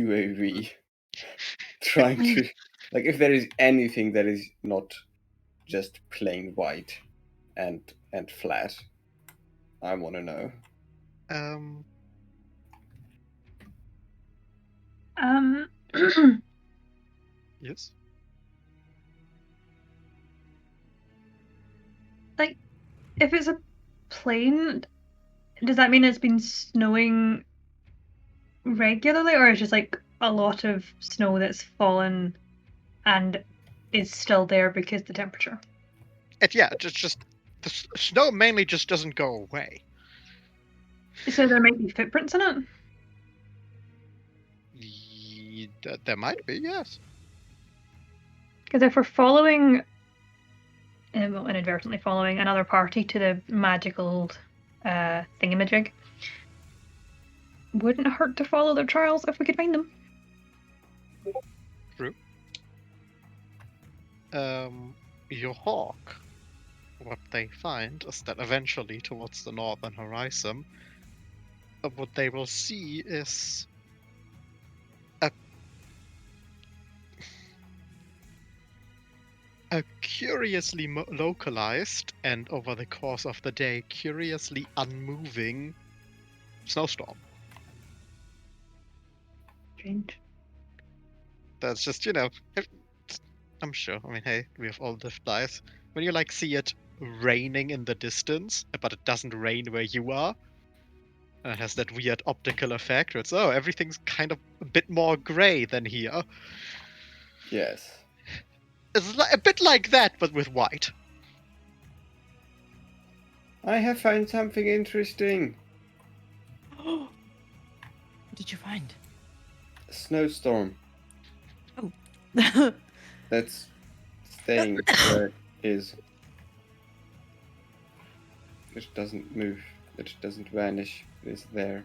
UAV trying to like if there is anything that is not just plain white and flat, I want to know. Yes. Like, if it's a plane, does that mean it's been snowing regularly, or it's just like a lot of snow that's fallen and is still there because the temperature? Just the snow mainly just doesn't go away. So there might be footprints in it? There might be, yes. Because if we're following, well, inadvertently following another party to the magical thingamajig, wouldn't it hurt to follow their trails if we could find them? True. Your hawk, what they find is that eventually towards the northern horizon, what they will see is a curiously localized and over the course of the day curiously unmoving snowstorm. Strange. That's just, I'm sure. I mean, hey, we have all lived lives. When you see it raining in the distance, but it doesn't rain where you are, and it has that weird optical effect where it's, everything's kind of a bit more gray than here. Yes. It's a bit like that, but with white. I have found something interesting. What did you find? A snowstorm. Oh. That's staying where it is. It doesn't move. It doesn't vanish. It is there.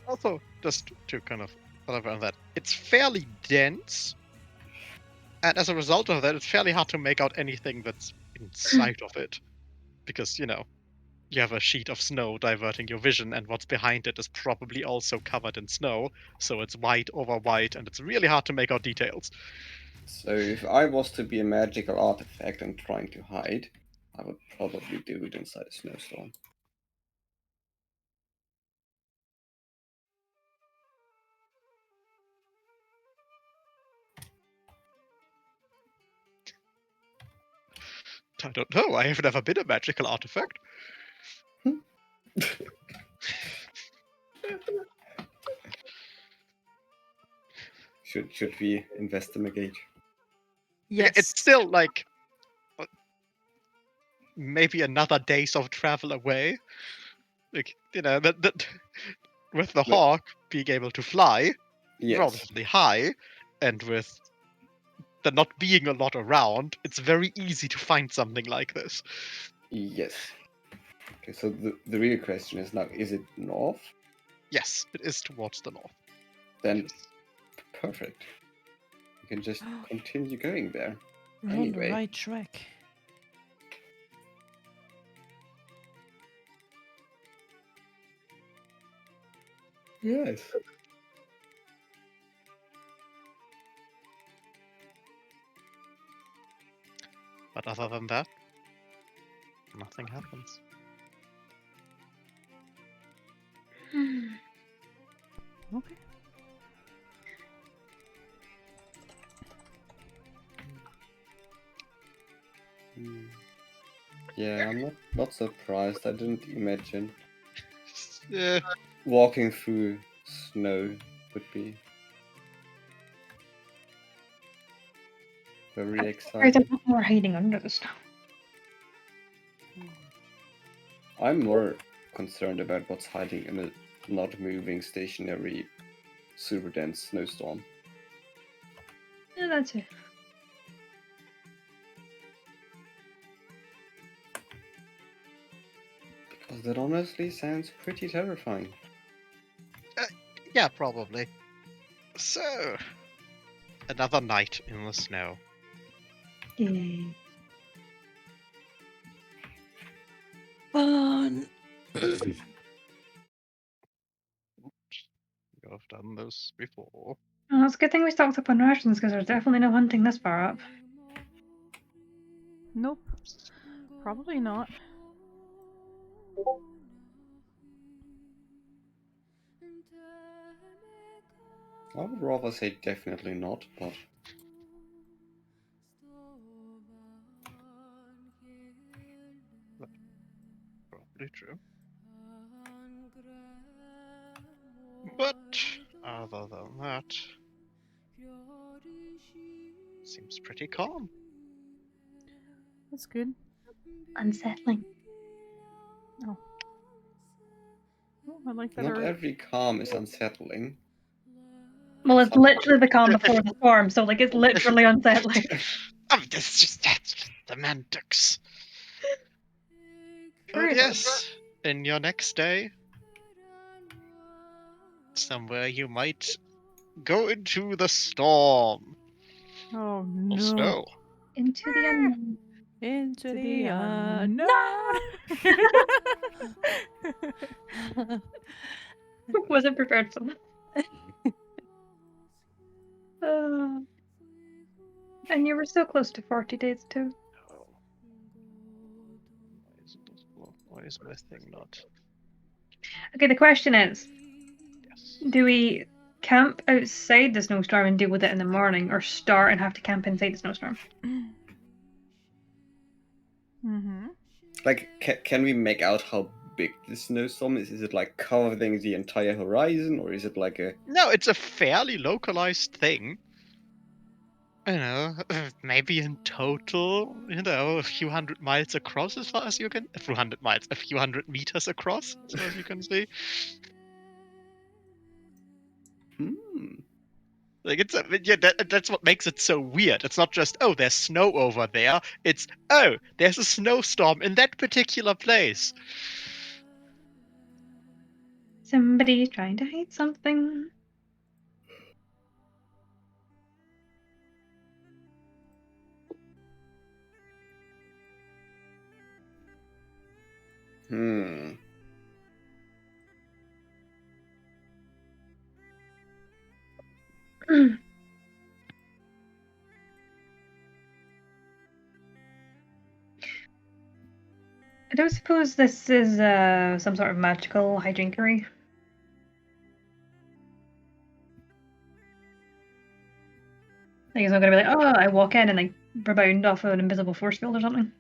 Also, just to kind of elaborate on that, it's fairly dense, and as a result of that, it's fairly hard to make out anything that's inside of it, because you have a sheet of snow diverting your vision, and what's behind it is probably also covered in snow, so it's white over white, and it's really hard to make out details. So if I was to be a magical artifact and trying to hide, I would probably do it inside a snowstorm. I don't know, I have never been a magical artifact. Should we investigate? Yes. It's still maybe another days of travel away. That with the hawk being able to fly relatively high, and with there not being a lot around, it's very easy to find something like this. Yes. Okay, so the real question is now, is it north? Yes, it is towards the north. Then perfect. You can just continue going there. We're on the right track. Yes. But other than that, nothing happens. Okay. Yeah, I'm not surprised. I didn't imagine Yeah. walking through snow would be very exciting. There's a lot more hiding under the snow. I'm more concerned about what's hiding in a not moving, stationary, super dense snowstorm. Yeah, that's it. Because that honestly sounds pretty terrifying. Yeah, probably. So, another night in the snow. Yay. Fun. Your I've done this before. Oh, it's a good thing we stocked up on rations because there's definitely no hunting this far up. Nope. Probably not. I would rather say definitely not, but Probably true. But other than that, seems pretty calm. That's good. Unsettling. Oh, I like that. not every calm is unsettling. Well, it's Some- literally the calm before the storm, so like it's literally unsettling. I mean, that's just semantics. Sure But it yes, in your next day, somewhere you might go into the storm. Oh Or no. snow. Into the unknown. Into To the the unknown. unknown. Wasn't prepared for that. And you were so close to 40 days too. Oh. Why is my thing not? Okay, the question is, Yes. do we camp outside the snowstorm and deal with it in the morning, or start and have to camp inside the snowstorm? Mm-hmm. Like, can we make out how big the snowstorm is? Is it like covering the entire horizon, or is it like a... No, it's a fairly localized thing. You know, maybe in total, a few hundred miles across as far as you can. A few hundred miles, a few hundred meters across as far as you can see. Like that's what makes it so weird. It's not just there's snow over there. It's there's a snowstorm in that particular place. Somebody's trying to hide something. I don't suppose this is some sort of magical hijinkery. Like, it's not gonna be like, oh, I walk in and I rebound off of an invisible force field or something.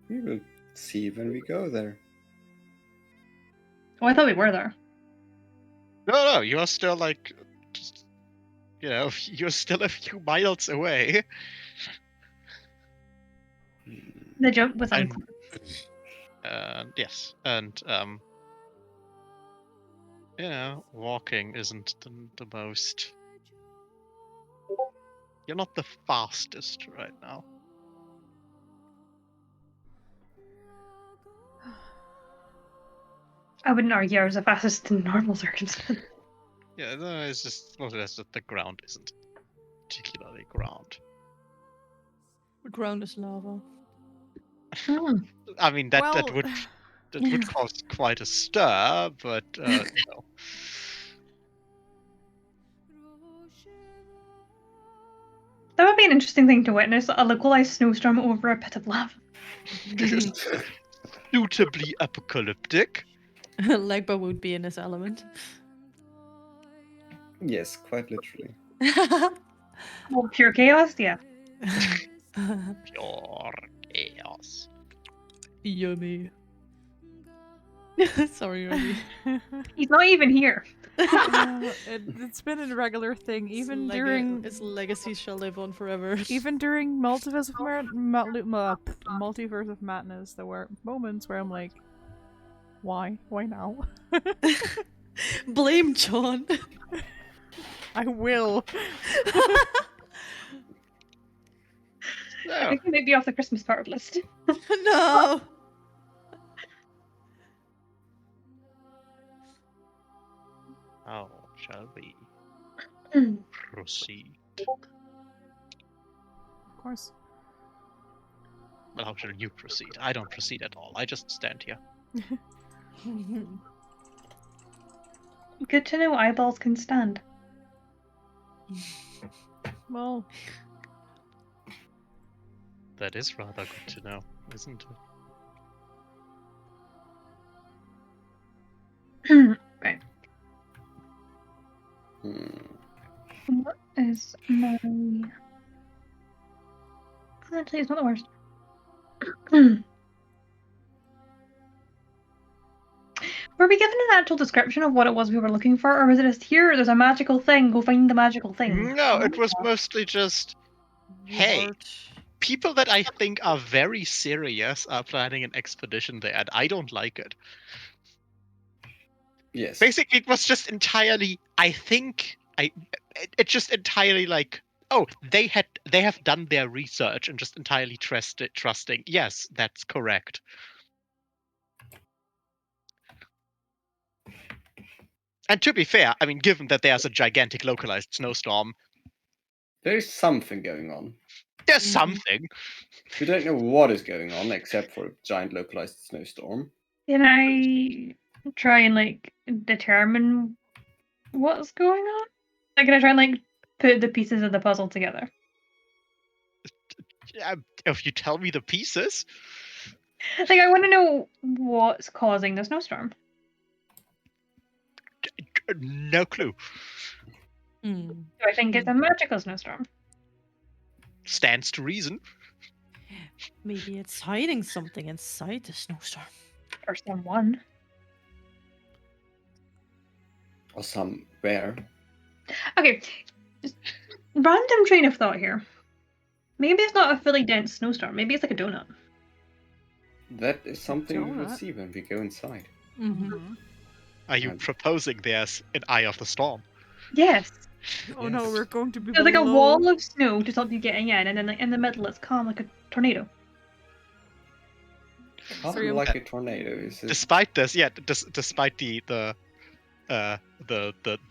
We will see when we go there. Oh, I thought we were there. No, you are still like, just, you're still a few miles away. The jump was And- unclear. Yes, and walking isn't the most. You're not the fastest right now. I wouldn't argue I was the fastest in normal circumstances. Yeah, no, it's just mostly that's that the ground isn't particularly ground. The ground is lava. I mean that Well, would cause quite a stir, but That would be an interesting thing to witness, a localized snowstorm over a pit of lava. suitably apocalyptic. Legba would be in his element. Yes, quite literally. Well, pure chaos, yeah. Pure chaos. Yummy. Sorry, Robbie. He's not even here. It's been a regular thing, even during his legacy shall live on forever. even during Multiverse of Madness. There were moments where I'm like, why now? Blame John. I will. I So, think he might be off the Christmas part list. No. how shall we proceed? Of course. Well, how shall you proceed? I don't proceed at all. I just stand here. Good to know eyeballs can stand. Well, That is rather good to know, isn't it? Right. Hmm. What is my... Actually, it's not the worst. Were we given an actual description of what it was we were looking for, or was it just here, there's a magical thing, go find the magical thing? No, it was mostly just The Hey. art. people that I think are very serious are planning an expedition there, and I don't like it. Yes. Basically, it was just entirely. It's just entirely like, oh, they have done their research and just entirely trusting. Yes, that's correct. And to be fair, I mean, given that there's a gigantic localized snowstorm, There is something going on. there's Mhm. something. We don't know what is going on except for a giant localized snowstorm. Can I try and like determine what's going on? Like, can I try and like put the pieces of the puzzle together? If you tell me the pieces, Like, I want to know what's causing the snowstorm. no clue. Hmm. Do I think it's a magical snowstorm? Stands to reason. Maybe it's hiding something inside the snowstorm. Or someone? Or somewhere. Okay, just random train of thought here. Maybe it's not a fully dense snowstorm. Maybe it's like a donut. That is something we will donut? see when we go inside. Mm-hmm. mhm. Are you Um, proposing there's an eye of the storm? Yes. Oh no, Yes. we're going to be There's like a below. wall of snow to stop you getting in, and then like in the middle it's calm like a tornado. Calm Sorry, like a tornado. Is it? Despite this, yeah, despite the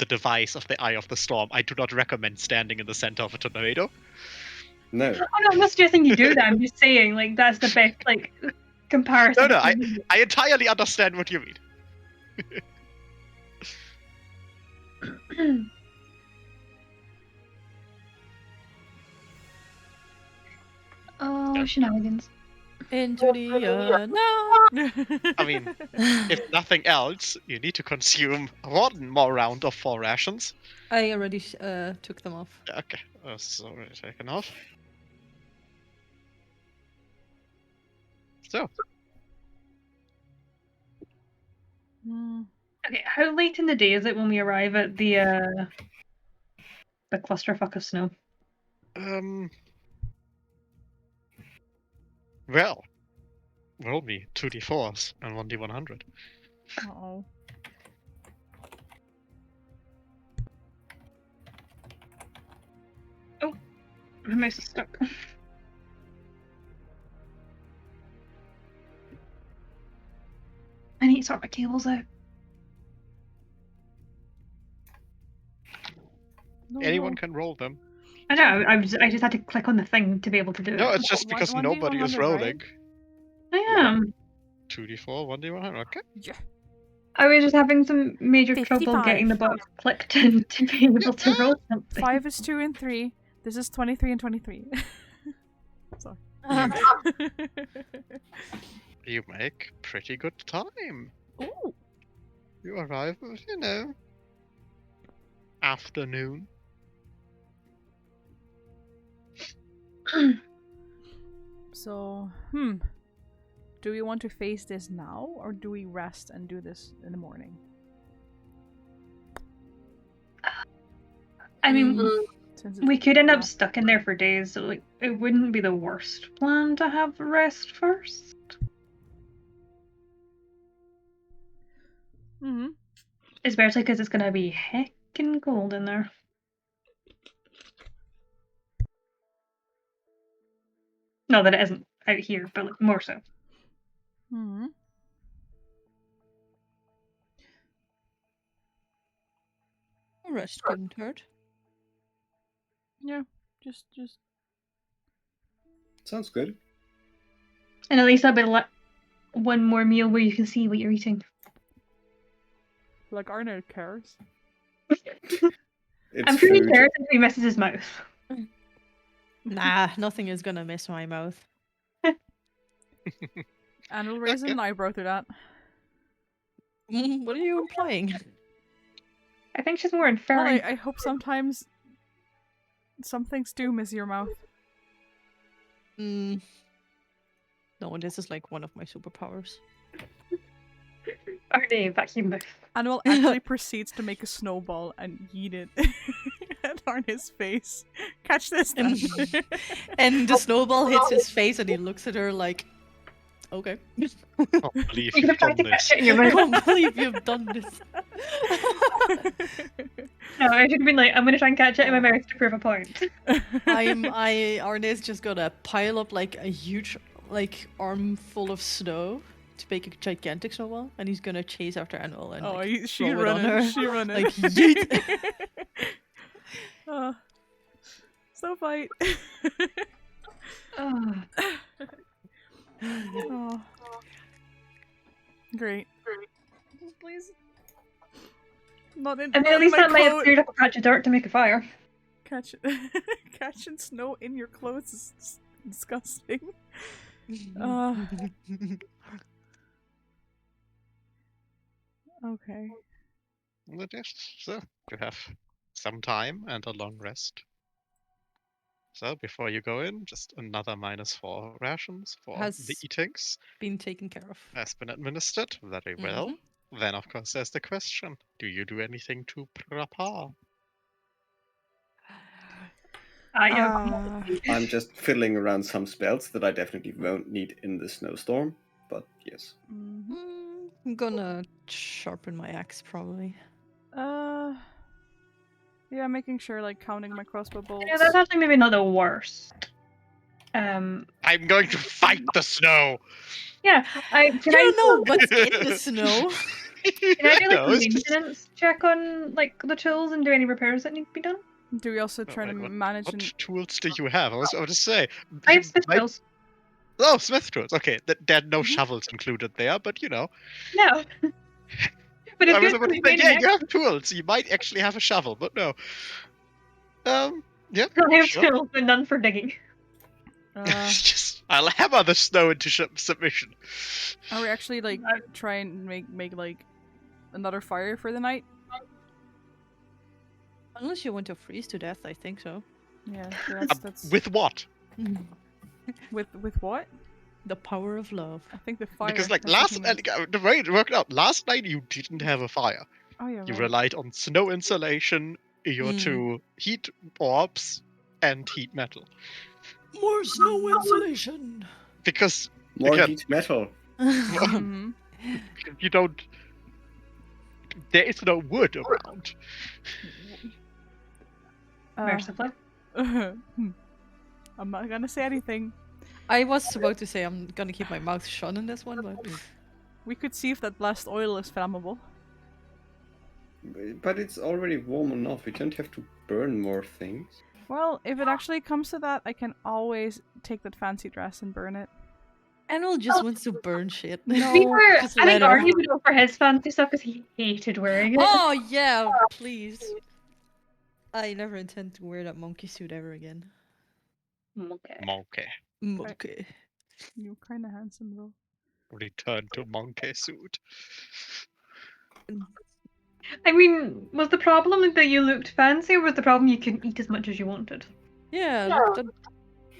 device of the eye of the storm, I do not recommend standing in the center of a tornado. No. I'm not suggesting you do that. I'm just saying like that's the best like comparison. No, I entirely understand what you mean. Oh, shenanigans. Into the no. I mean, if nothing else, you need to consume one more round of 4 rations. I already took them off. Okay, so already taken off. So, Hmm. Okay, how late in the day is it when we arrive at the clusterfuck of snow? well, roll me 2d4s and 1d100. Uh-oh. My mouse is stuck. I need to sort my cables out. No, Anyone no. can roll them. I know. I just had to click on the thing to be able to do No, it. it's just One- because 1d100, nobody is right? rolling. I am. 2d4, 1d100, okay. Yeah. I was just having some major trouble 55. getting the box clicked in to be able to roll something. 5 is 2 and 3. This is 23 and 23. Sorry. You make pretty good time. Ooh. You arrive at, afternoon. So, do we want to face this now, or do we rest and do this in the morning? I mean, Since we could end up well, stuck in there for days, so like it wouldn't be the worst plan to have rest first. Mhm. Especially because it's gonna be heckin' cold in there. Not that it isn't out here, but like more so. Mhm. Rest couldn't hurt. Yeah. Just. Sounds good. And at least that'll be one more meal where you can see what you're eating. Like Arnold cares. It's I'm sure he food. cares if he misses his mouth. Nah, nothing is gonna miss my mouth. And we'll raise an eyebrow to that. What are you implying? I think she's more Well, inferring. I hope sometimes some things do miss your mouth. No, this is like one of my superpowers. Arnie, vacuum mouth. Annabelle actually proceeds to make a snowball and yeet it at Arne's face. Catch this then. And the snowball hits his face, and he looks at her like, "Okay, I can't believe You're you've gonna try done to catch this. it in your I mouth. can't believe you've done this." No, I should have been like, I'm gonna try and catch it in my mouth to prove a point. Arne's just gonna pile up like a huge, like armful of snow to make a gigantic snowball, and he's gonna chase after Annabelle and Oh, like, she throw it on running. her. She running. Like, yeet. So fight. Oh. Oh. Great. Please. Not in. I mean, not at in least my that might have clothes. cleared up a patch of dirt to make a fire. Catching snow in your clothes is disgusting. Okay. Well, yes, so you have some time and a long rest. So before you go in, just another -4 rations for the Has- eatings Been taken care of. has been administered. Very well. Then of course there's the question: do you do anything to prepare? I'm just fiddling around some spells that I definitely won't need in the snowstorm. But yes. I'm gonna sharpen my axe probably. Yeah, making sure, like, counting my crossbow bolts. Yeah, that's actually maybe not the worst. I'm going to fight the snow. Yeah, You don't know what's in the snow. Can I do like No, a it's just- maintenance check on like the tools and do any repairs that need to be done? Do we also Oh, try to wait, manage What and tools do you have? I was to say. I you have smith might- tools. Oh, smith tools. Okay, there are no Mhm. shovels included there, but you know. No. But it's I was good about for to say, yeah, training you have tools. You might actually have a shovel, but no. Yeah, I have sure. tools, but none for digging. Just, I'll hammer the snow into submission. are we actually like try and make like another fire for the night? Unless you want to freeze to death, I think so. Yeah, so that's With what? with what? The power of love. I think the fire. Because like that's what last, he meant. the way it worked out, last night you didn't have a fire. Oh yeah, You right. relied on snow insulation, your Mm. 2 heat orbs, and heat metal. More snow insulation. Because More Again. heat metal. Mhm. you don't. There is no wood around. Mercifully. I'm not gonna say anything. I was about to say I'm gonna keep my mouth shut on this one, but We could see if that blast oil is flammable. But it's already warm enough. We don't have to burn more things. Well, if it actually comes to that, I can always take that fancy dress and burn it. Annabelle just wants to burn shit. To be fair, just I think let her. Arnie would go for his fancy stuff because he hated wearing it. Oh yeah, please. I never intend to wear that monkey suit ever again. Okay. Monkey. Okay. You're kind of handsome though. Return to monkey suit. I mean, was the problem that you looked fancy, or was the problem you couldn't eat as much as you wanted? Yeah, that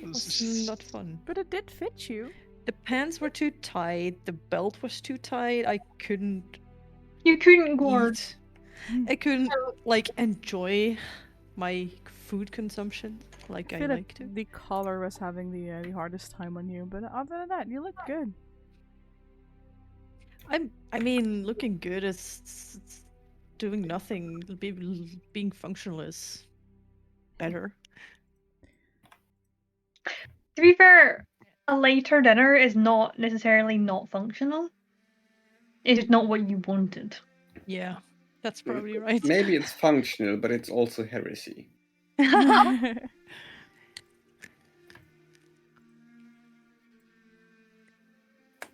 was not fun. But it did fit you. The pants were too tight. The belt was too tight. I couldn't You couldn't gorge. eat. I couldn't like enjoy my food consumption like I I feel like like to. the collar was having the hardest time on you, but other than that, you look good. I mean, looking good is doing nothing. Being functional is better. To be fair, a later dinner is not necessarily not functional. It's just not what you wanted. Yeah, that's probably right. Maybe it's functional, but it's also heresy.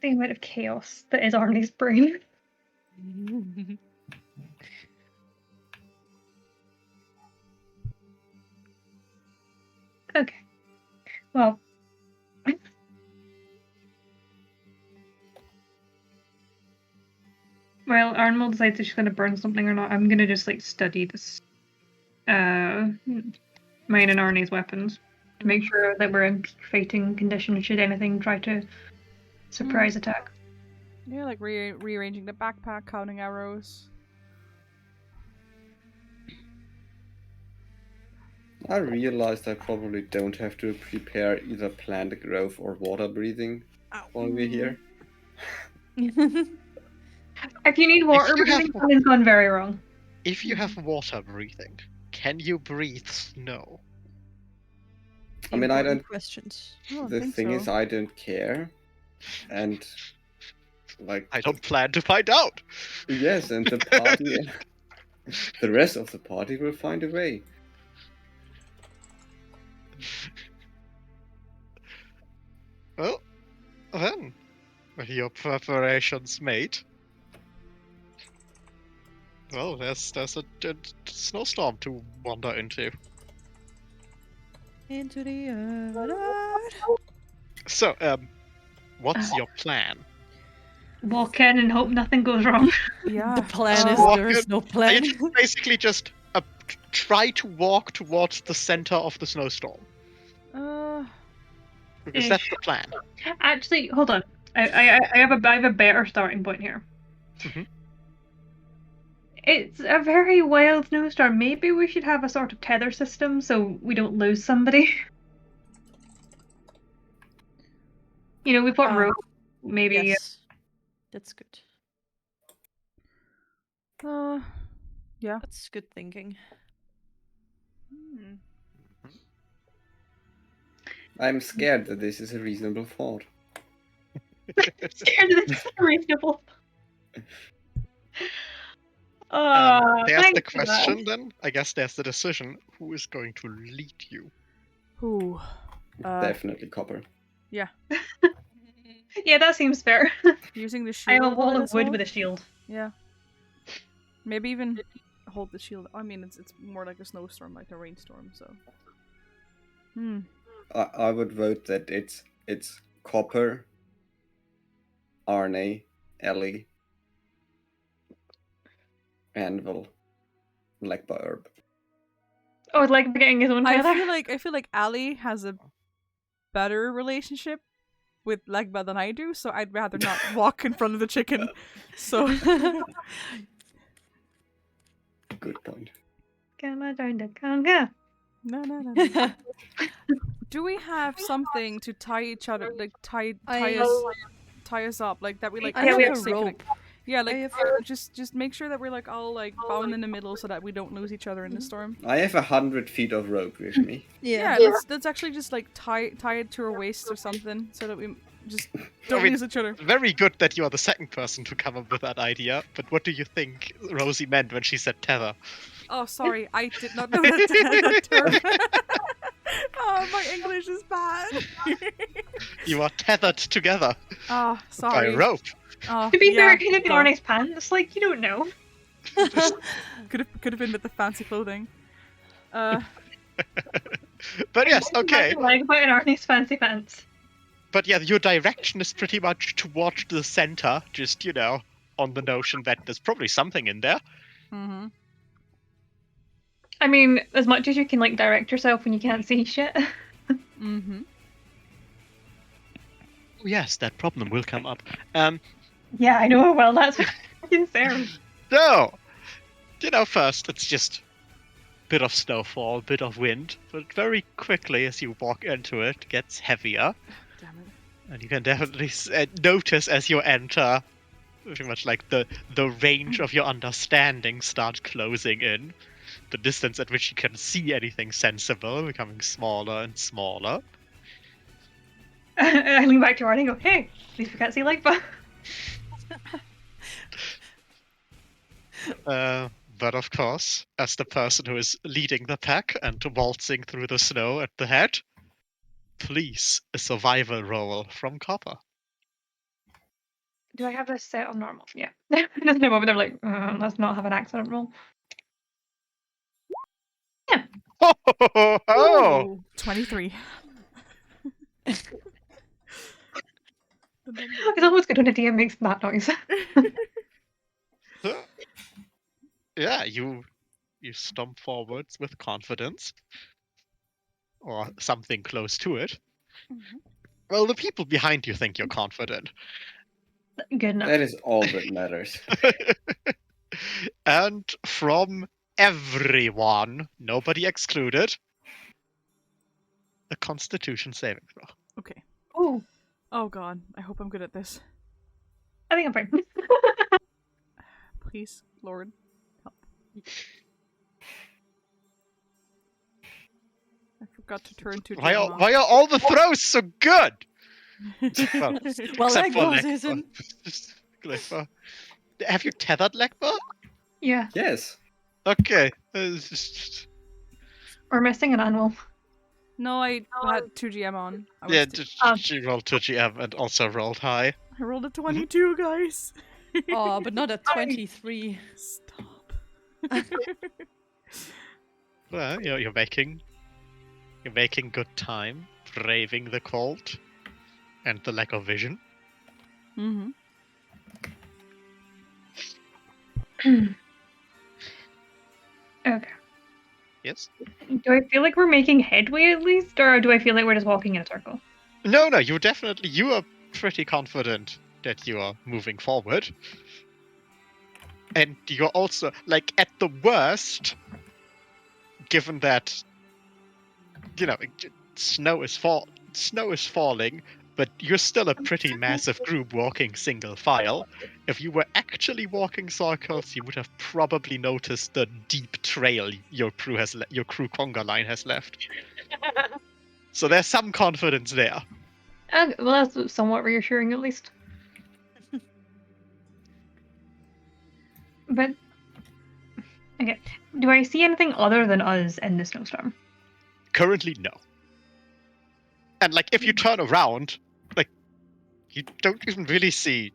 The amount of chaos that is Arnie's brain. Okay. Well. Well, Arnwell decides if she's going to burn something or not. I'm going to just like study this, mine and Arnie's weapons to make sure that we're in peak fighting condition should anything try to surprise attack. Yeah, like rearranging the backpack, counting arrows. I realized I probably don't have to prepare either plant growth or water breathing while we're here. If you need water you have- breathing, something's gone very wrong. If you have water breathing, can you breathe snow? I mean, I Important don't. questions. I don't The think thing so. is, I don't care. And, like, I don't plan to find out. yes, and the party, the rest of the party will find a way. Well, then, with your preparations made. Well, there's a snowstorm to wander into. Into the earth. So, what's your plan? Walk in and hope nothing goes wrong. Yeah. The plan is Walk there is in- no And plan. you basically just try to walk towards the center of the snowstorm. Because that's the plan. Actually, hold on. I have a better starting point here. Mhm. It's a very wild snowstorm. Maybe we should have a sort of tether system so we don't lose somebody. You know, we've got rope. Maybe Yes. That's good. Yeah. That's good thinking. Hmm. I'm scared that this is a reasonable thought. scared of this is reasonable. There's the thanks for that. question then. I guess there's the decision. Who is going to lead you? Ooh. Definitely copper. Yeah. Yeah, that seems fair. Using the I shield. have a wall might of as wood well. with a shield. Yeah. Maybe even hold the shield. I mean, it's more like a snowstorm, like a rainstorm. So. I would vote that it's copper, Arne, Ellie, Anvil, Legba Herb. Oh, it's like getting his own I tether. feel like Ali has a better relationship with Legba than I do, so I'd rather not walk in front of the chicken. So. Good point. Come down the conga. No. Do we have something to tie each other, like tie us up, like that we like? I Yeah, have we a have safe rope. connect- Yeah, like have- just make sure that we're like all like bound in the middle so that we don't lose each other in the storm. I have 100 feet of rope with me. Yeah, let's actually just like tie it to our waist or something so that we just don't mean- lose each other. Very good that you are the second person to come up with that idea. But what do you think Rosie meant when she said tether? Oh, sorry, I did not know that term. Oh, my English is bad. You are tethered together Oh, by sorry. a rope. Oh, To be fair, yeah, it could have been well, Arnie's pants. Like, you don't know. could have been with the fancy clothing. But yes, okay. Like about Arnie's fancy pants. But yeah, your direction is pretty much towards the center, just, on the notion that there's probably something in there. Mm-hmm. I mean, as much as you can like direct yourself when you can't see shit. Mm-hmm. Oh, yes, that problem will come up. Yeah, I know. Well, that's concerned. No! First, it's just bit of snowfall, bit of wind, but very quickly as you walk into it, it gets heavier. Damn it. And you can definitely notice as you enter, pretty much like the range of your understanding starts closing in. The distance at which you can see anything sensible becoming smaller and smaller. I lean back to Arnie and go, "Hey, at least we can't see Legba." But of course, as the person who is leading the pack and waltzing through the snow at the head, please a survival roll from Copper. Do I have this set on normal? Yeah. There's no moment. I'm like, let's not have an accident roll. Oh! 20. 23. It's almost good when a DM makes that noise. Yeah, you stomp forwards with confidence, or something close to it. Mhm. Well, the people behind you think you're confident. Good enough. That is all that matters. And from everyone, nobody excluded, a Constitution saving throw. Okay. Oh, Oh god, I hope I'm good at this. I think I'm fine. Please, Lord, help. I forgot to turn to Why Gemma. are all the throws so good? Well, Well, except for Legboss Legba. isn't. Legba. Have you tethered Legba? Yeah, Yes. Okay. we're missing an animal. No, I had 2 GM on. I was Yeah, Um, she rolled 2 GM and also rolled high. I rolled a 22, guys. Oh, but not at 23. Stop. Well, you're making good time, braving the cold and the lack of vision. Mm-hmm. Okay. Yes. Do I feel like we're making headway at least, or do I feel like we're just walking in a circle? No, you are pretty confident that you are moving forward. And you're also, like, at the worst, given that, snow is falling, but you're still a pretty massive group walking single file. If you were actually walking circles, you would have probably noticed the deep trail your crew conga line has left. So there's some confidence there. Well, that's somewhat reassuring at least. But okay, do I see anything other than us in the snowstorm? Currently, no. And, like, if you turn around, like, you don't even really see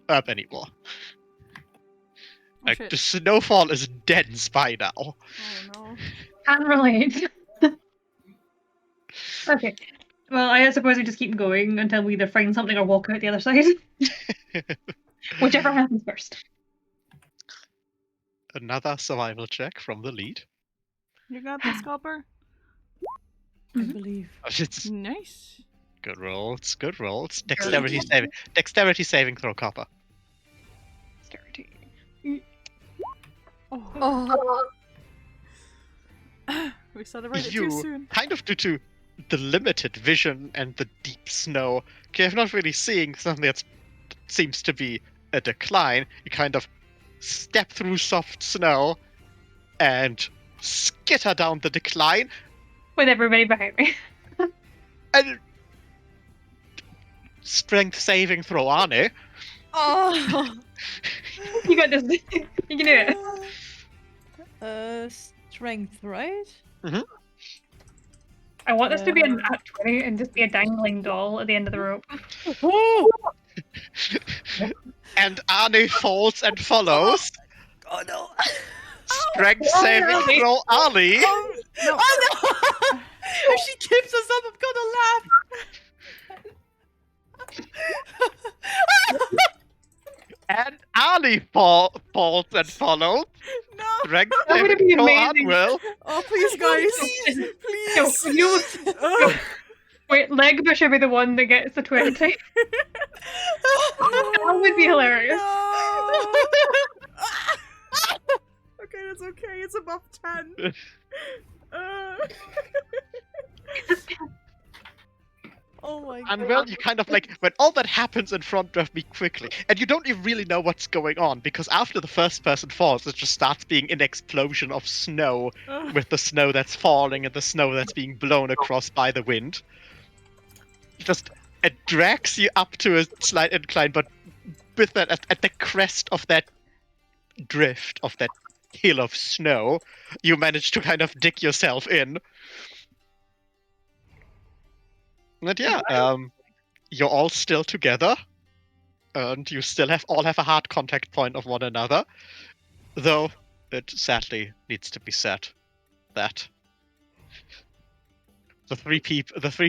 Herb anymore. Like, shit. the snowfall is dense by now. Oh no. Can't relate. Okay. Well, I suppose we just keep going until we either find something or walk out the other side. Whichever happens first. Another survival check from the lead. You got this, Copper? I Mhm. believe. It's Nice. good rolls. Dexterity saving throw, Copper. Dexterity. Oh. We celebrated too You, soon. kind of due to the limited vision and the deep snow, you're not really seeing something that seems to be a decline. You kind of step through soft snow and skitter down the decline, With everybody behind me. and strength saving throw on it. Oh! You got this. You can do it. Strength, right? I want this to be a nat 20 and just be a dangling doll at the end of the rope. And Arnie falls and follows. Oh no! Strength saving throw, Arnie. Oh no! If she keeps us up, I'm gonna laugh. And Arnie falls and follows. No! Strength That would saving be throw, amazing. Arnwell. Oh, please, guys. No, Please. you. Ugh. Wait, Legba should be the one that gets the 20. That would be hilarious. No. Okay, it's okay. It's above 10. Oh my god. And well, you kind of like, when all that happens in front of me quickly, and you don't even really know what's going on, because after the first person falls, it just starts being an explosion of snow, Ugh. with the snow that's falling and the snow that's being blown across by the wind. It drags you up to a slight incline, but with that, at the crest of that drift, of that hill of snow, you manage to kind of dig yourself in. And yeah, you're all still together, and you still all have a hard contact point of one another, though it sadly needs to be said that The three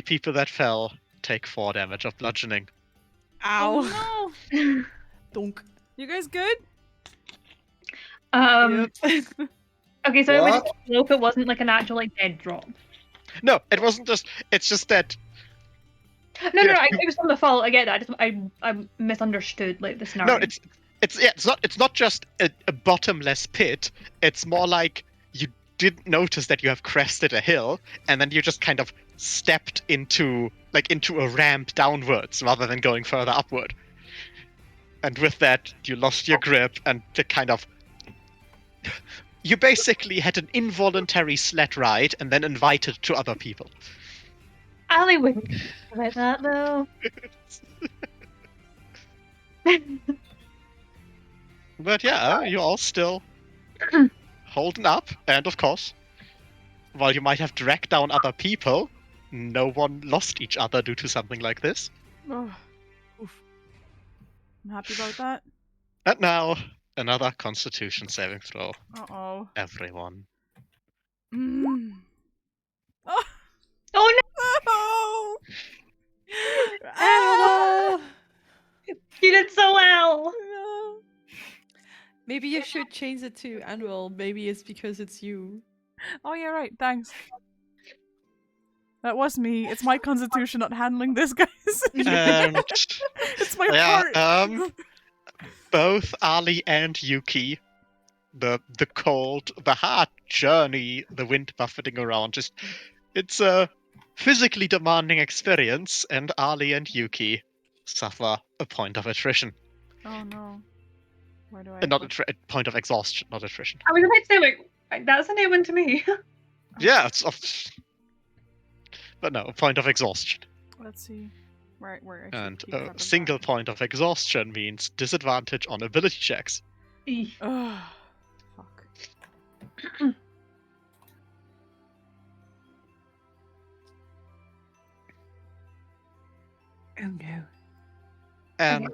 people that fell take 4 damage of bludgeoning. Ow. Oh no! Donk. You guys good? Okay, so it would What? just blow if it wasn't like an actual like dead drop. No, it wasn't just. It's just that. No, Yeah. it was from the fall. I get that. I misunderstood like the scenario. No, it's not just a bottomless pit. It's more like you didn't notice that you have crested a hill, and then you just kind of stepped into a ramp downwards rather than going further upward. And with that, you lost your grip, and the kind of. You basically had an involuntary sled ride, and then invited to other people. Ali wouldn't like that though. But yeah, you're all still holding up, and of course, while you might have dragged down other people, no one lost each other due to something like this. Oh, oof. I'm happy about that. And now, another Constitution saving throw. Uh-oh. Everyone. Mm. Oh, Oh no! Ah! no! You did so well. No. Maybe you should change it to Anvil. Maybe it's because it's you. Oh yeah, right. Thanks. That was me. It's my constitution not handling this, guys. And It's my yeah, heart. both Ali and Yuki, the cold, the hard journey, the wind buffeting around, it's a physically demanding experience, and Ali and Yuki suffer a point of attrition. Oh no. Where do I? Not a point of exhaustion, not attrition. I was about to say like that's a new one to me. Yeah, but no, a point of exhaustion. Let's see. Right, where? I should And keep a track of single that. point of exhaustion means disadvantage on ability checks. Eesh. Ugh. Fuck. Oh no. And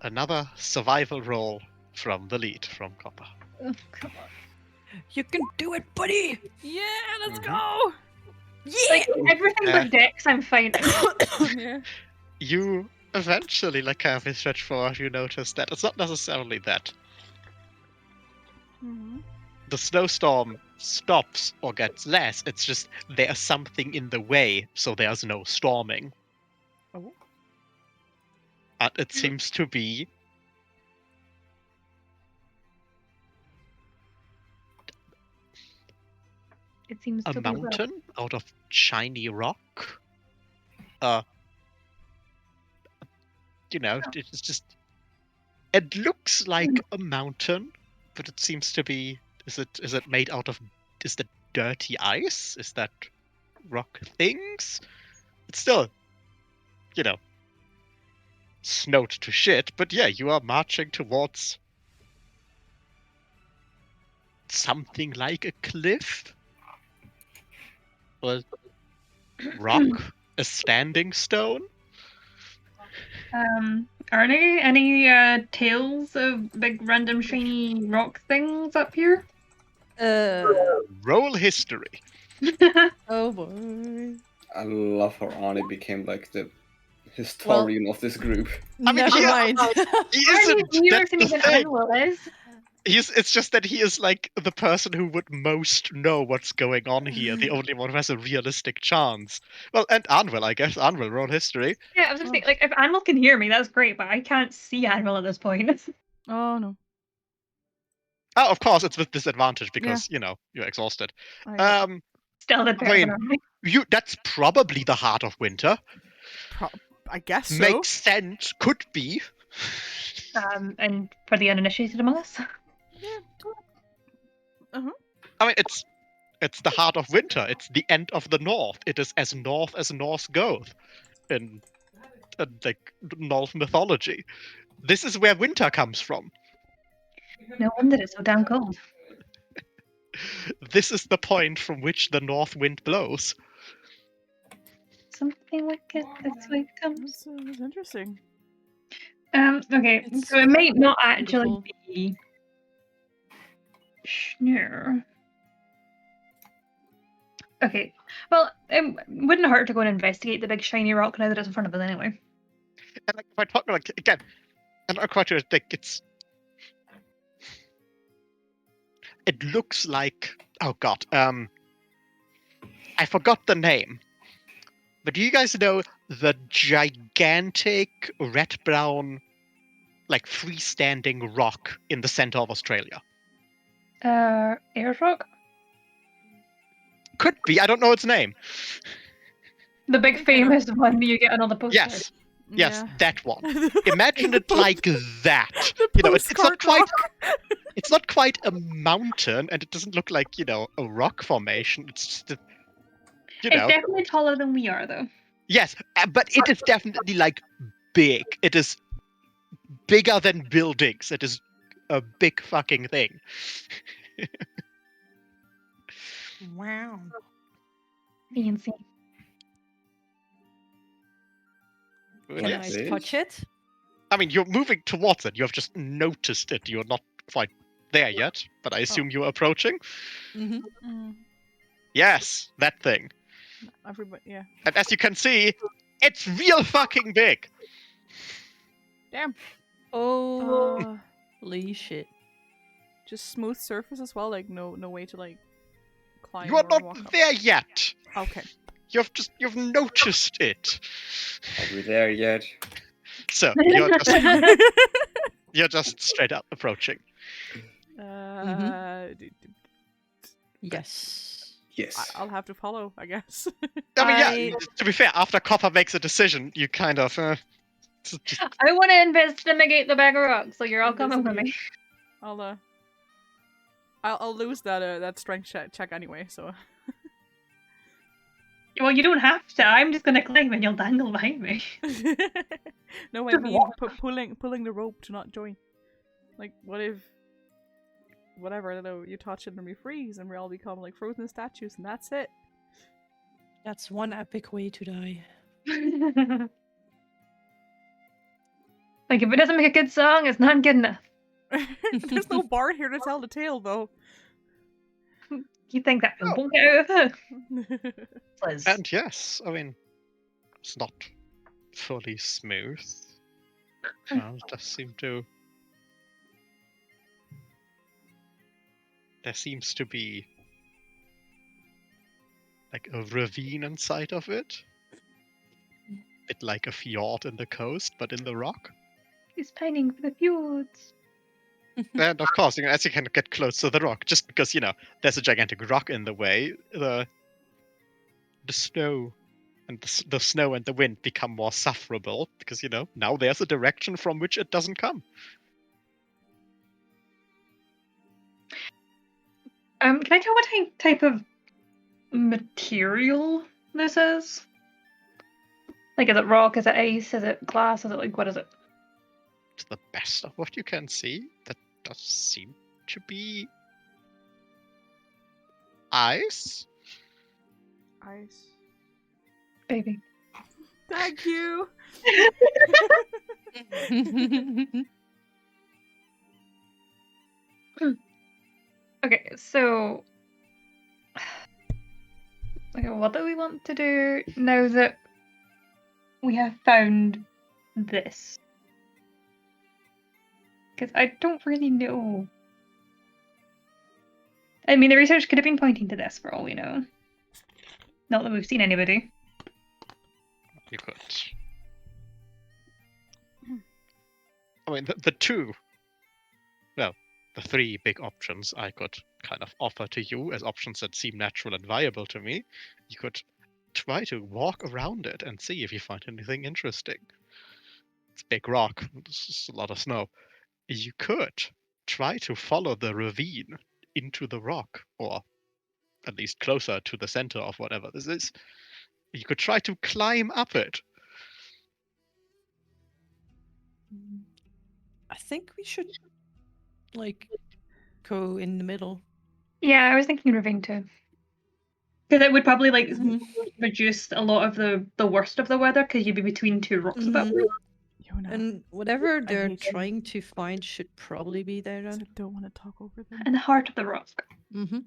another survival roll from the lead, from Copper. Oh, come on. You can do it, buddy! Yeah, let's Mhm. go. Like everything but Dex, I'm fine. Yeah. You eventually, like halfway stretch forward, you notice that it's not necessarily that Mm-hmm. the snowstorm stops or gets less. It's just there's something in the way, so there's no storming. Oh. And it seems to be It seems a to be well. mountain out of shiny rock. It's just. It looks like a mountain, but it seems to be. Is it made out of? Is that dirty ice? Is that rock things? It's still, snowed to shit. But yeah, you are marching towards something like a cliff, or rock, a standing stone. Are there any tales of big random shiny rock things up here? Roll history. Oh boy. I love how Arnie became like the historian of this group. I mean, Never he- mind. He Are isn't. you That's than the even thing. Anvil is? It's just that he is like the person who would most know what's going on here, the only one who has a realistic chance. Well, and Anvil, I guess. Anvil, roll history. Yeah, I was just saying, like, if Anvil can hear me, that's great, but I can't see Anvil at this point. Oh no. Oh, of course, it's with disadvantage because, you're exhausted. I Still did better Wait. than Arnie. That's probably the heart of winter. I guess so. Makes sense. Could be. And for the uninitiated among us. I mean, it's the heart of winter. It's the end of the north. It is as north goes in like Norse mythology. This is where winter comes from. No wonder it's so damn cold. This is the point from which the north wind blows. Something wicked this way comes. That's interesting. Okay, It's so it might not actually beautiful. be snow. Okay. Well, it wouldn't hurt to go and investigate the big shiny rock now that it's in front of us anyway. And like, if I talk like again, I'm not quite sure. Like it looks like. Oh God. I forgot the name. But do you guys know the gigantic red-brown, like freestanding rock in the center of Australia? Ayers Rock? Could be. I don't know its name. The big think I know. famous one that you get on all the postcards. Yes, Yeah. that one. Imagine it like that. The You know, it's not postcard quite. It's not quite a mountain, and it doesn't look like a rock formation. It's just a, It's definitely taller than we are, though. yes, but it is definitely like big. It is bigger than buildings. It is a big fucking thing. Wow. Fancy. Can I Yes. touch it? I mean, you're moving towards it. You have just noticed it. You're not quite there yet, but I assume you're approaching. Mm-hmm. Mm, Yes, that thing. everybody, yeah. And as you can see, it's real fucking big. Damn. Oh, holy Uh, shit. just smooth surface as well. Like no way to like climb. You are or walk not up. there yet. Okay. You've noticed it. Are we there yet? So you're just straight up approaching. Yes. Yes. I'll have to follow, I guess. I mean, I- yeah. To be fair, after Copper makes a decision, you kind of just I want to investigate the bag of rocks, so you're all coming with me. I'll lose that strength check anyway. So Well, you don't have to. I'm just gonna climb and you'll dangle behind me. no, I Just mean walk. pulling the rope to not join. Like, what if, whatever, I don't know, you touch it and we freeze and we all become like frozen statues and that's it. That's one epic way to die. Like, if it doesn't make a good song, it's not good enough. There's no bard here to tell the tale, though. You think that Oh. won't get out of it? Liz. and yes, I mean it's not fully smooth. It does seem to. There seems to be like a ravine inside of it. Bit like a fjord in the coast, but in the rock. He's pining for the fjords. And of course, as you can get close to the rock, just because there's a gigantic rock in the way, the snow and the snow and the wind become more sufferable because now there's a direction from which it doesn't come. Can I tell what type of material this is? Like, is it rock? Is it ice? Is it glass? Is it what is it? To the best of what you can see, that does seem to be ice. Ice. Baby. Thank you. Okay, so okay, what do we want to do now that we have found this? Because I don't really know. I mean, the research could have been pointing to this for all we know. Not that we've seen anybody. You could. I mean, the three big options I could kind of offer to you as options that seem natural and viable to me. You could try to walk around it and see if you find anything interesting. It's a big rock. There's just a lot of snow. You could try to follow the ravine into the rock, or at least closer to the center of whatever this is. You could try to climb up it. I think we should, go in the middle. Yeah, I was thinking ravine too. Because it would probably Mhm. reduce a lot of the worst of the weather because you'd be between two rocks at that Mhm. point. Yo, Fiona, And whatever they're hate you. trying to find should probably be there I then. don't want to talk over them. In the heart of the rock. Mm-hmm.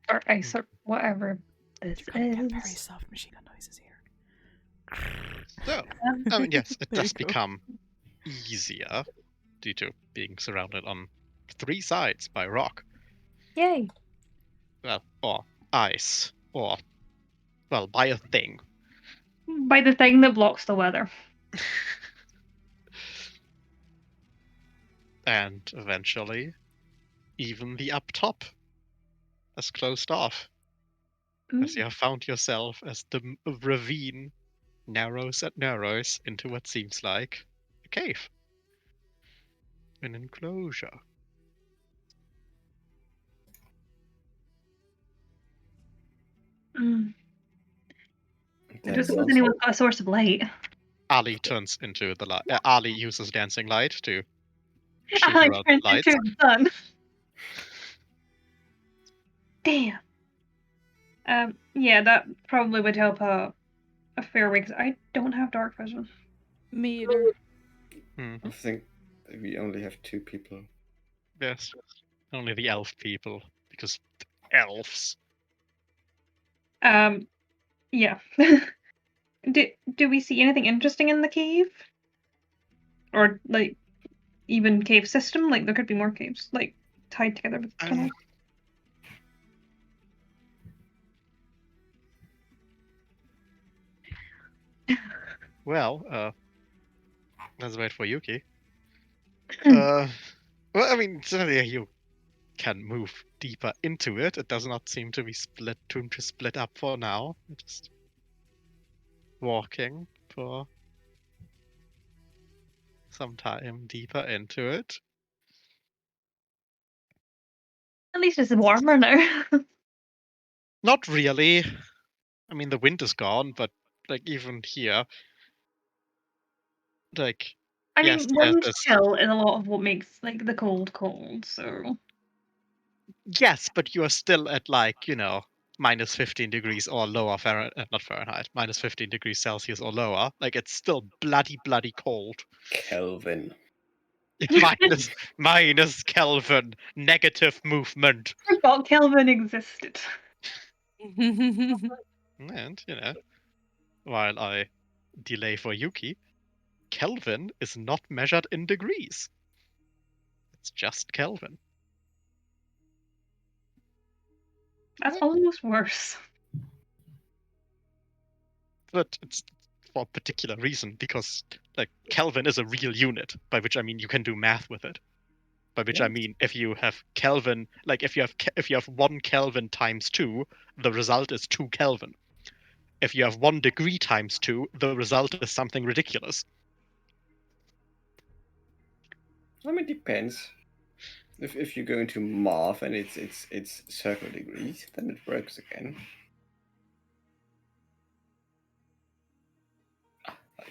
Or ice or whatever this You gotta get very is. soft machine gun noises here. So, I mean, yes, it There does you go. become easier due to being surrounded on 3 sides by rock. Yay. Well, or ice, or, well, by a thing. By the thing that blocks the weather. And eventually, even the up top has closed off, as you have found yourself as the ravine narrows and narrows into what seems like a cave. An enclosure. Mm. I That don't suppose sounds anyone's got a source of light. Ali turns into the light. Ali uses dancing light to shoot I around the turned lights. into the sun. Damn. Yeah, that probably would help a fair way, because I don't have dark vision. Me either. Mhm. I think we only have 2 people. Yes. Only the elf people, because elves. Yeah. Do we see anything interesting in the cave? Or, like, even cave system? Like, there could be more caves, like, tied together with tunnels. Well, let's wait for Yuki. Well, I mean, certainly you can move deeper into it. It does not seem to be split up for now. You're just walking for some time deeper into it. At least it's warmer now. Not really. I mean, the wind is gone, but like even here, like I yes, mean, there's wind this. chill is a lot of what makes, like, the cold cold, so... Yes, but you are still at like, minus 15 degrees or lower Fahrenheit, not Fahrenheit, minus 15 degrees Celsius or lower. Like it's still bloody cold. Kelvin. minus Kelvin, negative movement. I forgot Kelvin existed. And, while I delay for Yuki, Kelvin is not measured in degrees. It's just Kelvin. That's almost worse. But it's for a particular reason, because like Kelvin is a real unit, by which I mean you can do math with it. By which I Yes. mean if you have Kelvin, like if you have 1 Kelvin times 2, the result is 2 Kelvin. If you have 1 degree times 2, the result is something ridiculous. I mean, it depends. If you go into math and it's circle degrees, then it works again.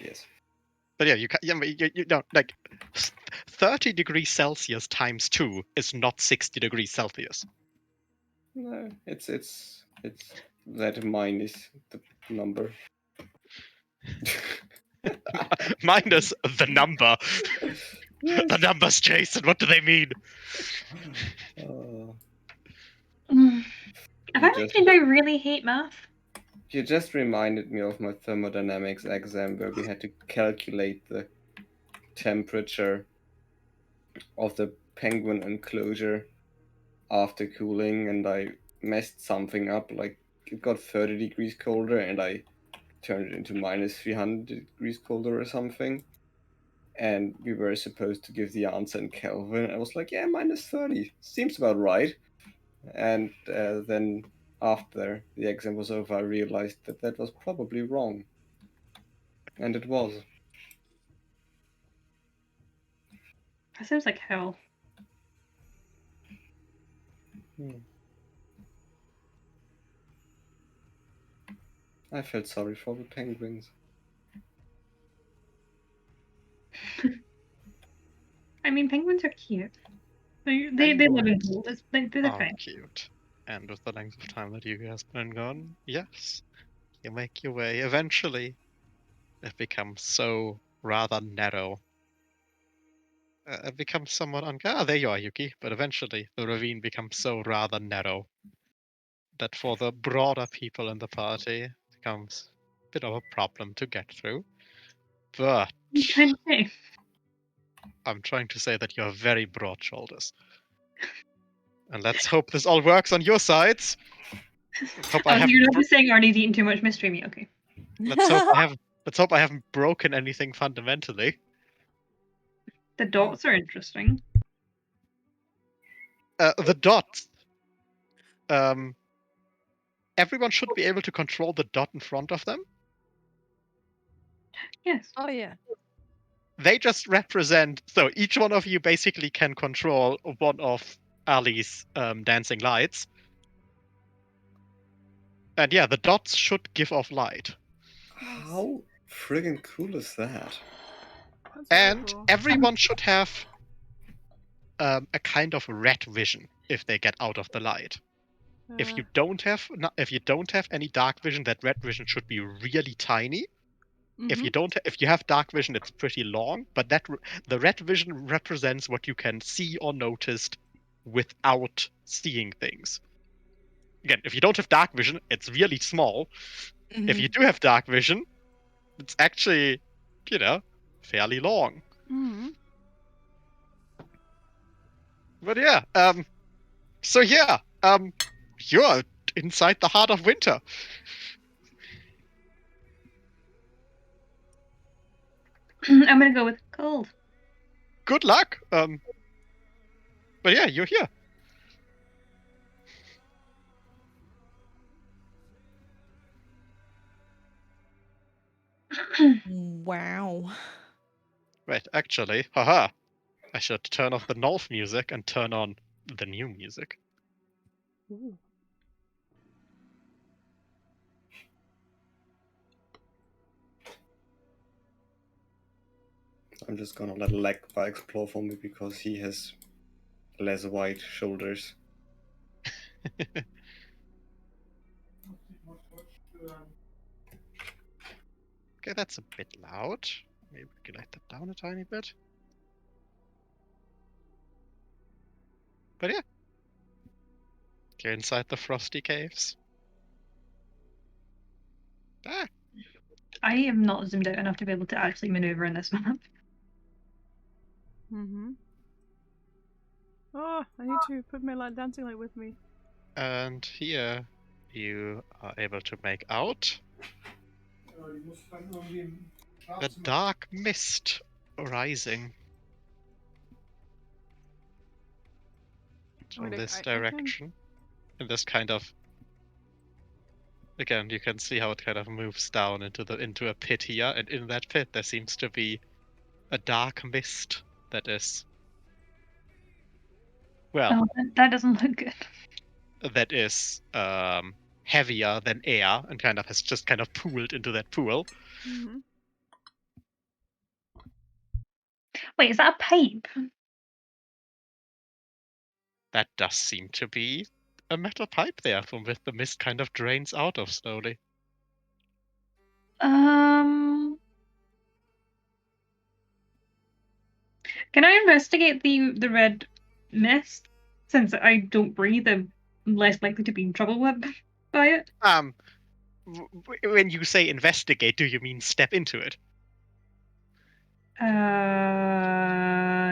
Yes. But yeah, you know, like 30 degrees Celsius times 2 is not 60 degrees Celsius. No, it's that minus the number. Minus the number. Yes. The numbers, Jason, what do they mean? Uh, Have I You mentioned I really hate math? you just reminded me of my thermodynamics exam where we had to calculate the temperature of the penguin enclosure after cooling, and I messed something up. Like it got 30 degrees colder, and I turned it into minus 300 degrees colder or something. And we were supposed to give the answer in Kelvin. I was like, yeah, minus 30. Seems about right. And then after the exam was over, I realized that that was probably wrong. And it was. That sounds like hell. I felt sorry for the penguins. I mean, penguins are cute. They live in pools. They're Oh, fine. cute. And with the length of time that Yuki has been gone, yes, you make your way. Eventually, it becomes so rather narrow becomes somewhat there you are, Yuki. But eventually, the ravine becomes so rather narrow that for the broader people in the party, it becomes a bit of a problem to get through. But I'm trying to say. I'm trying to say that you have very broad shoulders. And let's hope this all works on your sides. Hope I Oh, so haven't you're not bro- just saying Arnie's eating too much mystery meat. Okay. let's hope I haven't broken anything fundamentally. The dots are interesting. The dots. Everyone should be able to control the dot in front of them. Yes. Oh yeah. They just represent. So each one of you basically can control one of Ali's dancing lights. And yeah, the dots should give off light. How friggin' cool is that? That's very And cool. everyone should have a kind of red vision if they get out of the light. If you don't have any dark vision, that red vision should be really tiny. If you have dark vision, it's pretty long. But the red vision represents what you can see or notice without seeing things. Again, if you don't have dark vision, it's really small. If you do have dark vision, it's actually, fairly long. Mm-hmm. But yeah, so yeah, you're inside the heart of winter. I'm gonna go with cold. Good luck. But yeah, you're here. Wow. Wait, actually, haha. I should turn off the Nolf music and turn on the new music. Ooh. I'm just gonna let Legba explore for me because he has less wide shoulders. Okay, that's a bit loud. Maybe we can let that down a tiny bit. But yeah. You're inside the frosty caves. Ah, I am not zoomed out enough to be able to actually maneuver in this map. Mm-hmm. Oh, I need to put my dancing light with me. and here you are able to make out a dark mist rising from Wait, this I can- direction. In this kind of, again, you can see how it kind of moves down into a pit here, and in that pit there seems to be a dark mist that is, well, Oh, that doesn't look good. that is heavier than air and kind of has just kind of pooled into that pool. Mm-hmm. Wait, is that a pipe? That does seem to be a metal pipe there from which the mist kind of drains out of slowly. Can I investigate the red mist? Since I don't breathe, I'm less likely to be in trouble by it. When you say investigate, do you mean step into it?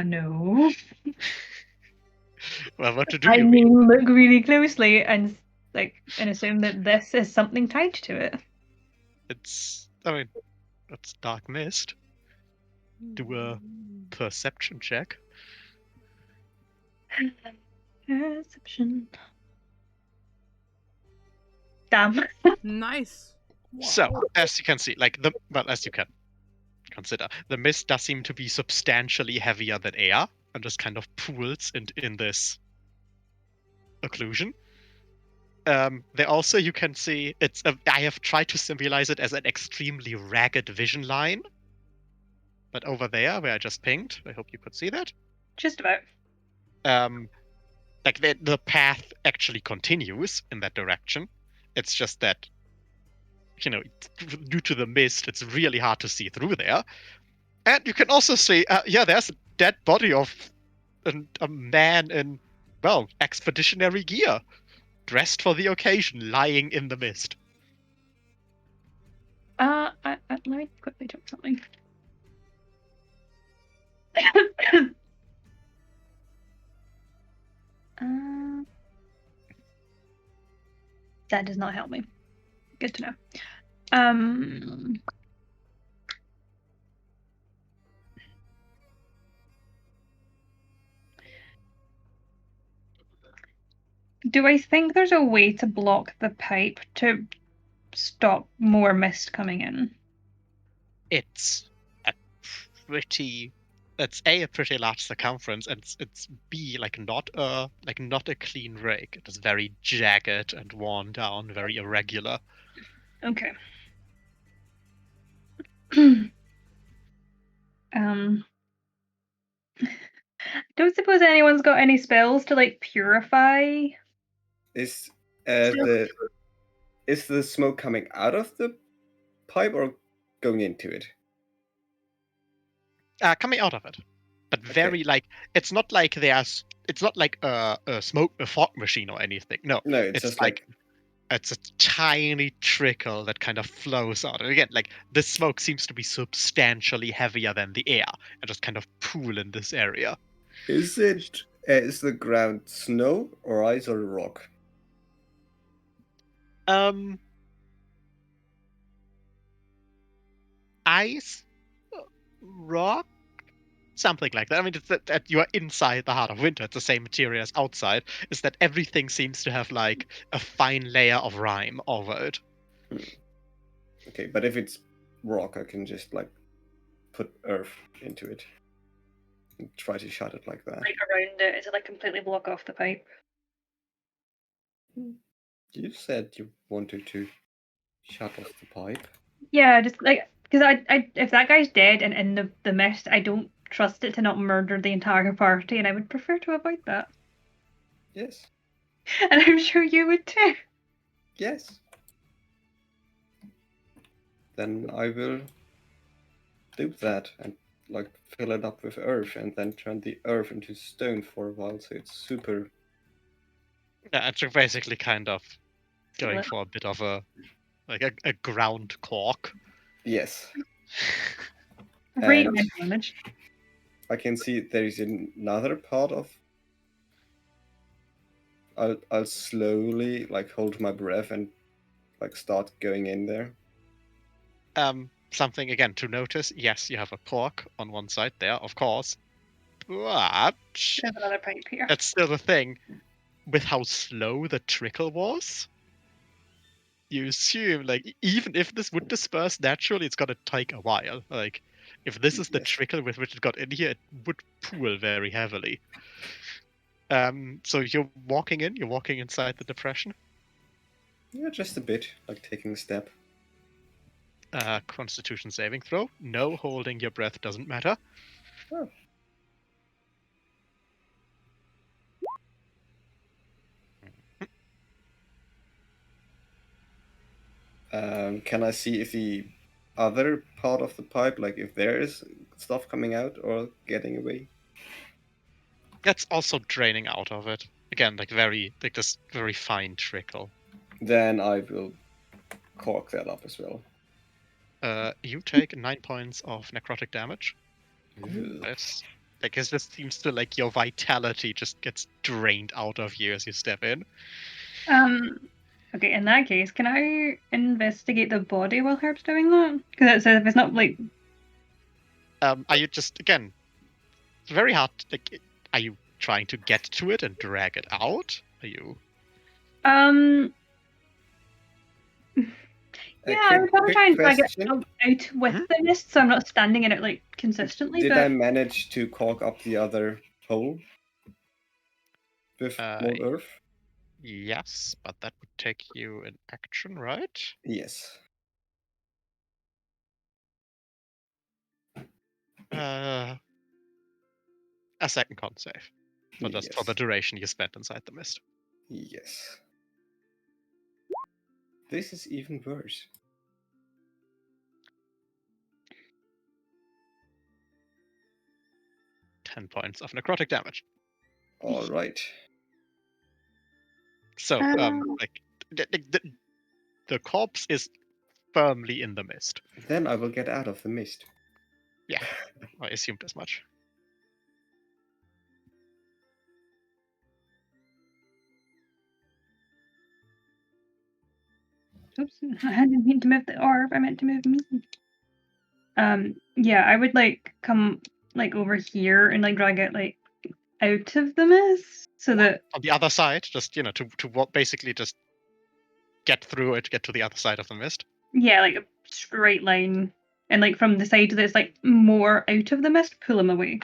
No. Well, what do I you mean? mean, look really closely and assume that this is something tied to it. It's dark mist. Do a perception check. Perception. Damn. Nice. So, as you can see, as you can consider, the mist does seem to be substantially heavier than air and just kind of pools in this occlusion. There also, you can see I have tried to symbolize it as an extremely ragged vision line. But over there, where I just pinged, I hope you could see that. Just about. The path actually continues in that direction. It's just that, due to the mist, it's really hard to see through there. And you can also see, there's dead body of a man in, well, expeditionary gear, dressed for the occasion, lying in the mist. Let me quickly check something. That does not help me. Good to know. Do I think there's a way to block the pipe to stop more mist coming in? It's a pretty. It's a pretty large circumference, and it's b not a clean rake. It is very jagged and worn down, very irregular. Okay. Don't suppose anyone's got any spells to like purify? Is the smoke coming out of the pipe or going into it? Coming out of it, but Okay. very it's not like it's not like a fog machine or anything. No, No, it's just like it's a tiny trickle that kind of flows out. And again, this smoke seems to be substantially heavier than the air and just kind of pool in this area. is the ground snow or ice or rock? Ice, rock, something like that. I mean, it's that you are inside the heart of winter. It's the same material as outside. Is that everything seems to have like a fine layer of rime over it. Okay, but if it's rock, I can just like put earth into it and try to shut it like that. Like around it? Is it like completely block off the pipe? You said you wanted to shut off the pipe. Yeah, just like because I if that guy's dead and in the mist, I don't trust it to not murder the entire party, and I would prefer to avoid that. Yes. And I'm sure you would too. Yes. Then I will do that and like fill it up with earth and then turn the earth into stone for a while, so it's super. Yeah, and you're basically kind of going What? for a bit of a ground cork. Yes. Great And damage. I can see there is another part of. I'll slowly like hold my breath and like start going in there. Something again to notice. Yes, you have a cork on one side there, of course, but There's another pipe here. that's still the thing. With how slow the trickle was, you assume even if this would disperse naturally, it's gonna take a while. Like if this is the Yes. trickle with which it got in here, it would pool very heavily. So you're walking inside the depression. Yeah, just a bit, like taking a step. Constitution saving throw. No, holding your breath doesn't matter. Oh. Can I see if the other part of the pipe, like if there is stuff coming out or getting away? That's also draining out of it. Again, this very fine trickle. Then I will cork that up as well. You take 9 points of necrotic damage. Ugh. This just seems to your vitality just gets drained out of you as you step in. Okay, in that case, can I investigate the body while Herb's doing that? Because if it's not like. Are you just again? It's very hard. Are you trying to get to it and drag it out? Are you? Yeah, I'm probably trying to drag it question. out with Mhm. the mist, so I'm not standing in it consistently. Did but I manage to cork up the other hole with more earth? Yes, but that would take you an action, right? Yes. A second con save. For the duration you spent inside the mist. Yes. This is even worse. 10 points of necrotic damage. All right. So, Um. like, the corpse is firmly in the mist. Then I will get out of the mist. Yeah, I assumed as much. Oops, I didn't mean to move the orb. I meant to move me. Yeah, I would like come like over here and like drag it like out of the mist so that On the other side, just, to what basically just get through it, get to the other side of the mist. yeah, like a straight line, and like from the side that's like more out of the mist, pull him away.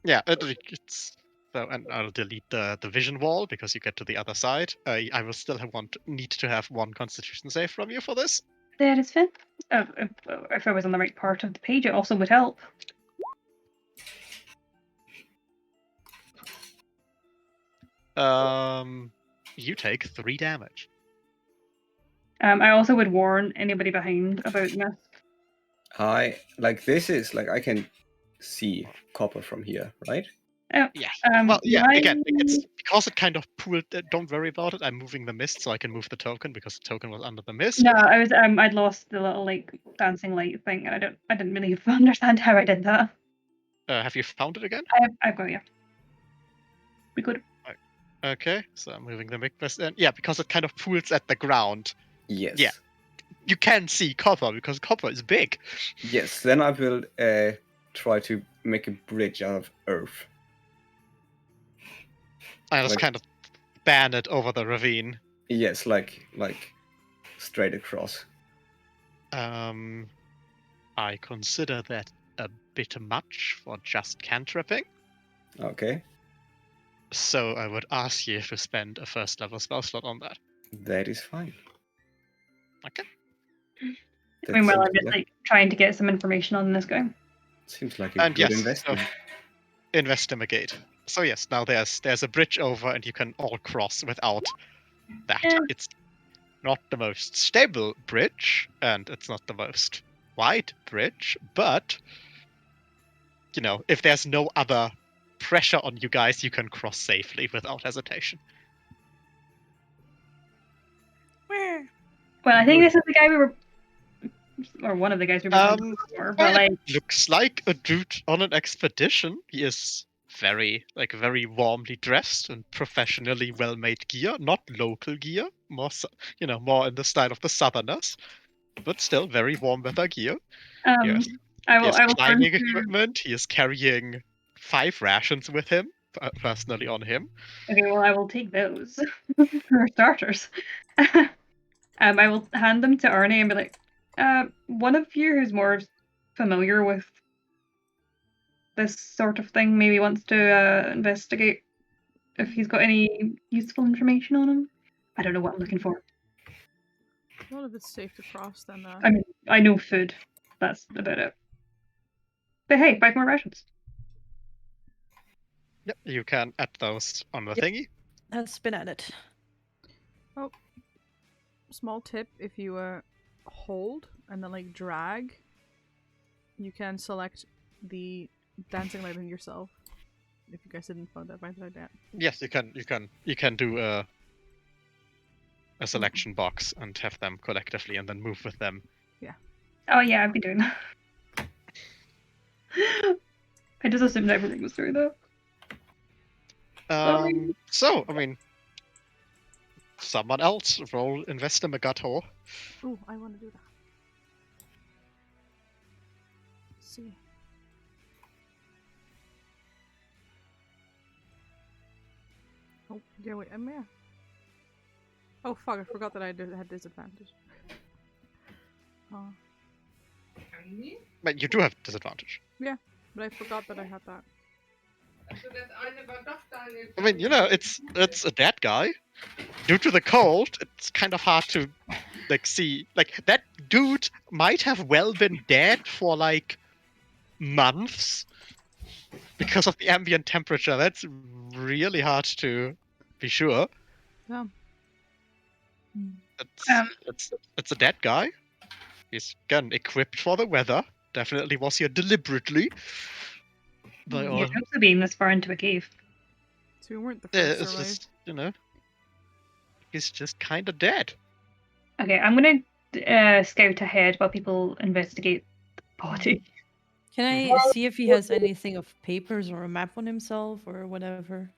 Yeah, it's so, and I'll delete the vision wall because you get to the other side. I will still need to have one Constitution save from you for this. That is fine. If I was on the right part of the page, it also would help. You take 3 damage. I also would warn anybody behind about the mist. This is like I can see copper from here, right? Yeah. Well, yeah. why- Again, it's because it kind of pooled. Don't worry about it. I'm moving the mist so I can move the token because the token was under the mist. No, I was I'd lost the little like dancing light thing, and I didn't really understand how I did that. Have you found it again? I've got you. We could. Okay, so I'm moving the mist, and yeah, because it kind of pools at the ground. Yes. Yeah. You can see copper because copper is big. Yes. Then I will try to make a bridge out of earth. I just Like- kind of ban it over the ravine. Yes, like straight across. I consider that a bit much for just cantripping, Okay. so I would ask you to spend a first level spell slot on that. That is fine. Okay. That Meanwhile, I'm seems just like trying to get some information on this guy. seems like a And good yes, investment. Investigate. So yes, now there's a bridge over, and you can all cross without that. Yeah. It's not the most stable bridge, and it's not the most wide bridge, but if there's no other pressure on you guys, you can cross safely without hesitation. Where? Well, I think this is the guy we were, or one of the guys we were talking before. But like, Looks like a dude on an expedition. He is very warmly dressed and professionally well-made gear, not local gear, more more in the style of the Southerners, but still very warm weather gear. Yes. I He will. has I will turn climbing to, equipment. He is carrying 5 rations with him, personally on him. Okay, well, I will take those for starters. I will hand them to Arnie and be like, one of you who's more familiar with this sort of thing maybe wants to investigate if he's got any useful information on him. I don't know what I'm looking for. Well, if it's safe to cross, then I mean, I know food. That's about it. But hey, 5 more rations. Yep, you can add those on the Yep. thingy. Has been added. small tip: if you hold and then like drag, you can select the dancing light on yourself. If you guys didn't find that, why did I that? Yes, you can do a selection box and have them collectively, and then move with them. Oh yeah, I've been doing that. I just assumed everything was through though. Sorry. So I mean, someone else roll Investigator. Ooh, I want to do that. Let's see. Oh, yeah, wait, I'm here. Oh, fuck, I forgot that I had disadvantage. Oh, But you do have disadvantage. but I forgot that I had that. I mean, it's a dead guy. Due to the cold, it's kind of hard to see. Like, that dude might have well been dead for like months because of the ambient temperature. That's really hard to be sure. Yeah. It's a dead guy. He's again equipped for the weather. definitely was here deliberately. By all. You'd also being this far into a cave. So we weren't the Yeah, first to it's arrive. just, he's just kind of dead. Okay, I'm gonna scout ahead while people investigate the body. Can I see if he has anything of papers or a map on himself or whatever?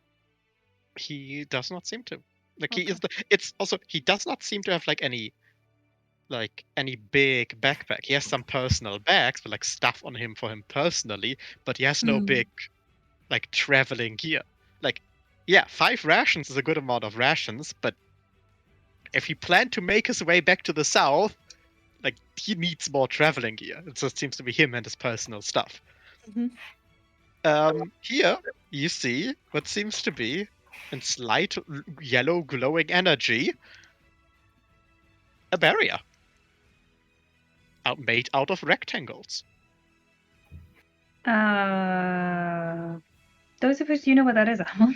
He does not seem to. Like he Okay. is the. It's also he does not seem to have any big backpack. He has some personal bags, but like stuff on him for him personally. But he has no Hmm. big traveling gear. Like, yeah, 5 rations is a good amount of rations, but if he planned to make his way back to the south, he needs more traveling gear. It just seems to be him and his personal stuff. Mhm. Here you see what seems to be in slight yellow glowing energy a barrier made out of rectangles. Those of us, you know what that is, Amal.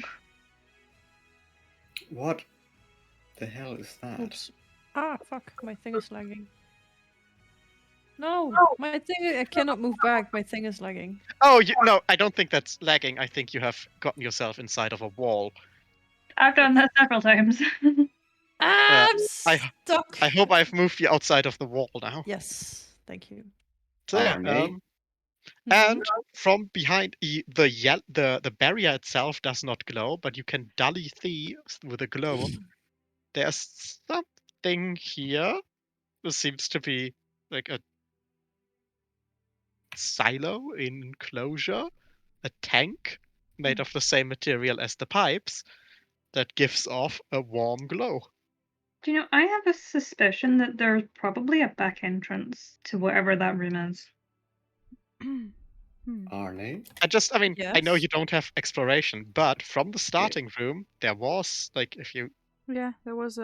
What the hell is that? Oops. Ah, fuck. My thing is lagging. No, my thing. I cannot move back. My thing is lagging. Oh, no, I don't think that's lagging. I think you have gotten yourself inside of a wall. I've done that several times. Ah, I'm I stuck. I hope I've moved you outside of the wall now. Yes, thank you. So yeah, Arnie? and from behind the barrier itself does not glow, but you can dully see with a glow. There's something here. This seems to be like a silo enclosure, a tank made of the same material as the pipes that gives off a warm glow. Do you know, I have a suspicion that there's probably a back entrance to whatever that room is. Arnie? I know Yes? you don't have exploration, but from the starting room, there was Yeah, there was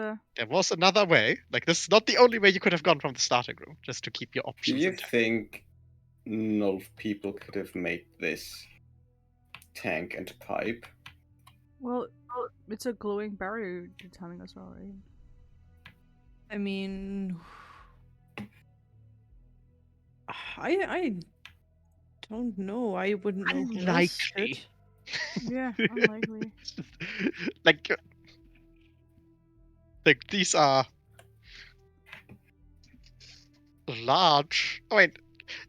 another way. Like, this is not the only way you could have gone from the starting room, just to keep your Do options you intact. think Nulf people could have made this tank and pipe? well, it's a glowing barrier. You're telling us all, right? I mean, I don't know. I wouldn't know who else Unlikely. should. Yeah, unlikely. like, these are large. I mean,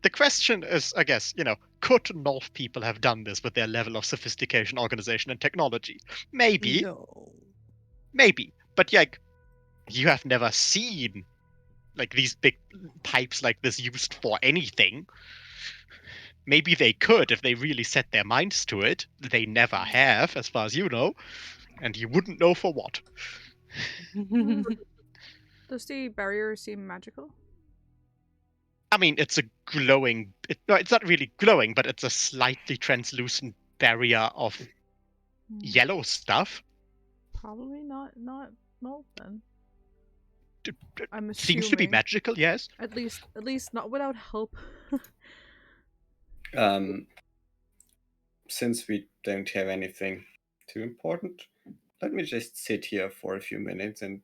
the question is, I guess, could Nolf people have done this with their level of sophistication, organization, and technology? Maybe, No. maybe. But you have never seen these big pipes like this used for anything. Maybe they could if they really set their minds to it. They never have, as far as you know, and you wouldn't know for what. Does the barrier seem magical? I mean, it's a glowing. No, it's not really glowing, but it's a slightly translucent barrier of yellow stuff. Probably not then. I'm Seems to be assuming. magical, yes. At least not without help. Since we don't have anything too important, let me just sit here for a few minutes and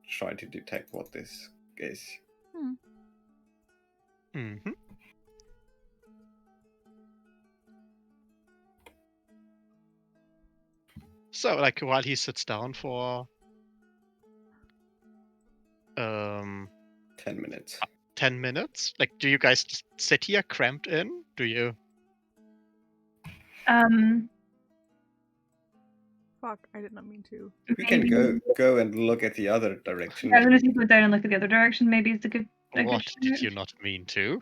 try to detect what this is. Mm-hmm. So, while he sits down for 10 minutes. 10 minutes, do you guys just sit here cramped in? Do you? Fuck, I did not mean to. We can go and look at the other direction. I was going to go down and look at the other direction. Maybe it's a good. What did you not mean to?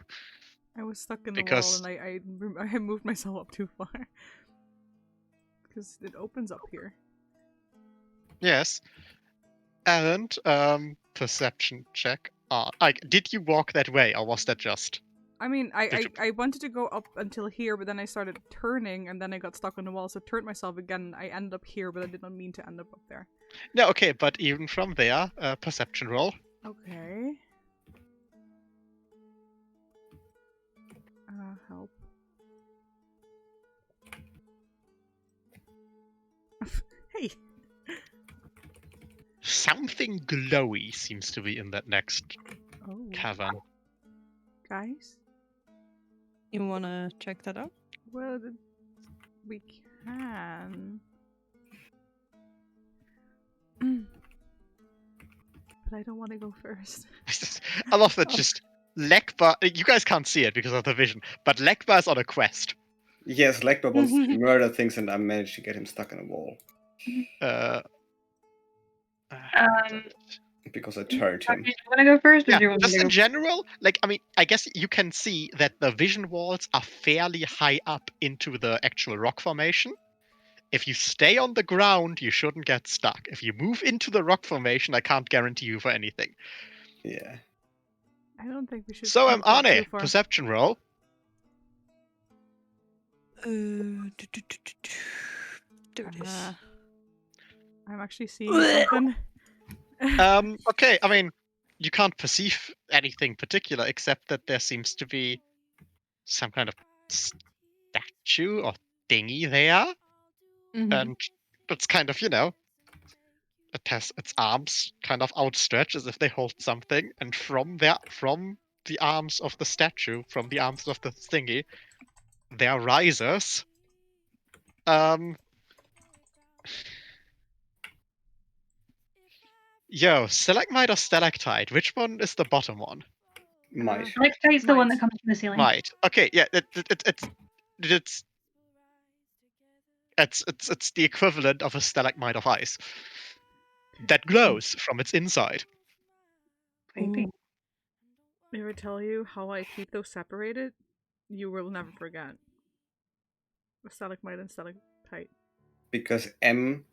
I was stuck in Because- the wall and I moved myself up too far. Because it opens up here. Yes. And perception check. Did you walk that way, or was that just? I mean, Did you- I wanted to go up until here, but then I started turning, and then I got stuck on the wall, so I turned myself again. I ended up here, but I did not mean to end up there. No, okay, but even from there, perception roll. Okay. Help. Hey! Something glowy seems to be in that next Oh. cavern. Guys? You wanna check that out? Well, we can. But I don't want to go first. I love that just Lekbar. You guys can't see it because of the vision, but Lekbar is on a quest. Yes, Lekbar wants to murder things, and I managed to get him stuck in a wall Uh, because I turned him. Do you want to go first, or yeah, do you want me just to in go? general, like, I mean, I guess you can see that the vision walls are fairly high up into the actual rock formation. If you stay on the ground, you shouldn't get stuck. If you move into the rock formation, I can't guarantee you for anything. Yeah. I don't think we should. So, move that Arne, too far. perception roll. There it is. I'm actually seeing something. Okay, I mean, you can't perceive anything particular except that there seems to be some kind of statue or thingy there, Mhm. and it's kind of, it has its arms kind of outstretched as if they hold something, and from the arms of the statue, from the arms of the thingy, there rises stalagmite or stalactite? Which one is the bottom one? Might. Stalactite's the one Might. that comes from the ceiling. Might. Okay, yeah, it's the equivalent of a stalagmite of ice that glows from its inside. Creepy. If I tell you how I keep those separated, you will never forget. Stalagmite and stalactite. Because M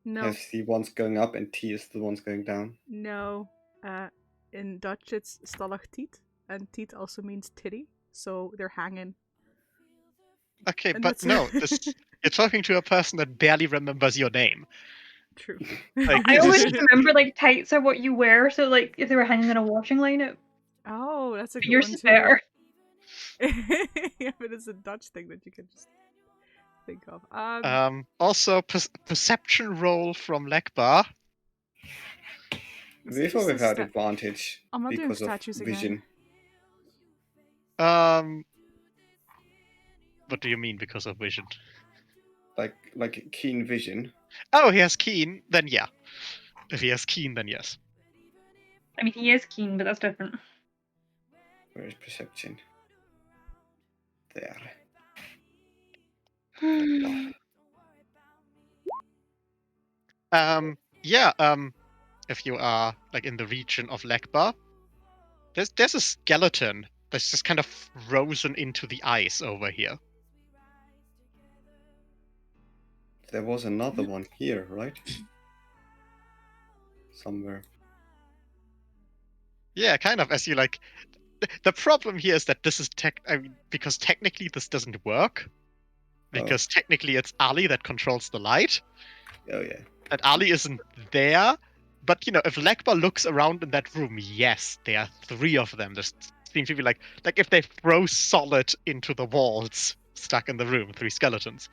No, has the ones going up and T is the ones going down. no. In Dutch, it's stalactiet, and tiet also means titty, so they're hanging. Okay, And but that's no, you're talking to a person that barely remembers your name. True. Like, I always this- remember like tights are what you wear, so like if they were hanging in a washing line, Oh, that's a good yours one is too. better. Yeah, but it's a Dutch thing that you can just think of. also, perception roll from Lekbar. With or without advantage I'm not doing because of statues vision. again. What do you mean because of vision? Like keen vision. Oh, he has keen, then yeah. If he has keen, then yes. I mean, he is keen, but that's different. Where is perception? There. If you are like in the region of Lekbar, there's a skeleton that's just kind of frozen into the ice over here. There was another one here, right? Somewhere. Yeah, kind of. As you like, the problem here is that this is because technically this doesn't work. Because technically it's Ali that controls the light. Oh yeah. And Ali isn't there. But if Lekbar looks around in that room, yes, there are 3 of them. There seems to be like if they throw solid into the walls, stuck in the room, 3 skeletons.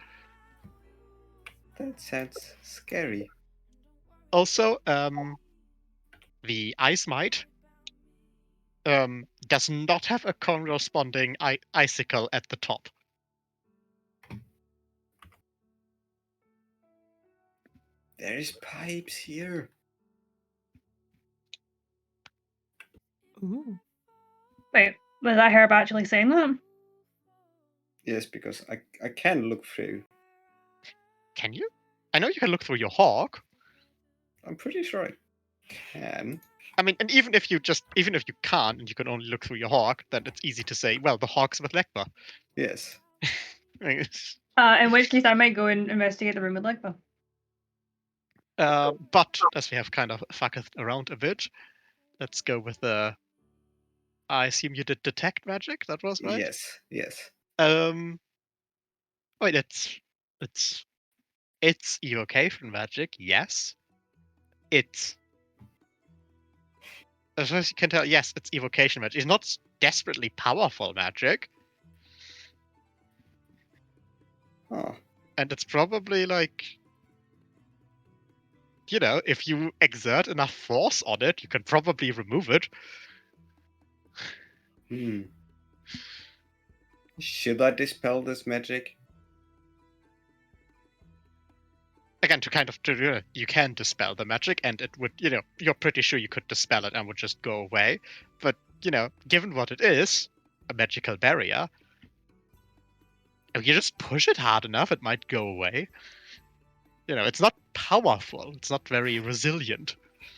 That sounds scary. Also, the Ice Mite does not have a corresponding icicle at the top. There is pipes here. Ooh. Wait, was that Herb actually saying that? Yes, because I can look through. Can you? I know you can look through your hawk. I'm pretty sure I can. I mean, and even if you can't and you can only look through your hawk, then it's easy to say, well, the hawk's with Lekbar. Yes. In which case, I might go and investigate the room with Legba. But as we have kind of fucked around a bit, let's go with the. I assume you did detect magic. That was right. Yes. Wait, it's evocation magic. Yes. It's. As far as you can tell, yes, it's evocation magic. It's not desperately powerful magic. Oh. And it's probably like. If you exert enough force on it, you can probably remove it. Should I dispel this magic? Again, to kind of you can dispel the magic, and it would, you're pretty sure you could dispel it and would just go away. But given what it is, a magical barrier, if you just push it hard enough, it might go away. It's not powerful. It's not very resilient.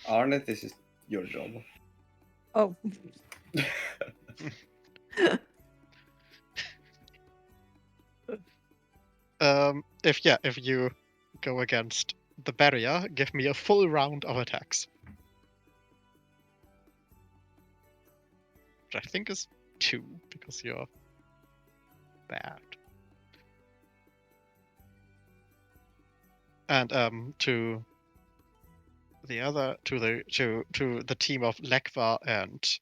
Arne, this is your job. Oh. If you go against the barrier, give me a full round of attacks. Which I think is 2, because you're bad. And to the team of Lekva and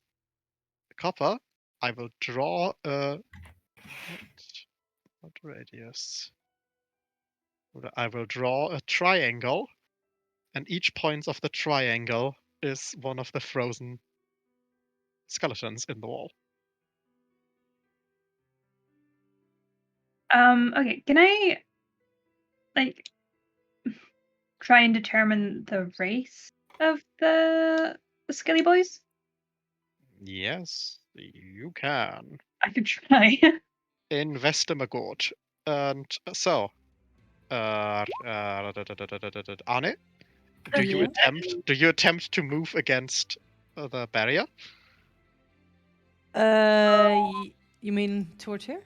Copper, I will draw a what radius? I will draw a triangle, and each point of the triangle is one of the frozen skeletons in the wall. Okay, can I try and determine the race of the Skelly Boys? Yes, you can. I could try. Investimagort. And so, Arne, do you attempt to move against the barrier? You mean towards here?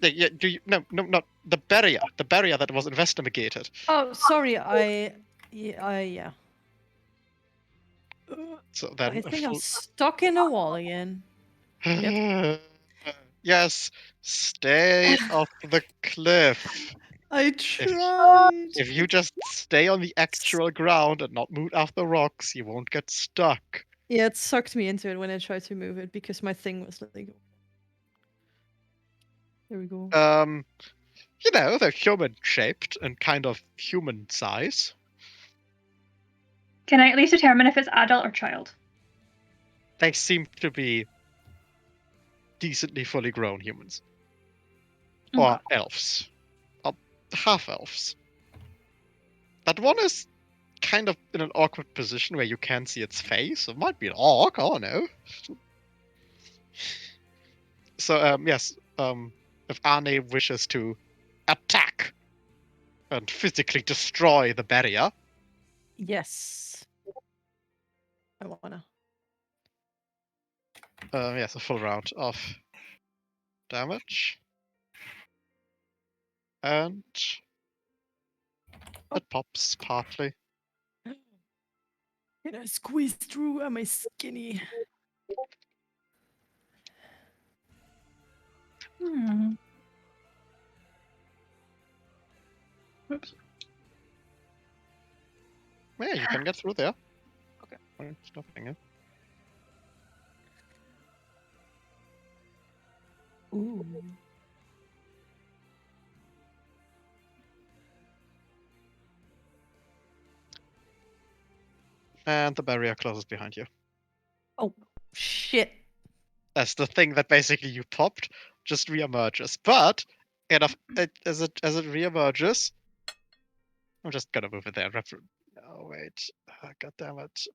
Yeah, no, not the barrier. The barrier that was investigated. Oh, sorry. Yeah. So then, I think I'm stuck in a wall again. Yes, stay off the cliff. I tried. If you just stay on the actual ground and not move off the rocks, you won't get stuck. Yeah, it sucked me into it when I tried to move it because my thing was like. There we go. They're human shaped and kind of human size. Can I at least determine if it's adult or child? They seem to be decently fully grown humans. Or elves. Or half elves. That one is kind of in an awkward position where you can't see its face. It might be an orc, I don't know. So, yes, if Arne wishes to attack and physically destroy the barrier. Yes. I wanna. Yes, a full round of damage. And it pops partly. Can I squeeze through? Am I skinny? Oops. Yeah, you can get through there. Okay. It's nothing, eh? Ooh. And the barrier closes behind you. Oh, shit. As the thing that basically you popped just reemerges. But as it reemerges, I'm just gonna move it there. Oh wait, god damn it.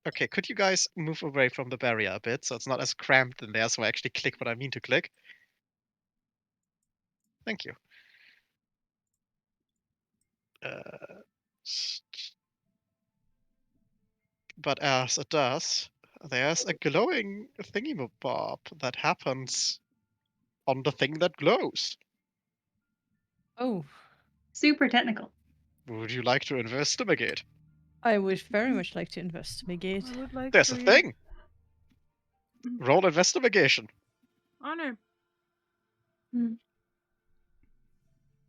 Okay, could you guys move away from the barrier a bit so it's not as cramped in there, so I actually click what I mean to click? Thank you. But as it does, there's a glowing thingy-bob that happens on the thing that glows. Oh. Super technical. Would you like to investigate? I would very much like to investigate. I would like There's a to thing. Roll investigation. Honor.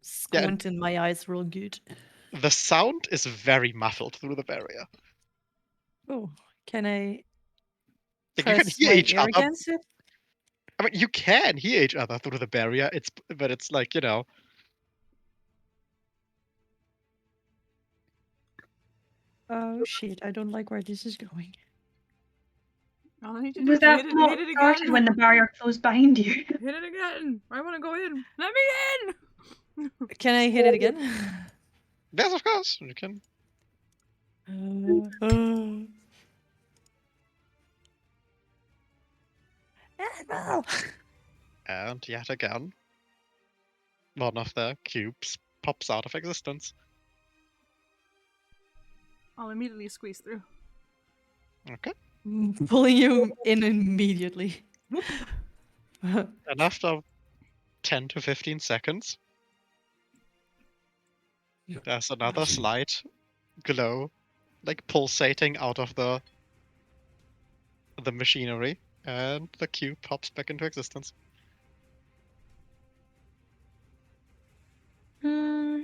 Squint in my eyes real good. The sound is very muffled through the barrier. Oh, can I Like, you can press hear my each ear other. against it? I mean, you can hear each other through the barrier. But it's like, Oh shit, I don't like where this is going. All I need you to do Was is that hit not it started again. when the barrier closed behind you? Hit it again. I want to go in. Let me in. Can I hit it again? Yes, of course. You can. Annabelle! And yet again, one of the cubes pops out of existence. I'll immediately squeeze through. Okay. Pulling you in immediately. And after 10 to 15 seconds, there's another slight glow, like pulsating out of the machinery, and the cube pops back into existence. Hmm.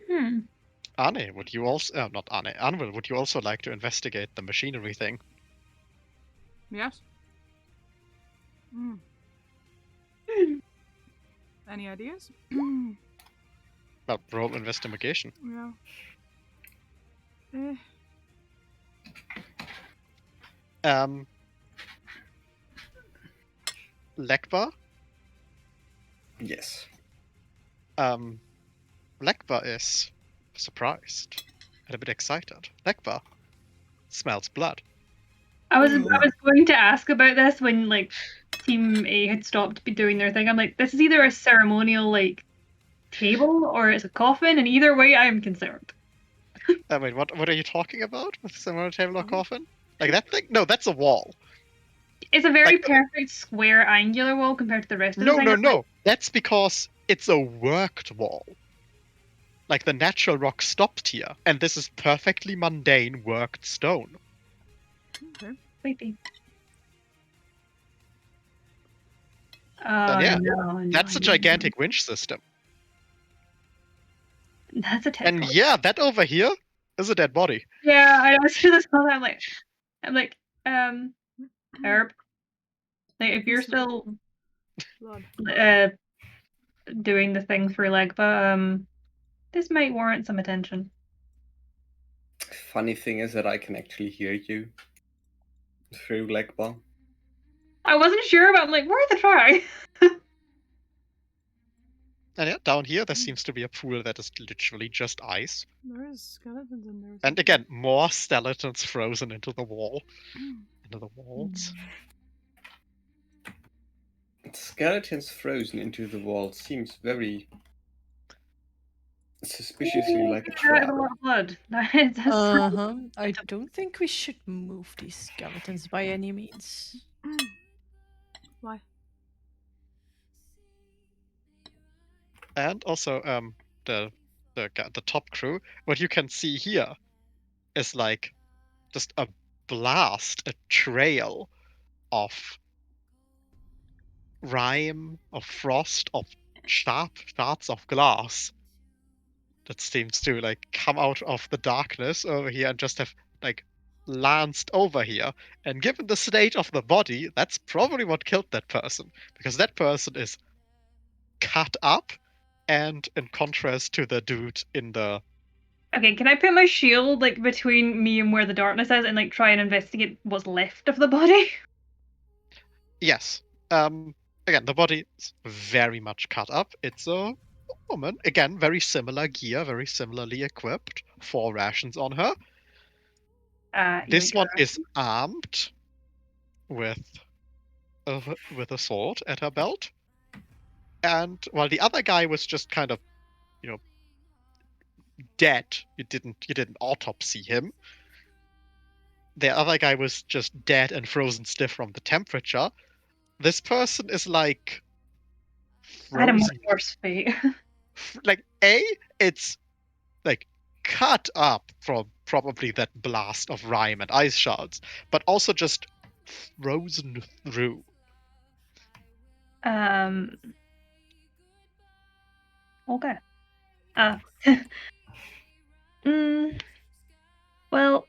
Hmm. Anne, would you also not Anne, Anvil, would you also like to investigate the machinery thing? Yes. Any ideas? Well, roll investigation. Yeah. Lekba? Yes. Lekba is surprised and a bit excited. Lekba smells blood. I was going to ask about this when like Team A had stopped doing their thing. I'm like, this is either a ceremonial like table or it's a coffin, and either way, I am concerned. Wait, what are you talking about with similar table or coffin? Like that thing? No, that's a wall. It's a very Like- perfect square angular wall compared to the rest of the No, thing. no, I'm like, no. That's because it's a worked wall. Like the natural rock stopped here, and this is perfectly mundane worked stone. Okay. Sleepy. Then Oh yeah, no, That's a gigantic winch system. That's a And tech. yeah, that over here is a dead body. Yeah, I was through this whole time. I'm like, Herb. Like, if you're still Blood. doing the thing through Legba, this might warrant some attention. Funny thing is that I can actually hear you through Legba. I wasn't sure, but I'm like, worth a try. And yeah, down here there seems to be a pool that is literally just ice. There is skeletons in there. And again, more skeletons frozen into the wall. Into the walls. Skeletons frozen into the wall seems very suspiciously like a That trap. is a lot of blood. That is a I don't think we should move these skeletons by any means. Why? And also, the top crew. What you can see here is like just a blast, a trail of rime, of frost, of sharp shards of glass that seems to like come out of the darkness over here and just have like lanced over here. And given the state of the body, that's probably what killed that person, because that person is cut up, and in contrast to the dude in the Okay, can I put my shield like between me and where the darkness is and like try and investigate what's left of the body? Yes. Again, the body is very much cut up. It's a woman. Again, very similar gear, very similarly equipped. 4 rations on her. This one is armed with a sword at her belt. And while the other guy was just kind of, dead, you didn't autopsy him. The other guy was just dead and frozen stiff from the temperature. This person is like I had a much frozen. worse fate. Like it's like cut up from probably that blast of rime and ice shards, but also just frozen through. Okay. Well.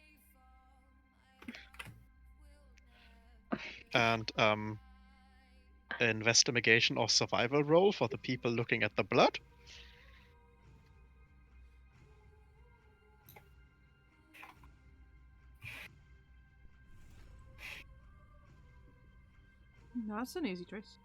And investigation or survival roll for the people looking at the blood. No, that's an easy choice.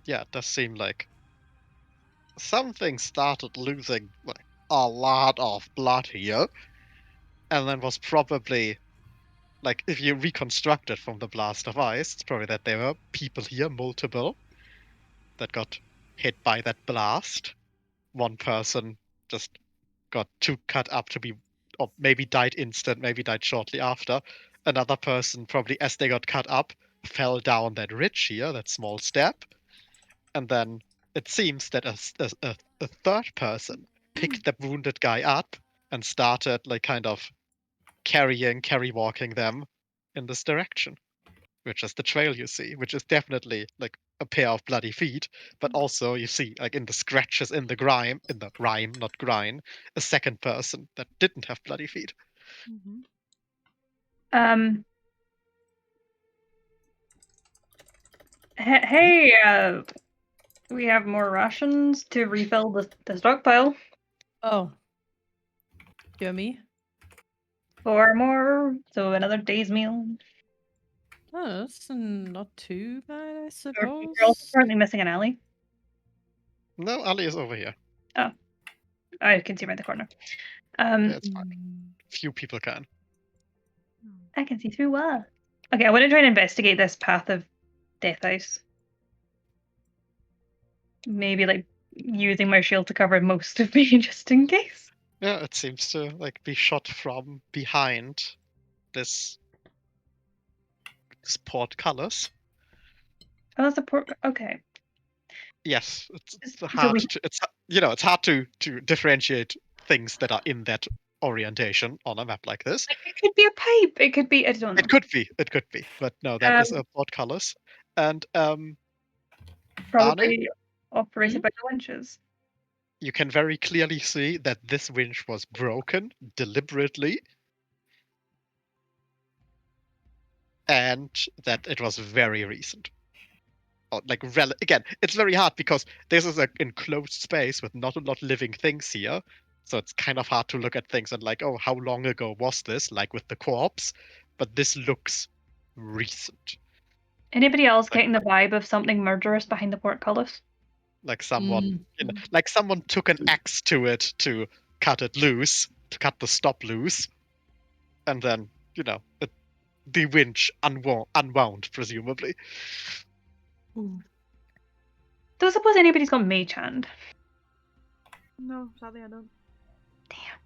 Yeah, it does seem like something started losing like a lot of blood here, and then was probably like if you reconstruct it from the blast of ice, it's probably that there were people here, multiple, that got hit by that blast. One person just got too cut up to be, or maybe died instant, maybe died shortly after. Another person, probably as they got cut up, fell down that ridge here, that small step. And then it seems that a third person picked the wounded guy up and started like kind of carry walking them in this direction, which is the trail you see, which is definitely like a pair of bloody feet, but also you see like in the scratches in the rime, not grind, a second person that didn't have bloody feet. Mm-hmm. Hey, we have more rations to refill the stockpile. Oh. Yummy. 4 more, so another day's meal. Oh, that's not too bad, I We're suppose. also currently missing an alley. No, Ali is over here. I can see around the corner. Yeah, it's fine. Few people can. I can see through what? Okay, I want to try and investigate this path of Death House. Maybe like using my shield to cover most of me just in case. Yeah, it seems to like be shot from behind this portcullis. Oh, that's a port. Okay. Yes, it's So hard we- to it's hard to differentiate things that are in that orientation on a map like this. Like, it could be a pipe. It could be. I don't know. It could be, but no, that is a portcullis. And Probably operated by the winches. you can very clearly see that this winch was broken deliberately, and that it was very recent. Like again, it's very hard because this is an enclosed space with not a lot of living things here, so it's kind of hard to look at things and like, oh, how long ago was this? Like with the corpse, but this looks recent. Anybody else Like- getting the vibe of something murderous behind the portcullis? Like someone, like someone took an axe to it to cut it loose, to cut the stop loose, and then the winch unwound, presumably. Don't suppose anybody's got mage hand. No, sadly I don't. Damn.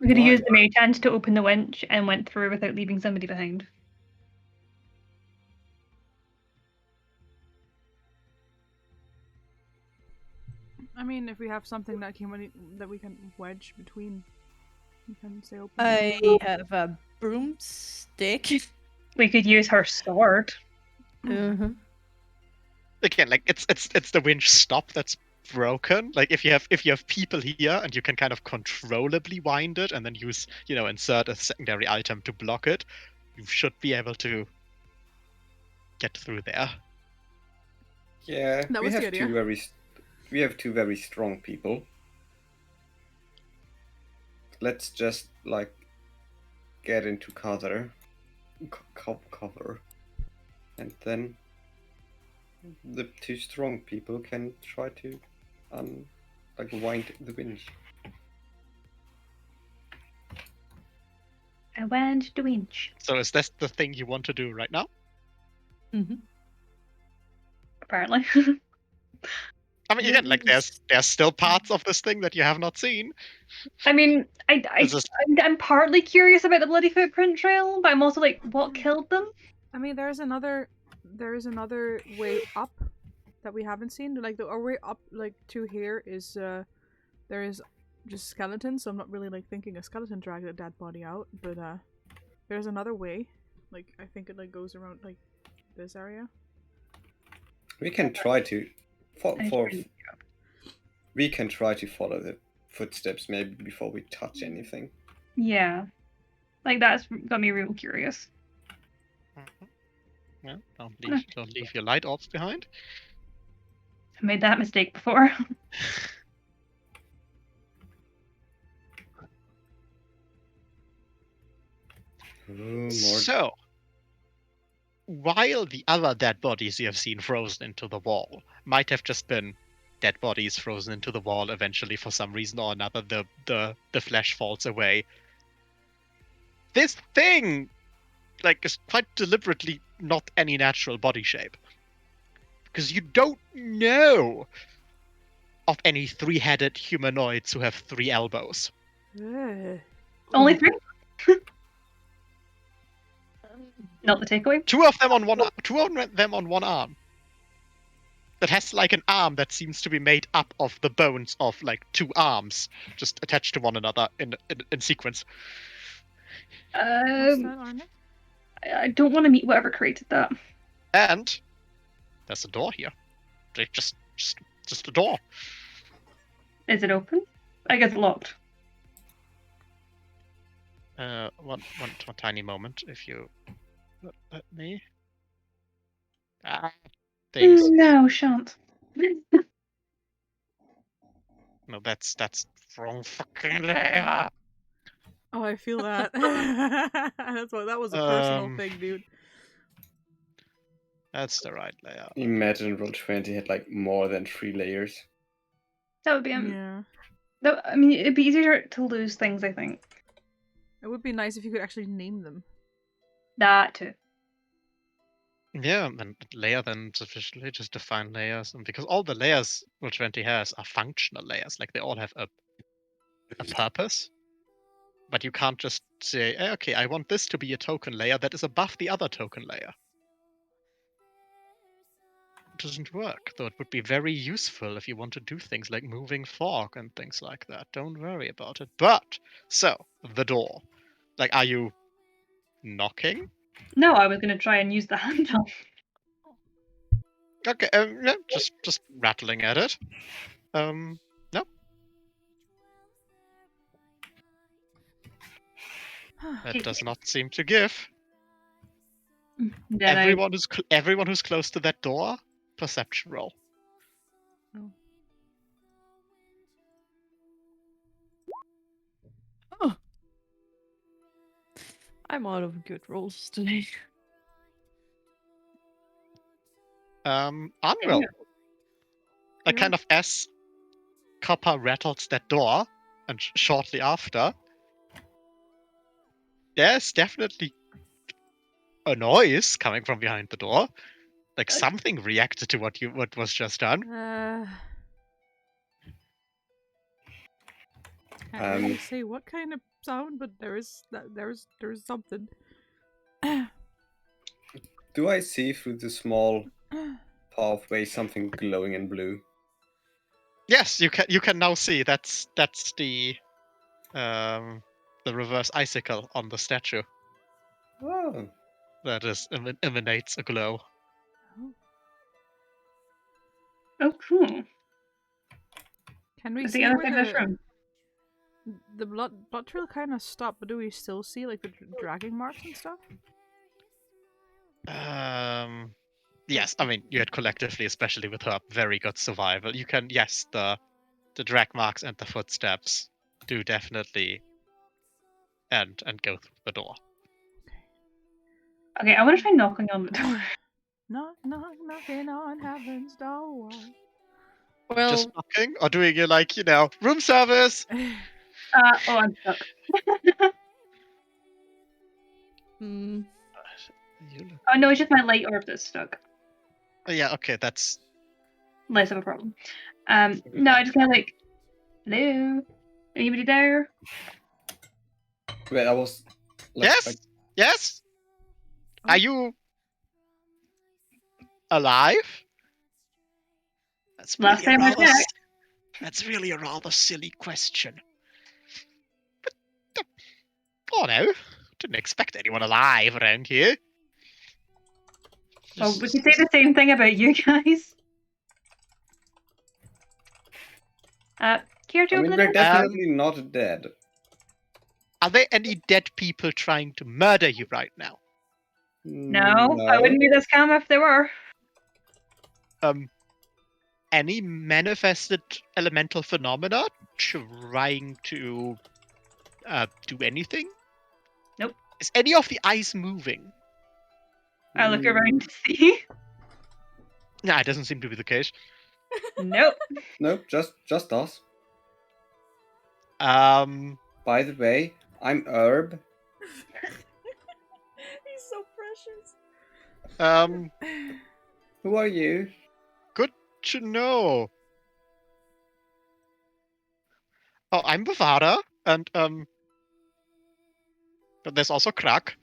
We could have Why? used the mage hand to open the winch and went through without leaving somebody behind. I mean, if we have something that we can wedge between, we can stay open. I have a broomstick. We could use her sword. Uh-huh. Again, like it's the winch stop that's broken. Like if you have people here and you can kind of controllably wind it and then use insert a secondary item to block it, you should be able to get through there. Yeah, That we was the have idea. we have 2 very strong people. Let's just like get into cover, and then the 2 strong people can try to wind the winch. I went the winch. So is this the thing you want to do right now? Mm-hmm. Apparently. I mean, again, like there's still parts of this thing that you have not seen. I mean, Is this- I'm partly curious about the bloody footprint trail, but I'm also like, what killed them? I mean, there is another way up that we haven't seen. Like our way up, like to here is there is just skeletons. So I'm not really like thinking a skeleton dragged a dead body out, but there's another way. Like I think it like goes around like this area. We can try to we can try to follow the footsteps maybe before we touch anything. Yeah. Like, that's got me real curious. Yeah, don't leave your light orbs behind. I made that mistake before. More. So, while the other dead bodies you have seen frozen into the wall might have just been dead bodies frozen into the wall eventually for some reason or another, the flesh falls away. This thing, like, is quite deliberately not any natural body shape. Because you don't know of any three-headed humanoids who have 3 elbows. Ugh. Only 3? Not the takeaway? Two of them on one arm. That has like an arm that seems to be made up of the bones of like 2 arms just attached to one another in sequence. What's Um, that, Arne? I don't want to meet whatever created that. And there's a door here. Just a door. Is it open? I guess locked. One tiny moment, if you let me. Things. No, shan't. No, that's wrong fucking layer. Oh, I feel that. That was a personal Um, thing, dude. That's the right layer. Imagine Roll20 had like more than 3 layers. That would be Yeah. I mean, it'd be easier to lose things, I think. It would be nice if you could actually name them. That too. Yeah, and layer then sufficiently just define layers, and because all the layers Roll20 has are functional layers, like they all have a purpose. But you can't just say, okay, I want this to be a token layer that is above the other token layer. It doesn't work, though it would be very useful if you want to do things like moving fog and things like that. Don't worry about it. But, so, the door. Like, are you knocking? No, I was going to try and use the handle. Okay, yeah, just rattling at it. No. That does not seem to give. Then Everyone who's close to that door, perception roll. Oh. I'm out of good rolls today. Unwell. Like, kind of as Copper rattles that door, and shortly after, there's definitely a noise coming from behind the door. Like something reacted to what was just done. Can't really say what kind of sound, but there's something. Do I see through the small pathway something glowing in blue? Yes, you can now see that's the reverse icicle on the statue. Oh. That emanates a glow. Oh, cool. Can we Is see the other where side of this room? the blood trail kind of stopped, but do we still see like the dragging marks and stuff? Yes, I mean you had collectively, especially with her, very good survival. You can the drag marks and the footsteps do definitely and go through the door. Okay, I want to try knocking on the door. Knocking on heaven's door. Well, Just knocking or doing your room service. Oh, I'm stuck. Oh no, it's just my light orb that's stuck. Oh, yeah, okay, that's Less of a problem. No, I just kind of hello? Anybody there? Wait, I was. Yes. Are you alive? That's Last time I checked. That's really a rather silly question. But, oh no, didn't expect anyone alive around here. Well, we could say the same thing about you guys. Care to open the we're door? definitely not dead. Are there any dead people trying to murder you right now? No, I wouldn't be this calm if there were. Any manifested elemental phenomena trying to do anything? Nope. Is any of the ice moving? I look around to see. Nah, it doesn't seem to be the case. Nope. Nope, just us. Um, By the way, I'm Herb. He's so precious. Who are you? to know. Oh, I'm Bavara, and but there's also Krak.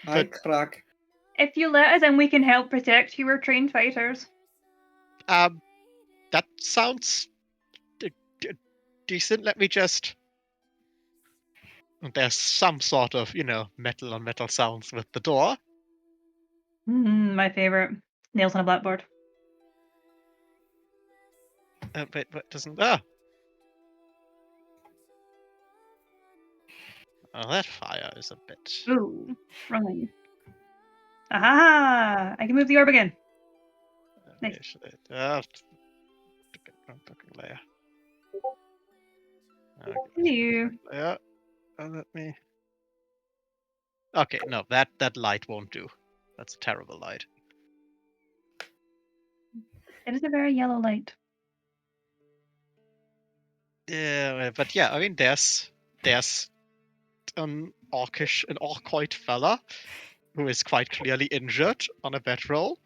Hi, Good. Krak. If you let us in, we can help protect you. We're trained fighters. That sounds decent. Let me just. There's some sort of, metal on metal sounds with the door. My favorite. Nails on a blackboard. But doesn't. Oh, that fire is a bit. Ooh, wrong. Aha! I can move the orb again. Nice. Layer. Hello. Layer. Let me. Okay, no, that light won't do. That's a terrible light. It is a very yellow light. Yeah, but yeah, I mean, there's an orcoid fella who is quite clearly injured on a bedroll,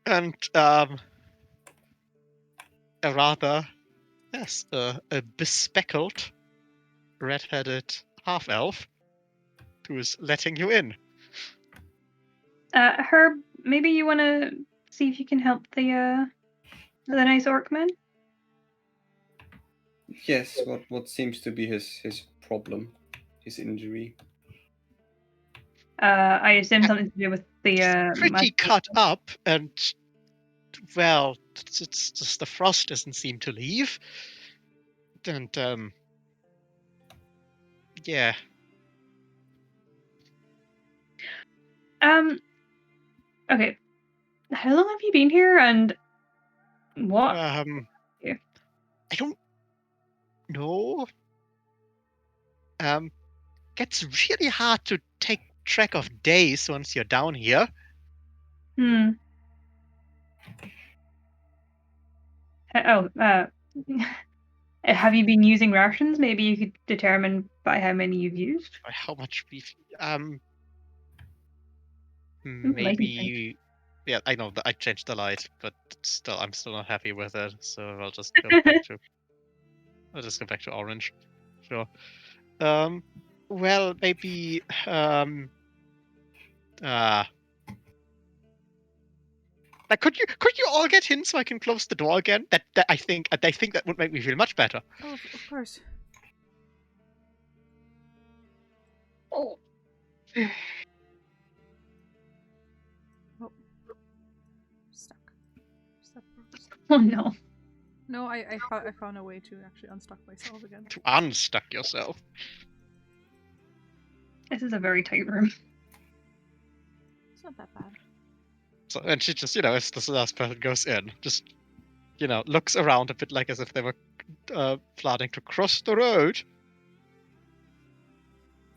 and a rather a bespeckled red-headed half-elf who is letting you in. Herb, maybe you want to see if you can help the nice orc man? Yes, what seems to be his problem, his injury. I assume something to do with the Pretty magic- cut up, and well, it's just the frost doesn't seem to leave, and yeah. Okay. How long have you been here, and what? I don't know. Gets really hard to take track of days once you're down here. Have you been using rations? Maybe you could determine by how many you've used. By how much we've lighting maybe. Yeah, I know that I changed the light, but still, I'm still not happy with it. So I'll just go back to. I'll just go back to orange. Sure. Well, maybe. Like, could you all get in so I can close the door again? That I think that would make me feel much better. Oh, of course. Oh. Stuck. Oh no. No, I found a way to actually unstuck myself again. To unstuck yourself. This is a very tight room. It's not that bad. So, and she just, as the last person goes in, just, looks around a bit like as if they were planning to cross the road.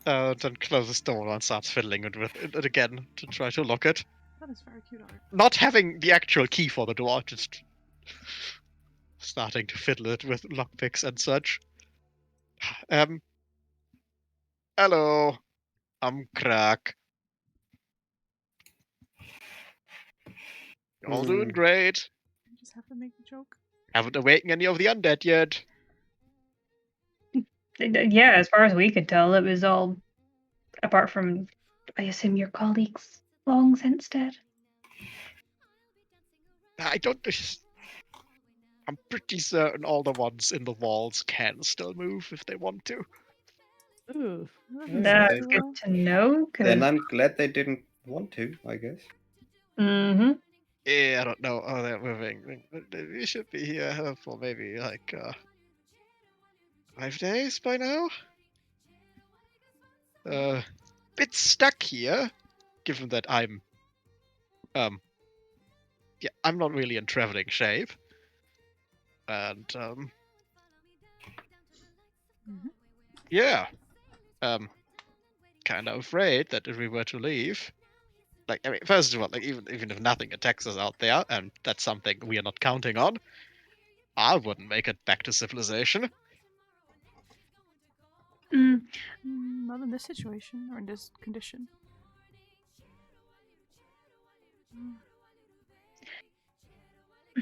Then closes the door and starts fiddling with it again to try to lock it. That is very cute art. Not having the actual key for the door, just starting to fiddle it with lockpicks and such. Hello, I'm Krak. You're all doing great. I just have to make the joke. Haven't awakened any of the undead yet. Yeah, as far as we could tell, it was all, apart from, I assume, your colleagues long since dead. I'm pretty certain all the ones in the walls can still move if they want to. Ooh. That's good to know. Then I'm glad they didn't want to, I guess. Mm-hmm. Yeah, I don't know how they're moving. We should be here for maybe like 5 days by now. Bit stuck here, given that I'm I'm not really in traveling shape. And yeah. kind of afraid that if we were to leave, like, I mean, first of all, like, even if nothing attacks us out there, and that's something we are not counting on, I wouldn't make it back to civilization. Mm, Not in this situation or in this condition.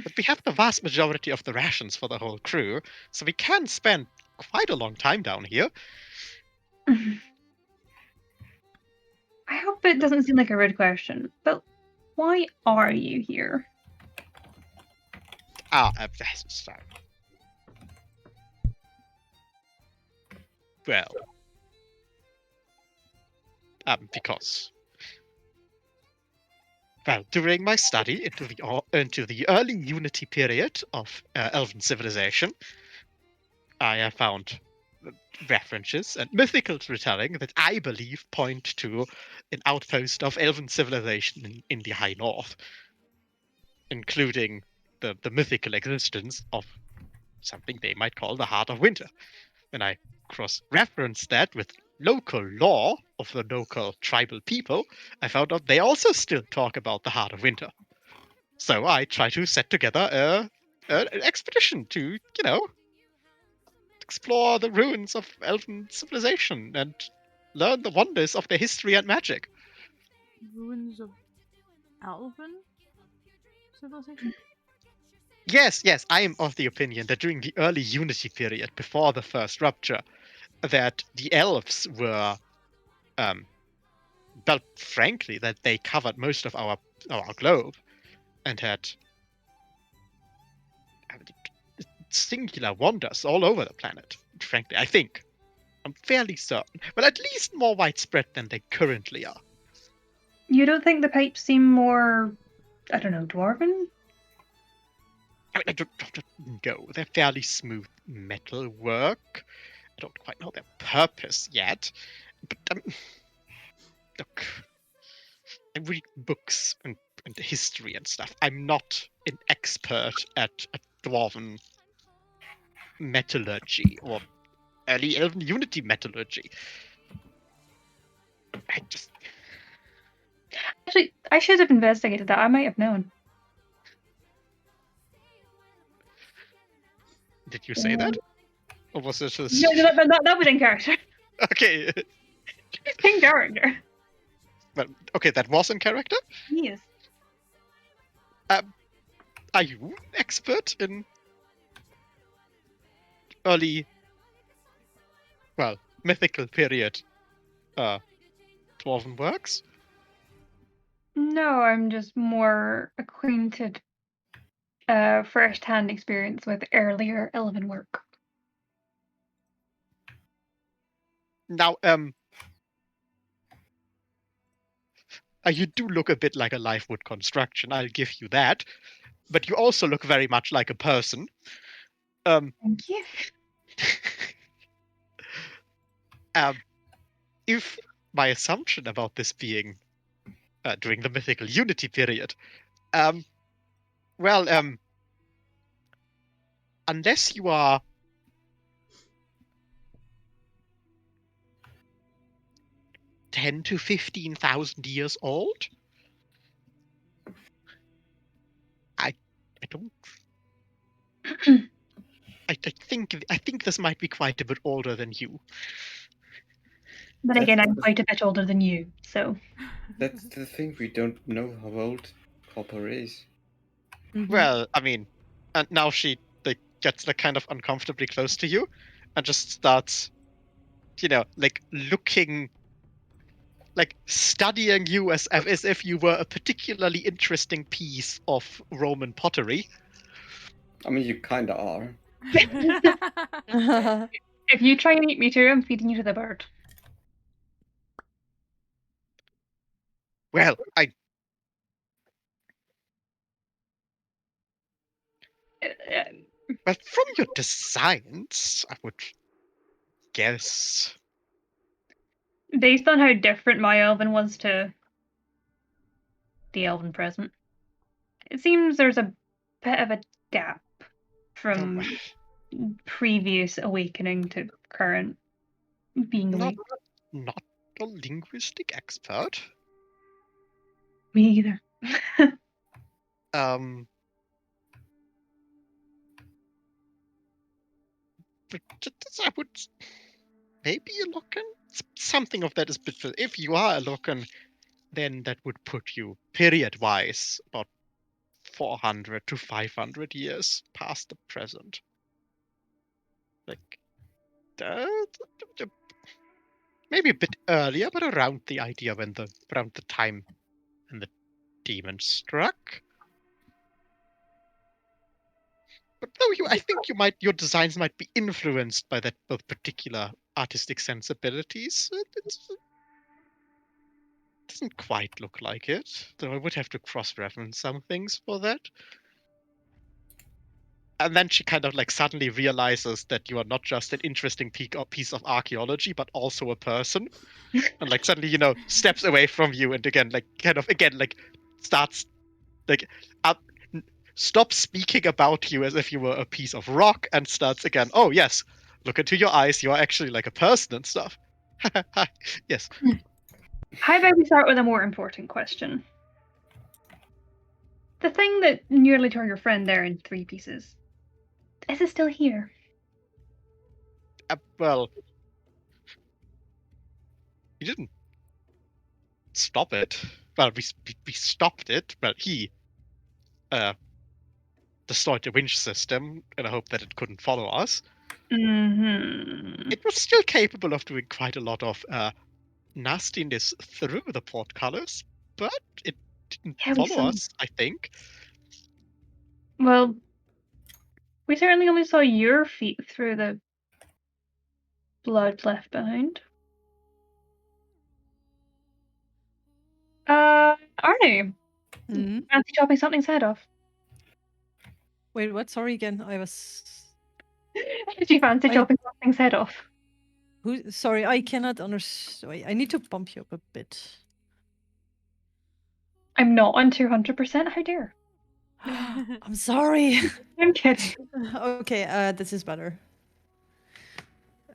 But we have the vast majority of the rations for the whole crew, so we can spend quite a long time down here. I hope it doesn't seem like a rude question, but why are you here? Sorry. Well, because, well, during my study into the early Unity period of Elven civilization, I have found references and mythical retelling that I believe point to an outpost of Elven civilization in the High North, including the mythical existence of something they might call the Heart of Winter. When I cross-referenced that with local lore of the local tribal people, I found out they also still talk about the Heart of Winter. So I try to set together an expedition to, explore the ruins of Elven civilization and learn the wonders of their history and magic. Ruins of Elven civilization? Yes, I am of the opinion that during the early Unity period, before the First Rupture, that the elves were, well, frankly, that they covered most of our globe and had singular wonders all over the planet. Frankly, I think. I'm fairly certain. But at least more widespread than they currently are. You don't think the pipes seem more, I don't know, dwarven? I mean, I don't know. They're fairly smooth metal work. I don't quite know their purpose yet. But, look, I read books and history and stuff. I'm not an expert at dwarven metallurgy or early Elven Unity metallurgy. Actually, I should have investigated that. I might have known. Did you say that? Or was it just... No, that was in character. Okay. In character. Well, okay, that was in character? Yes. Are you expert in early, well, mythical period dwarven works? No, I'm just more acquainted first-hand experience with earlier elven work. Now, you do look a bit like a live wood construction, I'll give you that. But you also look very much like a person. Thank you. If my assumption about this being during the mythical Unity period, unless you are $10,000 to $15,000 years old, I don't. I think this might be quite a bit older than you. But again, I'm quite a bit older than you, so. That's the thing, we don't know how old Popper is. Mhm. Well, I mean, and now she gets kind of uncomfortably close to you, and just starts, looking, studying you as if you were a particularly interesting piece of Roman pottery. I mean, you kinda are. If you try and eat me too, I'm feeding you to the bird. Well, But from your designs, I would guess. Based on how different my elven was to the elven present, it seems there's a bit of a gap from previous awakening to current being awake. Not a linguistic expert. Me either. Um, but I would maybe a Loken? Something of that is bit. If you are a Loken, then that would put you period-wise about 400 to 500 years past the present. Like, maybe a bit earlier, but around the idea around the time when the demon struck. But though I think your designs might be influenced by those particular artistic sensibilities. It doesn't quite look like it, though I would have to cross-reference some things for that. And then she kind of like suddenly realizes that you are not just an interesting piece of archaeology, but also a person. And like suddenly, steps away from you and again, like kind of again, like starts like stops speaking about you as if you were a piece of rock and starts again, oh yes, look into your eyes, you are actually like a person and stuff. Yes. How about we start with a more important question? The thing that nearly tore your friend there in 3 pieces, is it still here? Well, you didn't stop it. Well, we stopped it. Well, he destroyed the winch system in the hope that it couldn't follow us. Mm-hmm. It was still capable of doing quite a lot of nastiness through the portcullis, but it didn't Yeah, we follow saw. us, I think. Well, we certainly only saw your feet through the blood left behind. Arnie, Hmm? fancy chopping something's head off? Wait, what? Sorry again. I was. Did you fancy I- chopping something's head off? Who? Sorry, I cannot understand. I need to bump you up a bit. I'm not on 200%, how dare. I'm sorry. I'm kidding. Okay, this is better.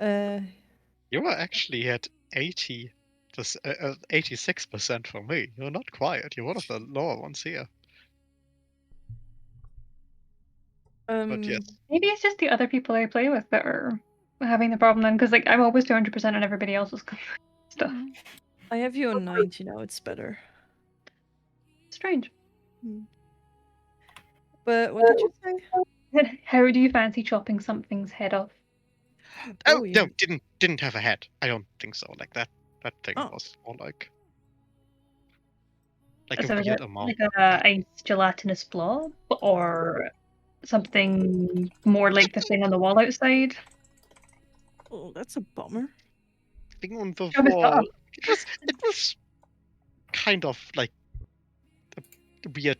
You were actually at 86% for me. You're not quiet. You're one of the lower ones here. But yes. Maybe it's just the other people I play with that are having the problem then, because like I'm always 200% on everybody else's stuff. I have you on 90 now. It's better. Strange. But what did you say? How do you fancy chopping something's head off? Oh, yeah. no, didn't have a head. I don't think so. Like that thing Oh. was more like So a is weird it amount. like a ice gelatinous blob, or something more like the thing on the wall outside? Oh, that's a bummer. Thing on the Show me wall. stuff. It was kind of like a weird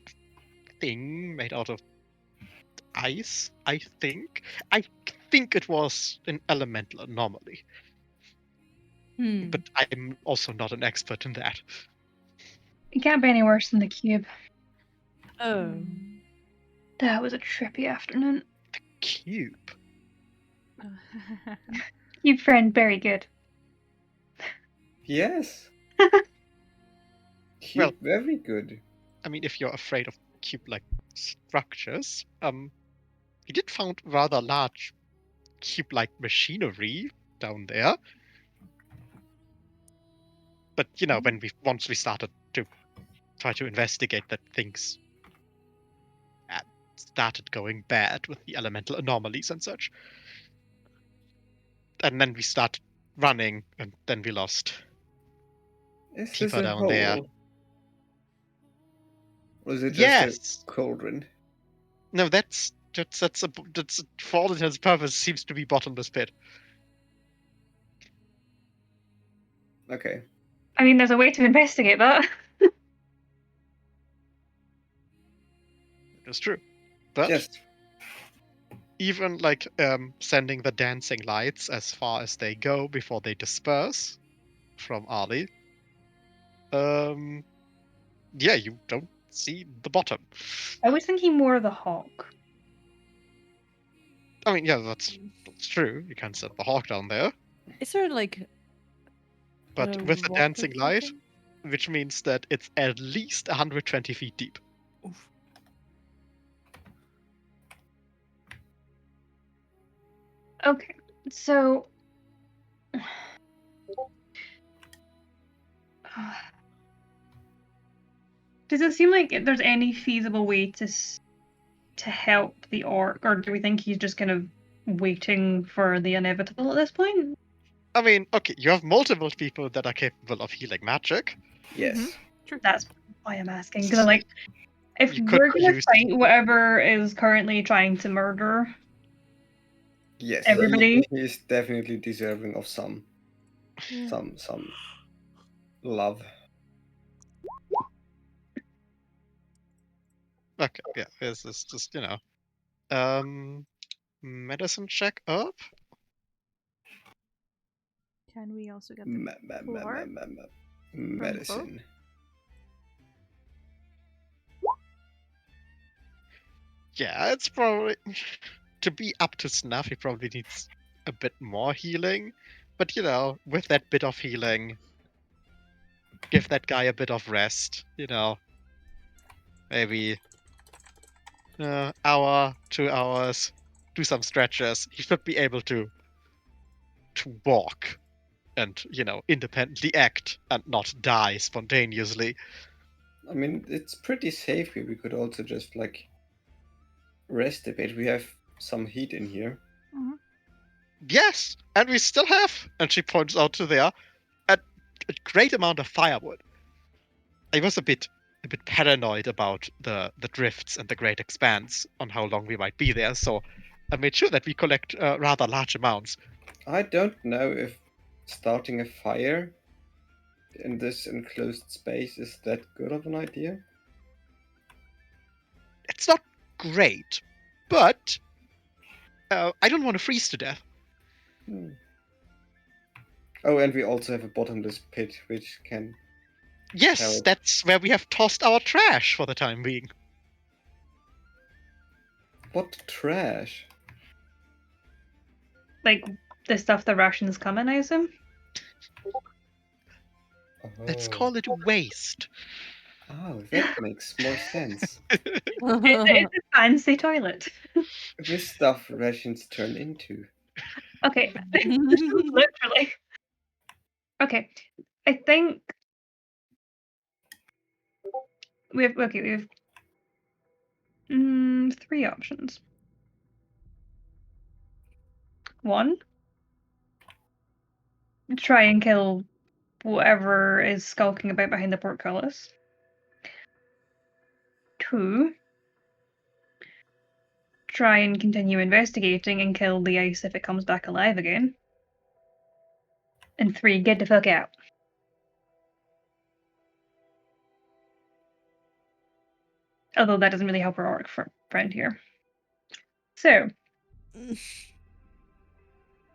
thing made out of ice, I think. I think it was an elemental anomaly, but I'm also not an expert in that. It can't be any worse than the cube. Oh. That was a trippy afternoon. Cube. Cube friend, very good. Yes. Well- Very good. I mean, if you're afraid of cube-like structures, you did found rather large cube-like machinery down there. But when once we started to try to investigate that, things started going bad with the elemental anomalies and such. And then we started running, and then we lost Is this Tifa a down hole? there. Or is it just Yes. a cauldron? No, that's for all intents and purposes seems to be bottomless pit. Okay. I mean, there's a way to investigate that. It's true. But Yes. even like sending the dancing lights as far as they go before they disperse from Ali, yeah, you don't see the bottom. I was thinking more of the hawk. I mean, yeah, that's true. You can set the hawk down there. Is there like but A with a rock dancing or light, something? which means that it's at least 120 feet deep. Oof. Okay, so does it seem like there's any feasible way to help the orc, or do we think he's just kind of waiting for the inevitable at this point? I mean, okay, you have multiple people that are capable of healing magic. Yes. True. That's why I'm asking, because I'm like, if You could we're gonna use- fight whatever is currently trying to murder Yes. everybody, He is definitely deserving of some love. Okay, yeah, this is just, medicine check up. Can we also get the Me- me- full me- heart? me- me- Medicine. Yeah, it's probably to be up to snuff. He probably needs a bit more healing, but with that bit of healing, give that guy a bit of rest. Maybe hour, 2 hours, do some stretches. He should be able to walk and independently act and not die spontaneously. I mean, it's pretty safe here. We could also just like rest a bit. We have some heat in here. Yes, and we still have, and she points out to there, a great amount of firewood. I was a bit paranoid about the drifts and the great expanse on how long we might be there, so I made sure that we collect rather large amounts. I don't know if starting a fire in this enclosed space is that good of an idea. It's not great, but I don't want to freeze to death. Oh, and we also have a bottomless pit, which can... Yes, Help. that's where we have tossed our trash for the time being. What trash? like the stuff the rations come in, I assume. Let's Oh. call it waste. Oh, that makes more sense. It's a fancy toilet. This stuff rations turn into. Okay, literally. Okay, I think we have 3 options. One, try and kill whatever is skulking about behind the portcullis. 2, try and continue investigating and kill the ice if it comes back alive again. And 3, get the fuck out. Although that doesn't really help our orc friend here. So,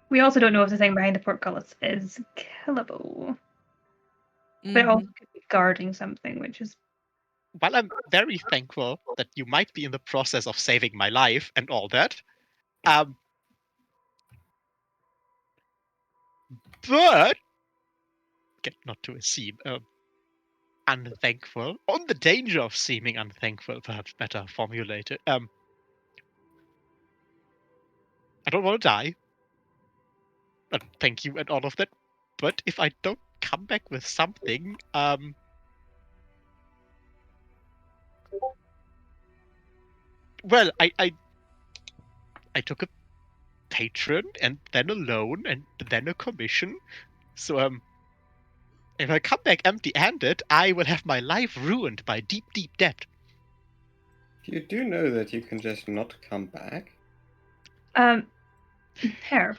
we also don't know if the thing behind the portcullis is killable. But it also could be guarding something, which is... While I'm very thankful that you might be in the process of saving my life and all that, but get not to seem unthankful, on the danger of seeming unthankful, perhaps better formulated. I don't want to die. And thank you and all of that. But if I don't come back with something, well, I took a patron and then a loan and then a commission. So if I come back empty-handed, I will have my life ruined by deep, deep debt. You do know that you can just not come back? Herb.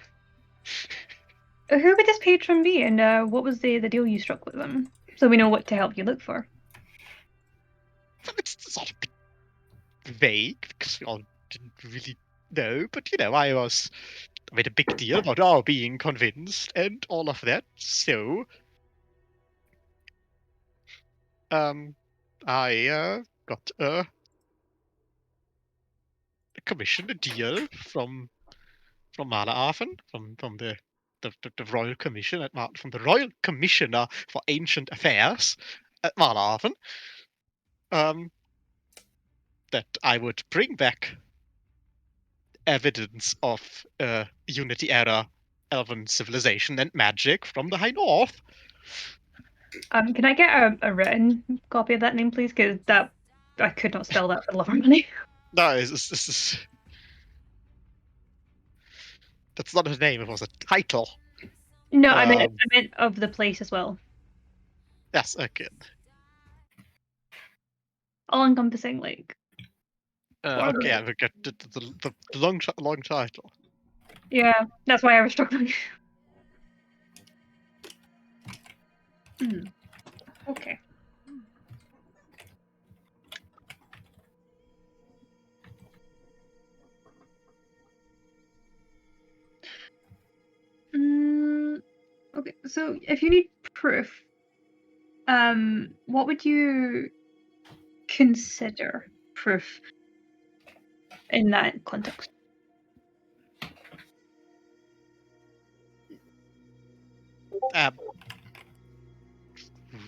Who would this patron be, and what was the deal you struck with them? So we know what to help you look for. It's sort of a bit vague because we all didn't really know, but I made a big deal about our being convinced and all of that. So, I got a commission, a deal from Malahafen, from the the Royal Commission from the Royal Commissioner for Ancient Affairs at Malhaven, that I would bring back evidence of Unity era elven civilization and magic from the High North. Can I get a written copy of that name, please? Because that I could not spell that for the love of money. No, that's not a name. It was a title. No, I meant of the place as well. Yes, okay. All-encompassing, like. Okay, I will get the long title. Yeah, that's why I was struggling. Okay. Okay, so if you need proof, what would you consider proof in that context?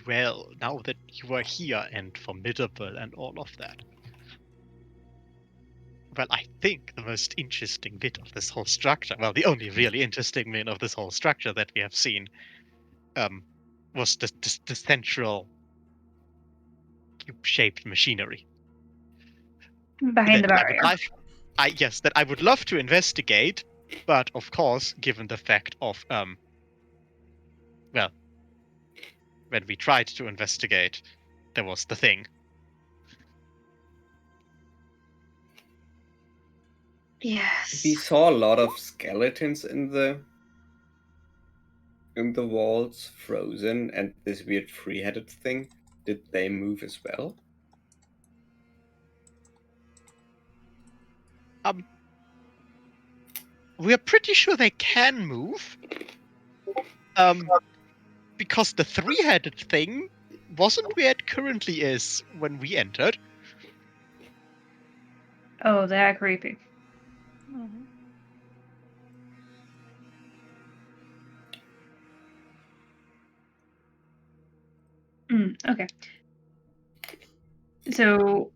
Well, now that you are here and formidable and all of that, well, I think the most interesting bit of this whole structure, well, the only really interesting bit of this whole structure that we have seen, was the central cube-shaped machinery. Behind the barrier. Yes, that I would love to investigate, but of course, given the fact of, well, when we tried to investigate, there was the thing. Yes. We saw a lot of skeletons in the walls, frozen, and this weird three-headed thing. Did they move as well? We're pretty sure they can move. Because the three-headed thing wasn't where it currently is when we entered. Oh, they're creepy. Okay. So,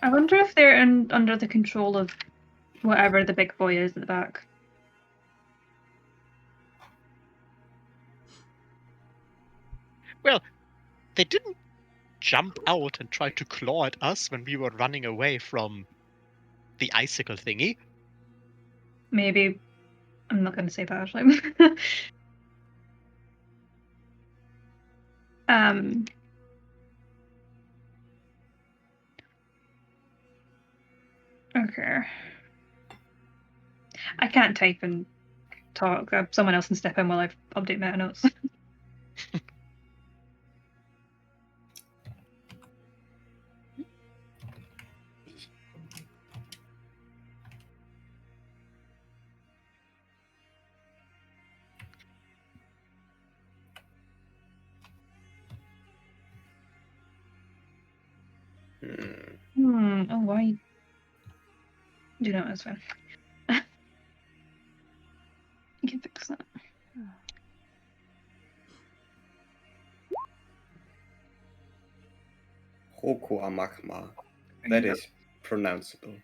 I wonder if they're under the control of whatever the big boy is at the back. Well, they didn't jump out and try to claw at us when we were running away from the icicle thingy. Maybe. I'm not going to say that actually. Okay. I can't type and talk. Someone else can step in while I update meta notes. Oh, why? Do not, that's fine. You can fix that. Roku Amakma. That is pronounceable.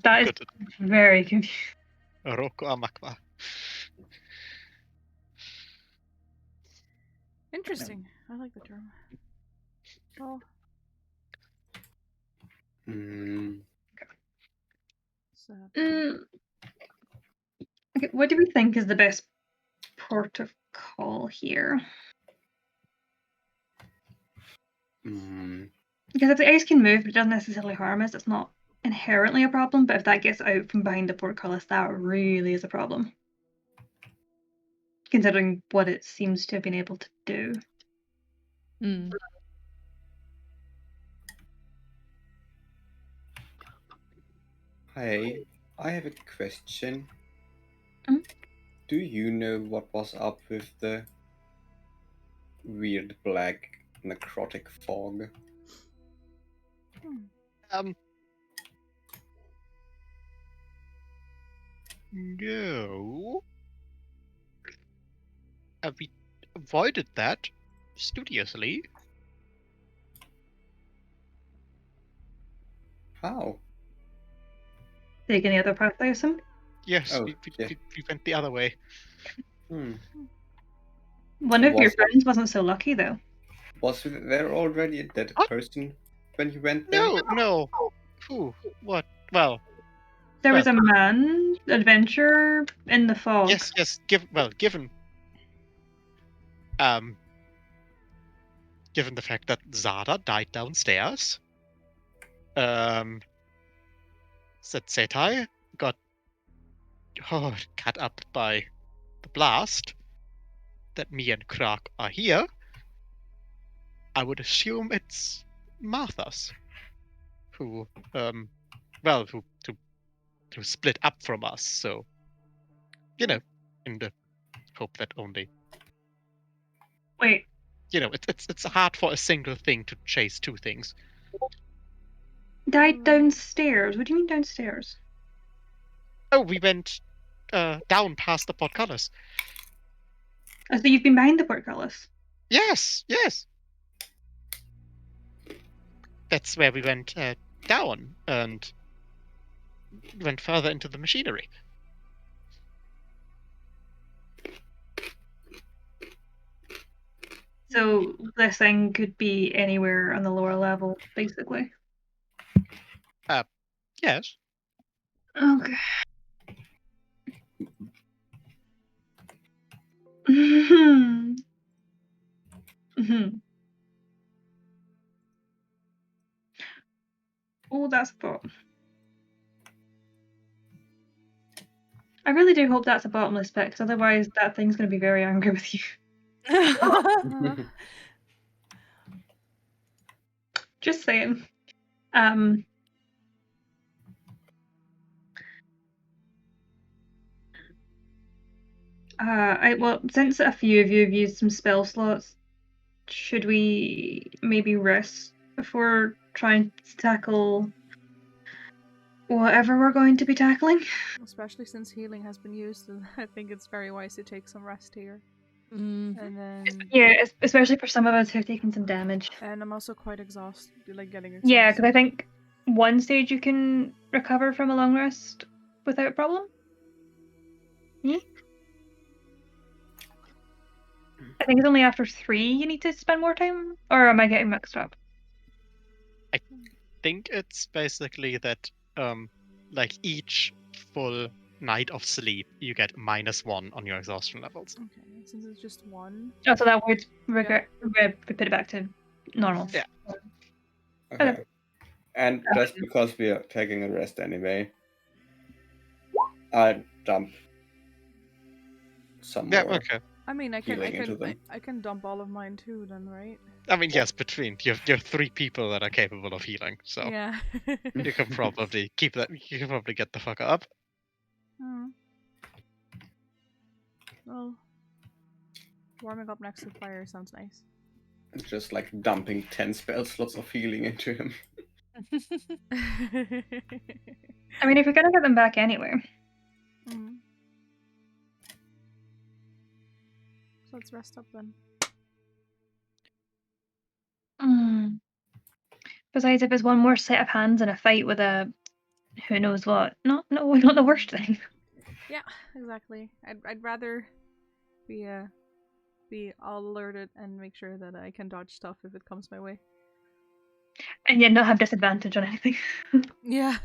That is very confusing. Roku Amakwa. Interesting. I like the term. Well. Okay, what do we think is the best port of call here? Because if the ice can move, but it doesn't necessarily harm us, it's not inherently a problem. But if that gets out from behind the portcullis, that really is a problem. Considering what it seems to have been able to do. Hey, I have a question. Do you know what was up with the weird black necrotic fog? No. We avoided that studiously. How? Take any other path, I assume? Yes, Oh, we yeah. went the other way. Hmm. One of your Was friends wasn't so lucky, though. was there already a dead What? person when you went there? No. Who? What? Well, There was Well. a man adventure in the fog. yes. Given given the fact that Zada died downstairs, Setsetai got cut up by the blast, that me and Krak are here, I would assume it's Martha's who who split up from us, so in the hope that only Wait, it's hard for a single thing to chase two things. died downstairs? What do you mean downstairs? Oh, we went down past the portcullis. I thought you've been behind the portcullis. Yes. That's where we went down and went further into the machinery. So this thing could be anywhere on the lower level, basically. Yes. Okay. Mhm. Oh, that's a thought. I really do hope that's a bottomless pit, because otherwise that thing's going to be very angry with you. Just saying. Well, since a few of you have used some spell slots, should we maybe rest before trying to tackle whatever we're going to be tackling? Especially since healing has been used, I think it's very wise to take some rest here. Mm. And then Yeah, especially for some of us who've taken some damage. and I'm also quite exhausted, like getting Yeah, exhausted. because I think one stage you can recover from a long rest without problem. I think it's only after 3 you need to spend more time, or am I getting mixed up? I think it's basically that like each full night of sleep you get -1 on your exhaustion levels. Okay, since it's just one. Oh, so that would put it back to normal. Yeah. Okay. And just because we are taking a rest anyway, I'll dump some Yeah, more. okay. I mean, I Healing into them. can dump all of mine too, then, right? I mean, yes, between you're 3 people that are capable of healing, so Yeah. you can probably keep that. You can probably get the fuck up. Hmm. Well, warming up next to the fire sounds nice. Just like dumping 10 spell slots of healing into him. I mean, if you're gonna get them back anyway. Mhm. So let's rest up then. Besides, if it's one more set of hands in a fight with a who knows what, not the worst thing. Yeah, exactly. I'd rather be all alerted and make sure that I can dodge stuff if it comes my way. And yet not have disadvantage on anything. Yeah.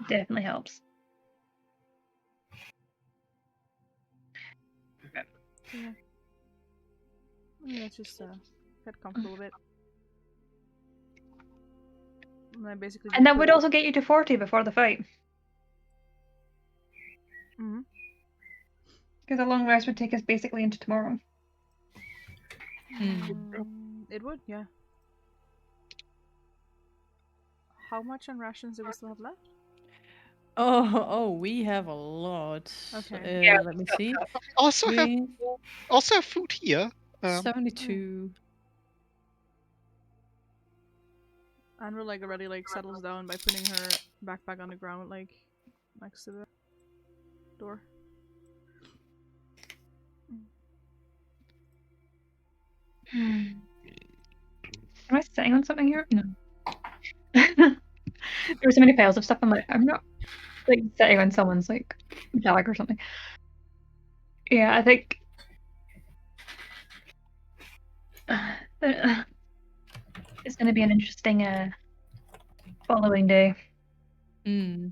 Definitely helps. Yeah. Let's just get comfortable a bit. And I basically. And that would also get you to 40 before the fight. Mhm. Because a long rest would take us basically into tomorrow. It would, yeah. How much on rations do we still have left? Oh, we have a lot. Okay. Yeah, Let me see. Also have food here. 72. Andrew already settles down by putting her backpack on the ground, next to the door. Am I sitting on something here? No. There were so many piles of stuff. I'm like, I'm not like sitting on someone's like bag or something. Yeah, I think it's going to be an interesting following day. Hmm.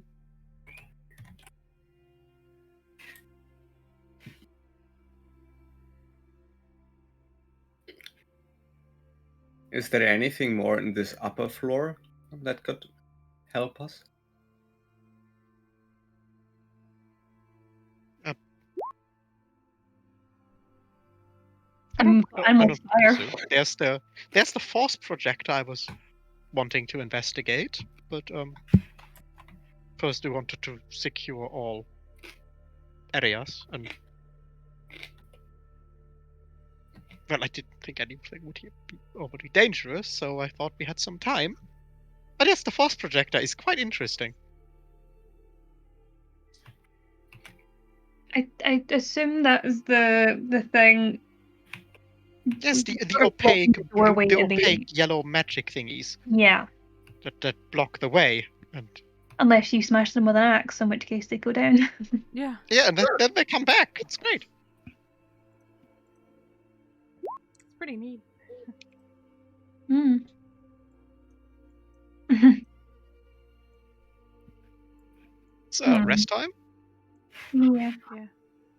Is there anything more in this upper floor that could help us? I'm I on don't fire. think so. There's the force projector I was wanting to investigate, but first we wanted to secure all areas, and well, I didn't think anything would be overly dangerous, so I thought we had some time. But yes, the force projector is quite interesting. I assume that is the thing. Yes, the sort of opaque, blocking the doorway the to the- opaque yellow magic thingies Yeah, that block the way, and unless you smash them with an axe, in which case they go down. Yeah. yeah, and then they come back. It's great. It's pretty neat. Hmm. It's Hmm. rest time. Yeah. I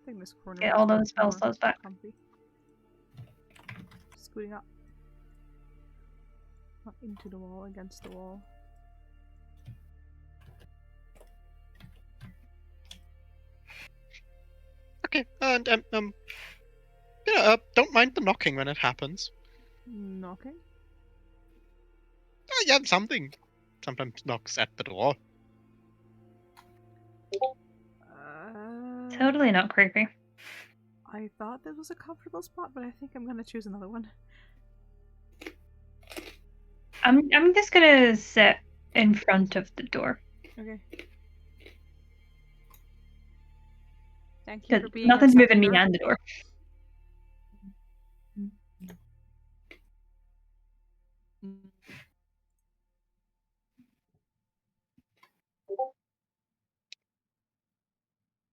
think this corner. Get is all a bit those spell more slots back. comfy. Scooting up. Not into the wall, against the wall. Okay, and don't mind the knocking when it happens. Knocking? Yeah, something sometimes knocks at the door. Totally not creepy. I thought this was a comfortable spot, but I think I'm gonna choose another one. I'm just gonna sit in front of the door. Okay. Thank you for being a Nothing's moving me sufferer. and the door.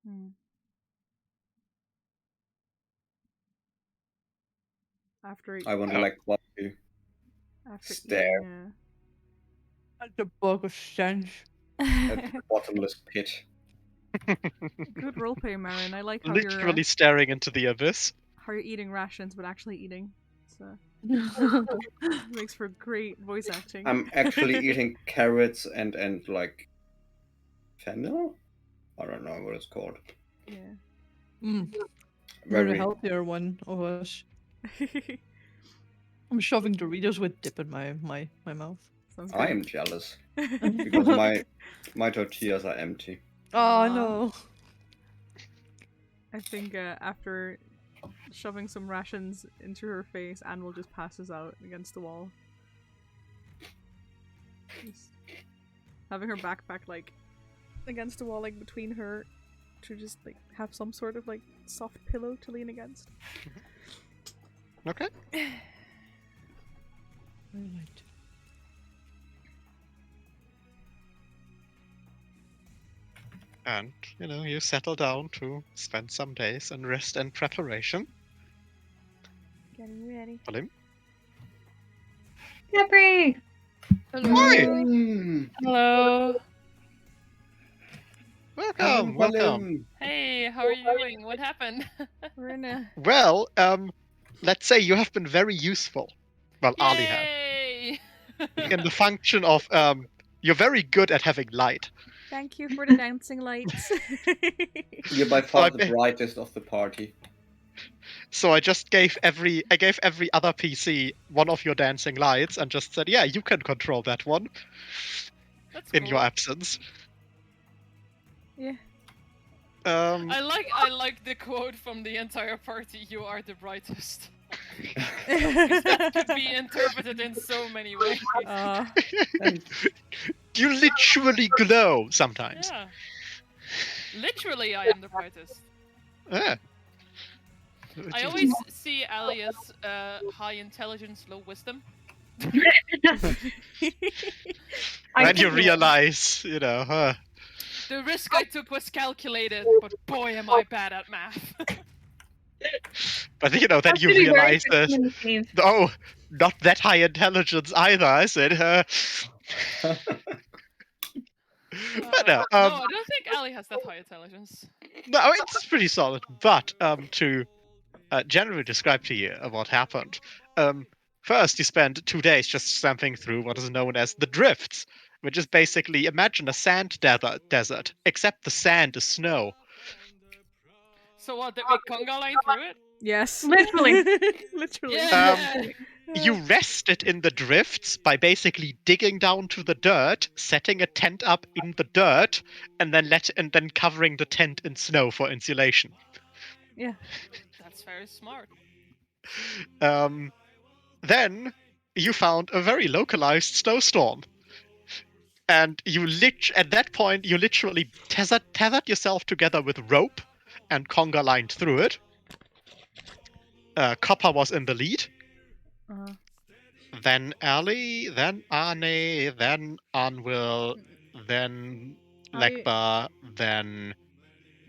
Hmm. After I wonder, like, what to after stare eating, The bug of stench. at the bottomless pit. good roleplay, Marin. I like how Literally staring into the abyss. you're eating rations, but actually eating. So makes for great voice acting. I'm actually eating carrots and like fennel? I don't know what it's called. Yeah. Mm. You're the Very healthier one of us. I'm shoving Doritos with dip in my mouth. Sounds I good. am jealous because my tortillas are empty. Oh Aw. no. I think after shoving some rations into her face, Anne will just passes out against the wall. Just having her backpack like against the wall, like between her, to just like have some sort of like soft pillow to lean against. Okay. Right. And, you settle down to spend some days in rest and preparation. Getting ready. Olim? Capri! Hello. Hi! Hello. Welcome, welcome. Hey, how are you doing? What happened? We're in a Well, let's say you have been very useful. Well, Ali has. Yay! In the function of, you're very good at having light. thank you for the dancing lights. You're by far I the bet- brightest of the party. So I just gave every other PC one of your dancing lights and just said, yeah, you can control that one That's in cool. your absence. Yeah. I like the quote from the entire party. You are the brightest. 'Cause that could be interpreted in so many ways. You literally glow sometimes. Yeah. Literally, I am the brightest. Ah. I always see Ali as high intelligence, low wisdom. When you realize, The risk I took was calculated, but boy, am I bad at math. but then That's you really realize weird. that, oh, not that high intelligence either, I said. But no, no, I don't think Ali has that high intelligence. no, it's pretty solid. But to generally describe to you what happened, first you spend 2 days just stamping through what is known as the drifts, which is basically, imagine a sand desert, except the sand is snow. So what, did we conga line through it? Yes. Literally. Literally. Yeah! You rested in the drifts by basically digging down to the dirt, setting a tent up in the dirt, and then covering the tent in snow for insulation. Yeah. That's very smart. Then you found a very localized snowstorm. And at that point, you literally tethered yourself together with rope and conga lined through it. Copper was in the lead. Then Ali, then Arne, then Anvil, then Lekba, then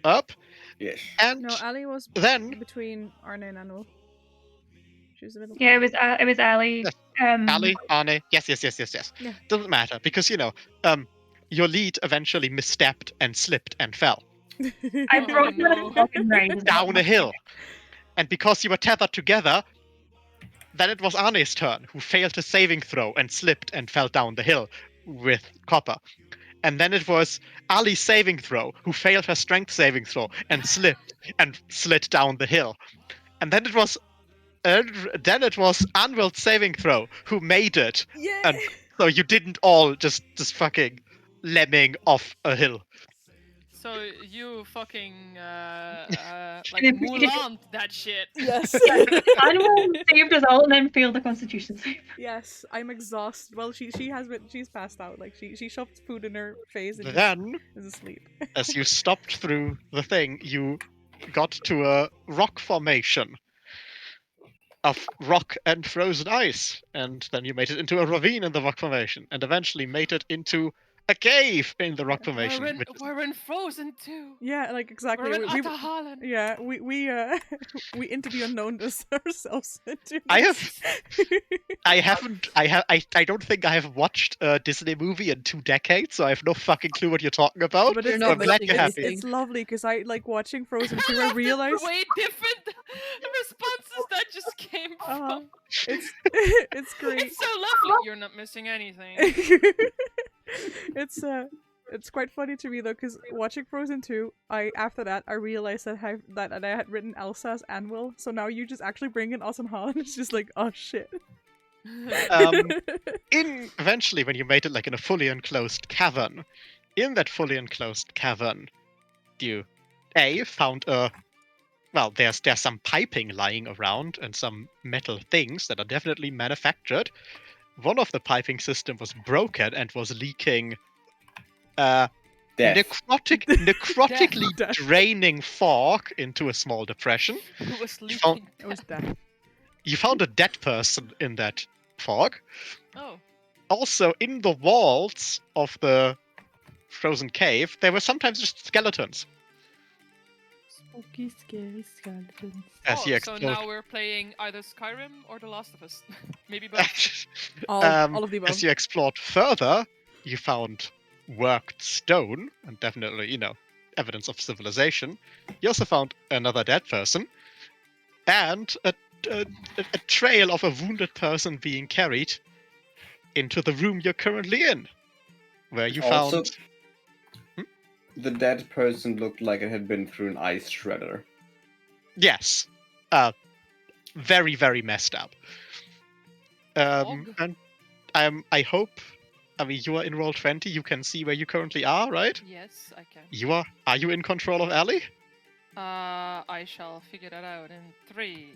Up. Yes. And No, Ali was then between Arne and Anul. She was the middle. Yeah, it was Ali. Yes. Ali, Arne, yes. Yeah. Doesn't matter because your lead eventually misstepped and slipped and fell I brought you no. a fucking ride. down a hill. And because you were tethered together, then it was Arne's turn, who failed his saving throw and slipped and fell down the hill with Copper. And then it was Ali's saving throw, who failed her strength saving throw and slipped and slid down the hill. And then it was Anvil's saving throw, who made it. Yeah. And so you didn't all just fucking lemming off a hill. So you fucking like And then- Mulan that shit. Yes. Animal saved us all and then failed the Constitution save. Yes. I'm exhausted. Well, she's passed out. Like she shoved food in her face and Then, is asleep. as you stopped through the thing, you got to a rock formation of rock and frozen ice, and then you made it into a ravine in the rock formation, and eventually made it into a cave in the rock formation. We're in Frozen too. Yeah, like exactly. We're in Atahalan. Yeah, we into the unknown ourselves. I don't think I have watched a Disney movie in 2 decades, so I have no fucking clue what you're talking about. But You're it's, not I'm glad missing you're happy. it's lovely because I like watching Frozen 2. I realized Way different responses that just came from. it's great. It's so lovely. You're not missing anything. It's quite funny to me though, because watching Frozen 2, after that I realized that I had written Elsa as Anvil, so now you just actually bring in us and Han. It's just like, oh shit. Eventually, when you made it like in a fully enclosed cavern, in that fully enclosed cavern, you found there's some piping lying around and some metal things that are definitely manufactured. One of the piping system was broken and was leaking necrotically Death. draining fog into a small depression. Who was You found, leaking? It was death. you found a dead person in that fog. Oh. Also, in the walls of the frozen cave, there were sometimes just skeletons. Spooky, scary skeletons. As you So explored. now we're playing either Skyrim or The Last of Us. Maybe both. All of the above. As you explored further, you found worked stone and definitely, evidence of civilization. You also found another dead person and a trail of a wounded person being carried into the room you're currently in, where you Also, found. the dead person looked like it had been through an ice shredder. Yes, very very messed up. Dog. And I hope. I mean, you are in roll 20. You can see where you currently are, right? Yes, I can. You are. Are you in control of Ali? I shall figure that out in 3,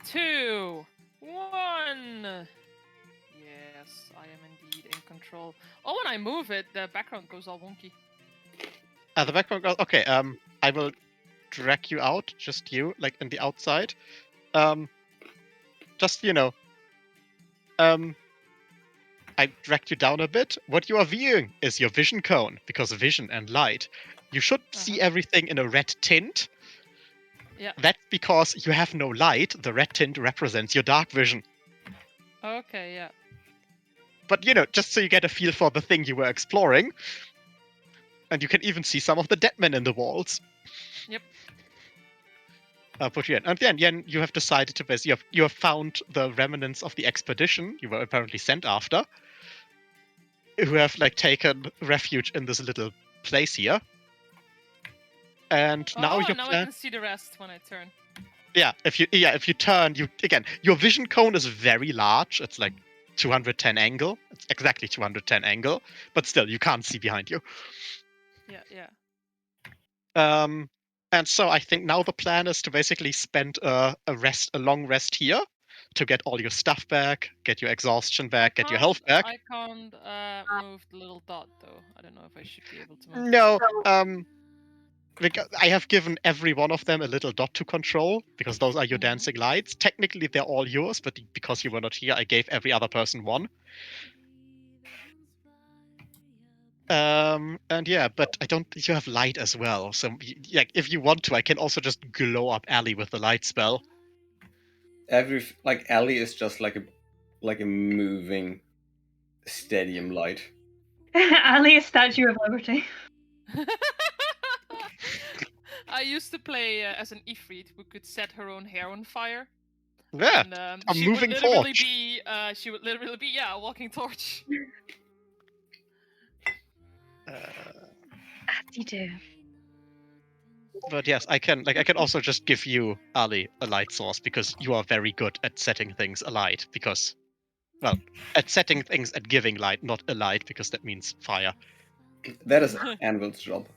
2, 1. Yes, I am indeed in control. Oh, when I move it, the background goes all wonky. The backbone goes, okay, I will drag you out, just you, like in the outside. Just, I dragged you down a bit. What you are viewing is your vision cone, because vision and light. You should see everything in a red tint. Yeah. That's because you have no light. The red tint represents your dark vision. Okay, yeah. But, just so you get a feel for the thing you were exploring. And you can even see some of the dead men in the walls. Yep. I'll put you in. And then, Yen, you have decided to basically, you have found the remnants of the expedition you were apparently sent after, who have taken refuge in this little place here. And now I can see the rest when I turn. Yeah, if you turn, your vision cone is very large. It's like 210 angle. It's exactly 210 angle, but still you can't see behind you. Yeah. And so I think now the plan is to basically spend a long rest here to get all your stuff back, get your exhaustion back, get your health back. I can't move the little dot though. I don't know if I should be able to move. No, because I have given every one of them a little dot to control, because those are your dancing lights. Technically, they're all yours, but because you were not here, I gave every other person one. And yeah, but I don't think you have light as well. So, if you want to, I can also just glow up Allie with the light spell. Allie is just like a moving stadium light. Allie is Statue of Liberty. I used to play as an Ifrit who could set her own hair on fire. Yeah, And, a moving torch. She would literally be a walking torch. As you do. But yes, I can also just give you, Ali, a light source, because you are very good at setting things alight. Because, well, at setting things at giving light, not alight, because that means fire. That is Anvil's job.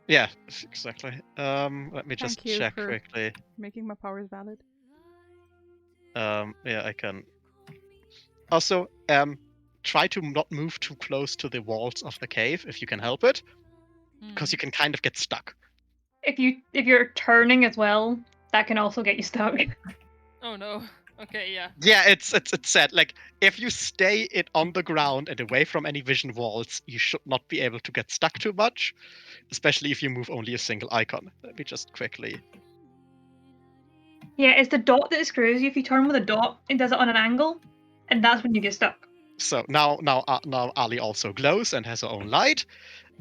Yeah, exactly. Let me just check quickly. Making my powers valid. Yeah, I can. Also, try to not move too close to the walls of the cave if you can help it, because you can kind of get stuck. If you're turning as well, that can also get you stuck. Oh no. Okay, yeah. Yeah, it's sad. If you stay on the ground and away from any vision walls, you should not be able to get stuck too much, especially if you move only a single icon. Let me just quickly. Yeah, it's the dot that screws you. If you turn with a dot, it does it on an angle, and that's when you get stuck. So now Ali also glows and has her own light,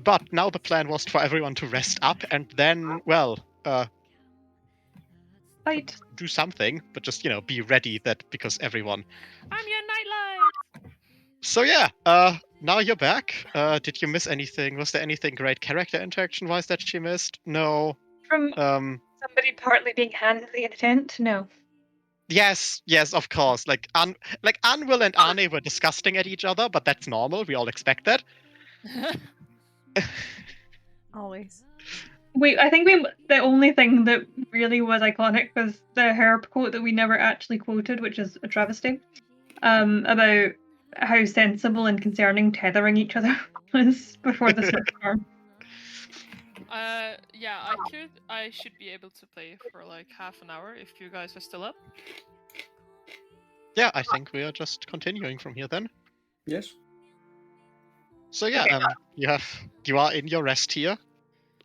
but now the plan was for everyone to rest up and then, Fight. do something, but just be ready because everyone. I'm your nightlight. So yeah, now you're back. Did you miss anything? Was there anything great character interaction wise that she missed? No. From somebody partly being handily in a tent? No. Yes, of course. Anvil and Arne were disgusting at each other, but that's normal. We all expect that. Always. Wait, I think the only thing that really was iconic was the Herb quote that we never actually quoted, which is a travesty, about how sensible and concerning tethering each other was before the storm. Yeah, I should be able to play for half an hour if you guys are still up. Yeah, I think we are just continuing from here then. Yes. So yeah, you are in your rest here,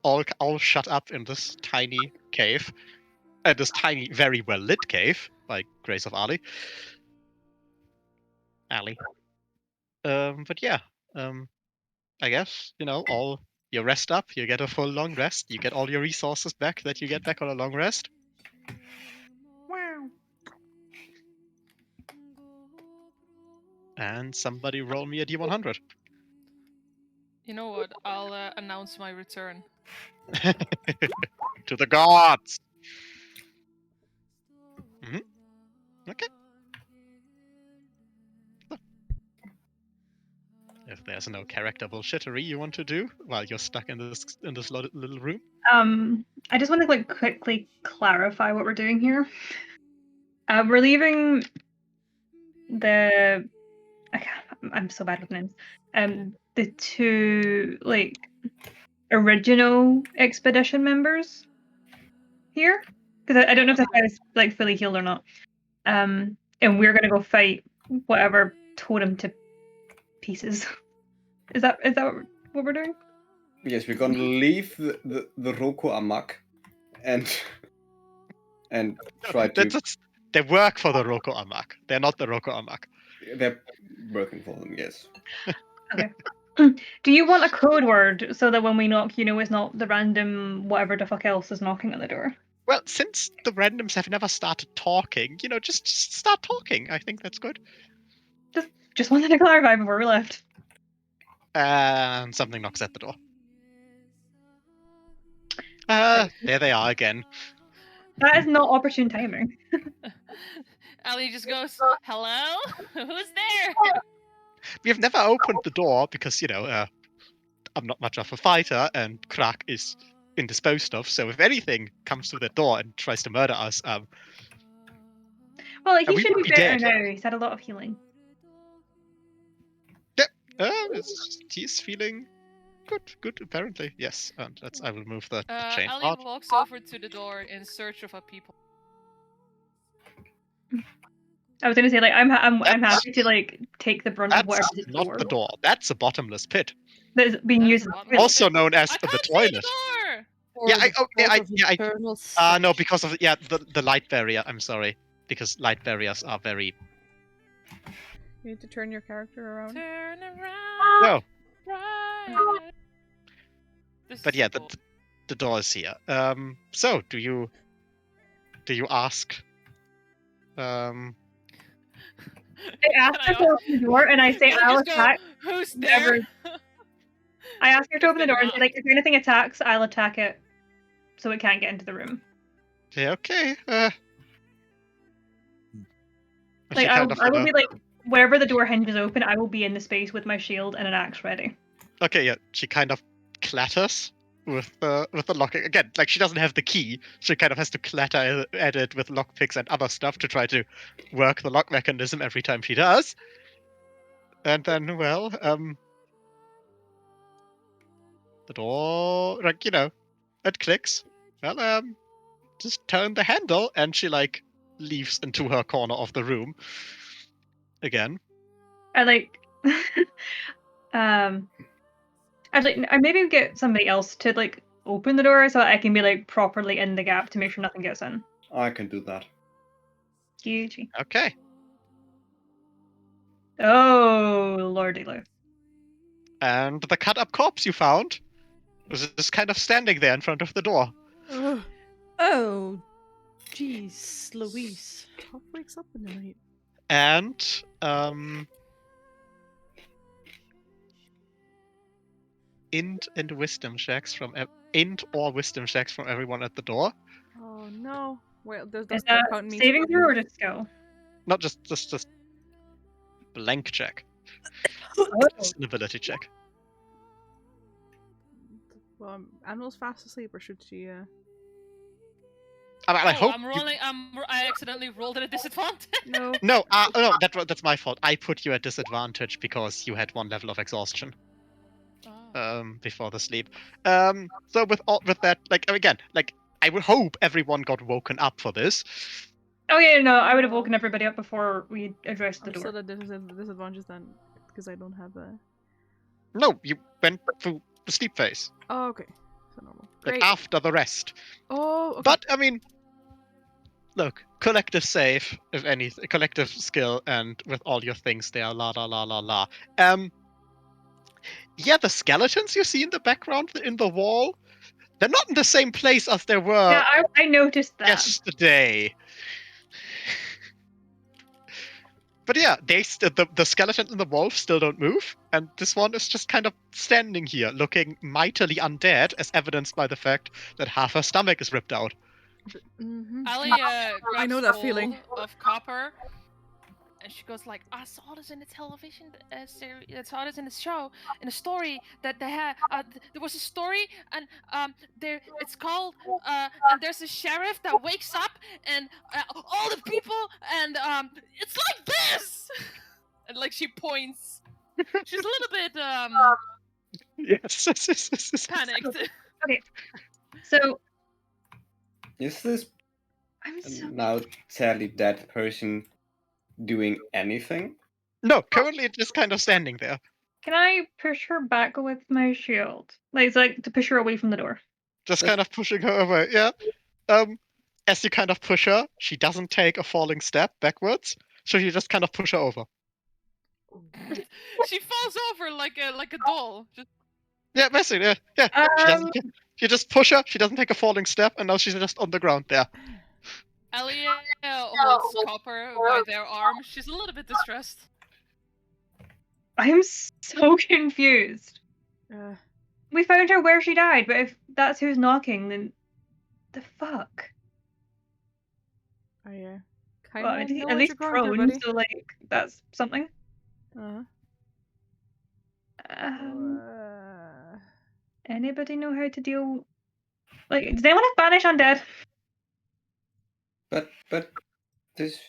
all shut up in this tiny cave, this tiny, very well lit cave by grace of Ali. But yeah, I guess all. You rest up, you get a full long rest, you get all your resources back that you get back on a long rest. Wow. And somebody roll me a D100. You know what? I'll announce my return. To the gods! Okay. If there's no character bullshittery you want to do while you're stuck in this little room. I just want to quickly clarify what we're doing here. We're leaving I'm so bad with names. The two original expedition members here, because I don't know if the guy's like fully healed or not. And we're gonna go fight whatever tore him to pieces. Is that what we're doing? Yes, we're gonna leave the Roko Amak and try to. They work for the Roko Amak. They're not the Roko Amak. They're working for them, yes. Okay. Do you want a code word so that when we knock, it's not the random whatever the fuck else is knocking on the door? Well, since the randoms have never started talking, just start talking. I think that's good. Just wanted to clarify before we left. And something knocks at the door. There they are again. That is not opportune timing. Ali just goes, "Hello? Who's there?" We have never opened the door because, I'm not much of a fighter and Krak is indisposed of, so if anything comes through the door and tries to murder us, well, he we should would be be better dead. now. He's had a lot of healing. He's feeling good apparently. Yes, and I will move the chain Ali out. walks over to the door in search of a people. I was gonna say, like, I'm happy to like take the brunt of That's whatever's at not the door. That's a bottomless pit, that's being used. also known as I the can't see toilet. the door! No, because of the light barrier. I'm sorry, because light barriers are very. You need to turn your character around. Turn around. No, Right. but yeah, the door is here. So do you ask? I asked her to open the door, and I say, "I'll attack." Who's there? I ask her to open the door and say, like, if anything attacks, I'll attack it, so it can't get into the room. Yeah, okay. Like, I will be like, wherever the door hinges open, I will be in the space with my shield and an axe ready. Okay, yeah. She kind of clatters with the locking again. Like she doesn't have the key, she kind of has to clatter at it with lockpicks and other stuff to try to work the lock mechanism every time she does. And then, the door, it clicks. Well, just turn the handle, and she leaves into her corner of the room again. I maybe get somebody else to open the door so I can be properly in the gap to make sure nothing gets in. I can do that. GG. Okay. Oh, lordy lord. And the cut up corpse you found was just kind of standing there in front of the door. Oh, jeez, Louise. What wakes up in the night? And int or wisdom checks from everyone at the door. Oh no! Well, does Is that that count me? saving throw or just skill? Not just blank check. Oh. Just an ability check. Well, Animal's fast asleep, or should she? I hope. I accidentally rolled at a disadvantage. No. No, that's my fault. I put you at disadvantage because you had one level of exhaustion. Before the sleep. So with that, again, I would hope everyone got woken up for this. Oh yeah, no, I would have woken everybody up before we addressed the I'm door. still at disadvantage then, because I don't have a. No, you went through the sleep phase. Oh, okay. So normal. Great. After the rest. Oh, okay. But I mean, look, collective save, if anything, collective skill, and with all your things there, la la la la la. Yeah, the skeletons you see in the background in the wall, they're not in the same place as they were. Yeah, I noticed that. Yesterday. But yeah, the skeleton and the wolf still don't move, and this one is just kind of standing here, looking mightily undead, as evidenced by the fact that half her stomach is ripped out. Mm-hmm. Ali I know that feeling. Of copper, and she goes like, "I saw this in the television series. I saw this in the show, in a story that they had. There was a story, and it's called. And there's a sheriff that wakes up, and all the people, and it's like this." And she points. She's a little bit Yes. Panicked. So Is this I'm so now sadly dead person doing anything? No, currently it's just kind of standing there. Can I push her back with my shield? Like, it's like to push her away from the door. Just That's- kind of pushing her away. Yeah. As you kind of push her, she doesn't take a falling step backwards, so you just kind of push her over. She falls over like a doll. Just Yeah, basically, yeah. She doesn't. You just push her. She doesn't take a falling step, and now she's just on the ground there. Elia holds Copper by their arm. She's a little bit distressed. I'm so confused. Uh, We found her where she died, but if that's who's knocking, then the fuck? I kind Well, of at know least, what at least you're going through, prone, buddy. so like that's something. Uh-huh. Anybody know how to deal? Like, does anyone have Banish Undead? But this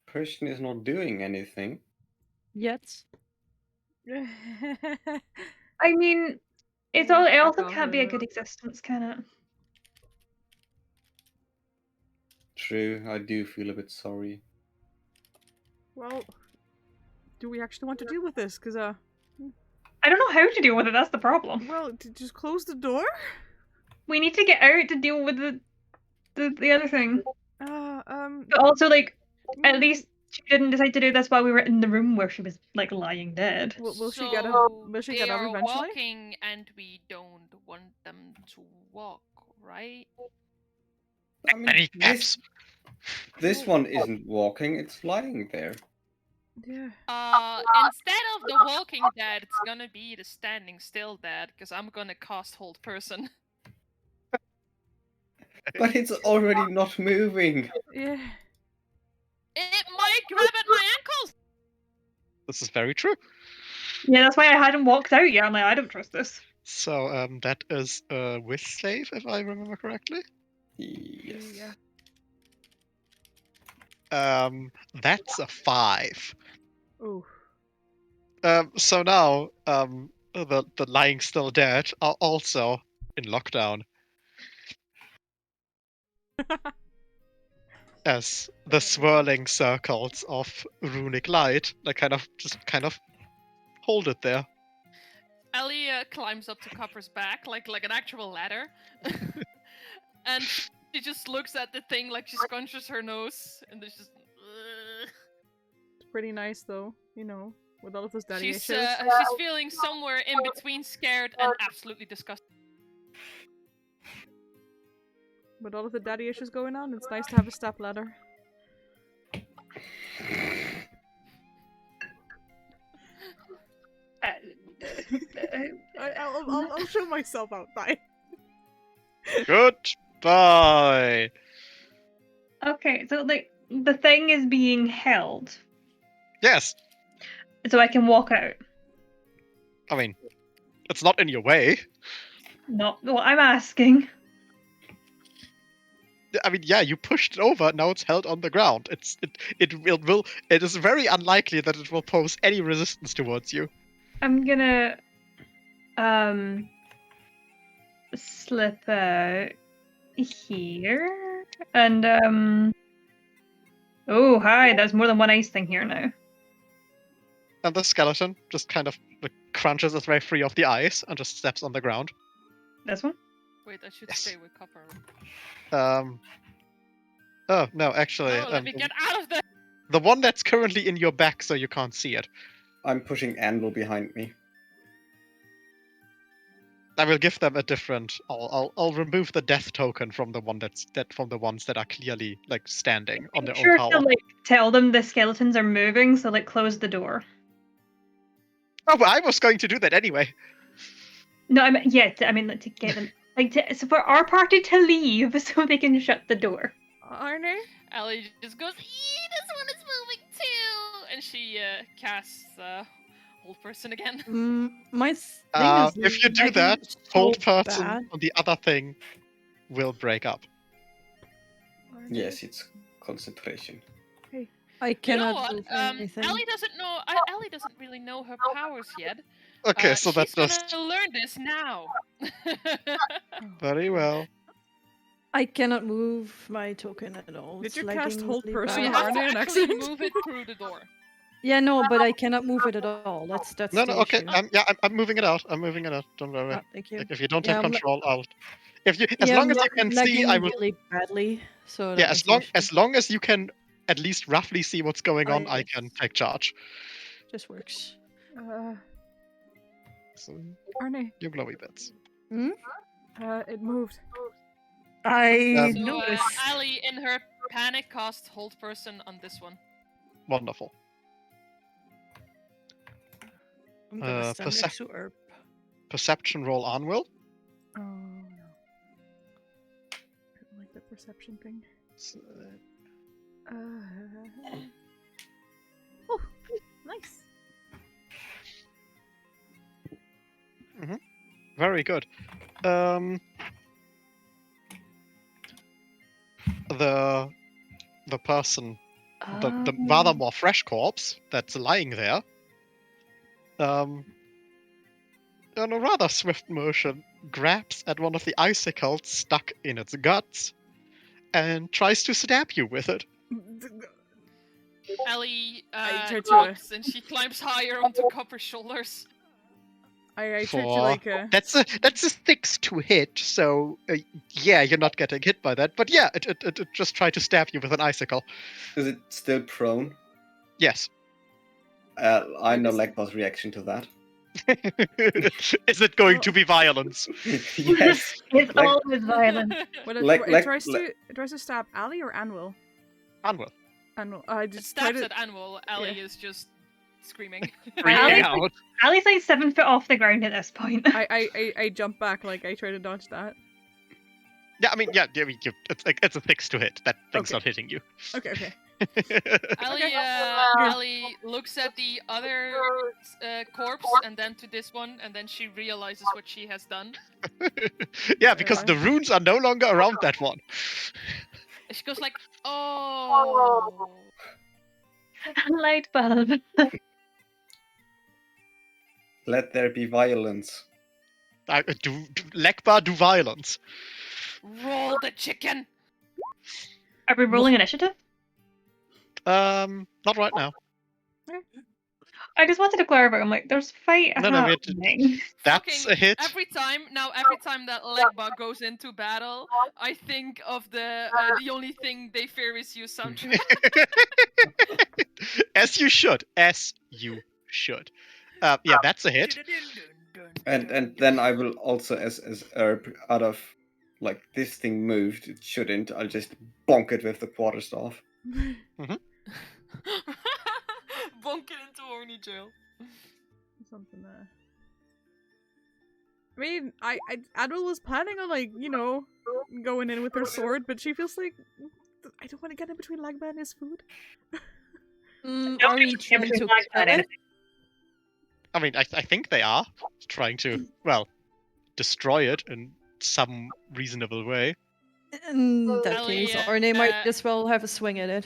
person is not doing anything. Yet. I mean, it's Yeah, all. It fuck also off, can't be a Lulu. good existence, can it? True, I do feel a bit sorry. Well, do we actually want to deal with this? Because, I don't know how to deal with it. That's the problem. well, just close the door? We need to get out to deal with the other thing. But also, like, at least she didn't decide to do this while we were in the room where she was like lying dead. Will she So get up? Will she they get up are eventually? walking, and we don't want them to walk, right? I mean, Any caps? this one isn't walking; it's lying there. Yeah. Instead of the walking dead, it's gonna be the standing still dead, because I'm gonna cast hold person. But it's already not moving. Yeah. It might grab at my ankles. This is very true. Yeah, that's why I hadn't walked out yet. I'm like, I don't trust this. So that is a whiz save, if I remember correctly. Yes. Yeah. That's a 5. Ooh. So now the lying still dead are also in lockdown. As the swirling circles of runic light, like kind of hold it there. Ellie climbs up to Copper's back like an actual ladder, and she just looks at the thing like she scrunches her nose, and there's just. It's pretty nice, though. You know, with all of those daddy She's issues. feeling somewhere in between scared and absolutely disgusted. With all of the daddy issues going on, it's nice to have a step ladder. I'll show myself out. Bye. Goodbye. Okay, so like the thing is being held, Yes, so I can walk out. I mean, it's not in your way. Not what I'm asking. I mean, yeah, you pushed it over. Now it's held on the ground. It is very unlikely that it will pose any resistance towards you. I'm gonna slip out here and oh hi, there's more than one ice thing here now. And the skeleton just kind of crunches its way free of the ice and just steps on the ground. This one? Wait, I should Yes. stay with Copper. Oh no, actually, Oh, let me get out of there! the one that's currently in your back, so you can't see it. I'm pushing Anvil behind me. I will give them a different. I'll remove the death token from the ones that are clearly like standing on their Make sure own to power. like tell them the skeletons are moving, so like close the door. Oh, but I was going to do that anyway. No, I mean like, to get them so for our party to leave so they can shut the door. Arne? Ellie just goes, this one is moving too! And she casts hold person again. My thing is If you do lagging that, so hold person bad. on the other thing will break up. Arne? Yes, it's concentration. I You know cannot what? do anything. Ellie doesn't really know her powers yet. Okay, so that she's does gonna learn this now. very well. I cannot move my token at all. Did It's you cast lagging hold really person You bad. on have to Arne an actually accident? move it through the door. Yeah, no, but I cannot move it at all. That's No, the okay. issue. I'm moving it out. I'm moving it out. Don't worry. Ah, thank you. Like, if you don't Yeah, have I'm la- control, as Yeah, long I'm as you can see, lagging I will. really badly. So Yeah, that is the issue. as long as you can at least roughly see what's going on, I yes. can take charge. Just works. So, Arne, your glowy bits. it moved. I So noticed. Ali, in her panic, cast hold person on this one. Wonderful. I'm gonna stand percep- next to Herb. Perception roll on will. Oh no. I don't like the perception thing. Oh, nice. Very good. The person, the rather more fresh corpse that's lying there, in a rather swift motion, grabs at one of the icicles stuck in its guts and tries to stab you with it. Ali I tried to, ducks and she climbs higher onto Copper's shoulders. I tried to For- like That's a 6 to hit, so yeah, you're not getting hit by that. But yeah, it just tried to stab you with an icicle. Is it still prone? Yes. I know Legbar's reaction to that. Is it going to be violence? Yes. It's Like- always violent. What Like- it like- tries to stab Ali or Anvil? Anvil. Anvil. I It just tried stabs to. at Anvil. Ali yeah. is just screaming. Freaking Ali? out. Ali's like 7 foot off the ground at this point. I jump back like I try to dodge that. Yeah, I mean, it's a 6 to hit. That thing's Okay. not hitting you. Okay. Ali, Okay. Ali looks at the other corpse and then to this one, and then she realizes what she has done. Yeah, because the runes are no longer around that one. And she goes like, "Oh." Light bulb. Let there be violence. Do Legbar do violence? Roll the chicken. Are we rolling initiative? Not right now. I just wanted to clarify. I'm like, there's fight No, we had to- happening. That's Fucking a hit. Every time that Legba goes into battle, I think of the only thing they fear is you soundtrack. As you should. As you should. Yeah, that's a hit. And then I will also, as Herb, out of like this thing moved, it shouldn't. I'll just bonk it with the quarterstaff. Bonk it into Orny jail. Something there. I mean, Admiral was planning on like, going in with her sword, but she feels like I don't want to get in between Legba and his food. Are we trying to kill it? I mean, I think they are trying to, well, destroy it in some reasonable way. In that Ali, case, Arne might uh, as well have a swing at it.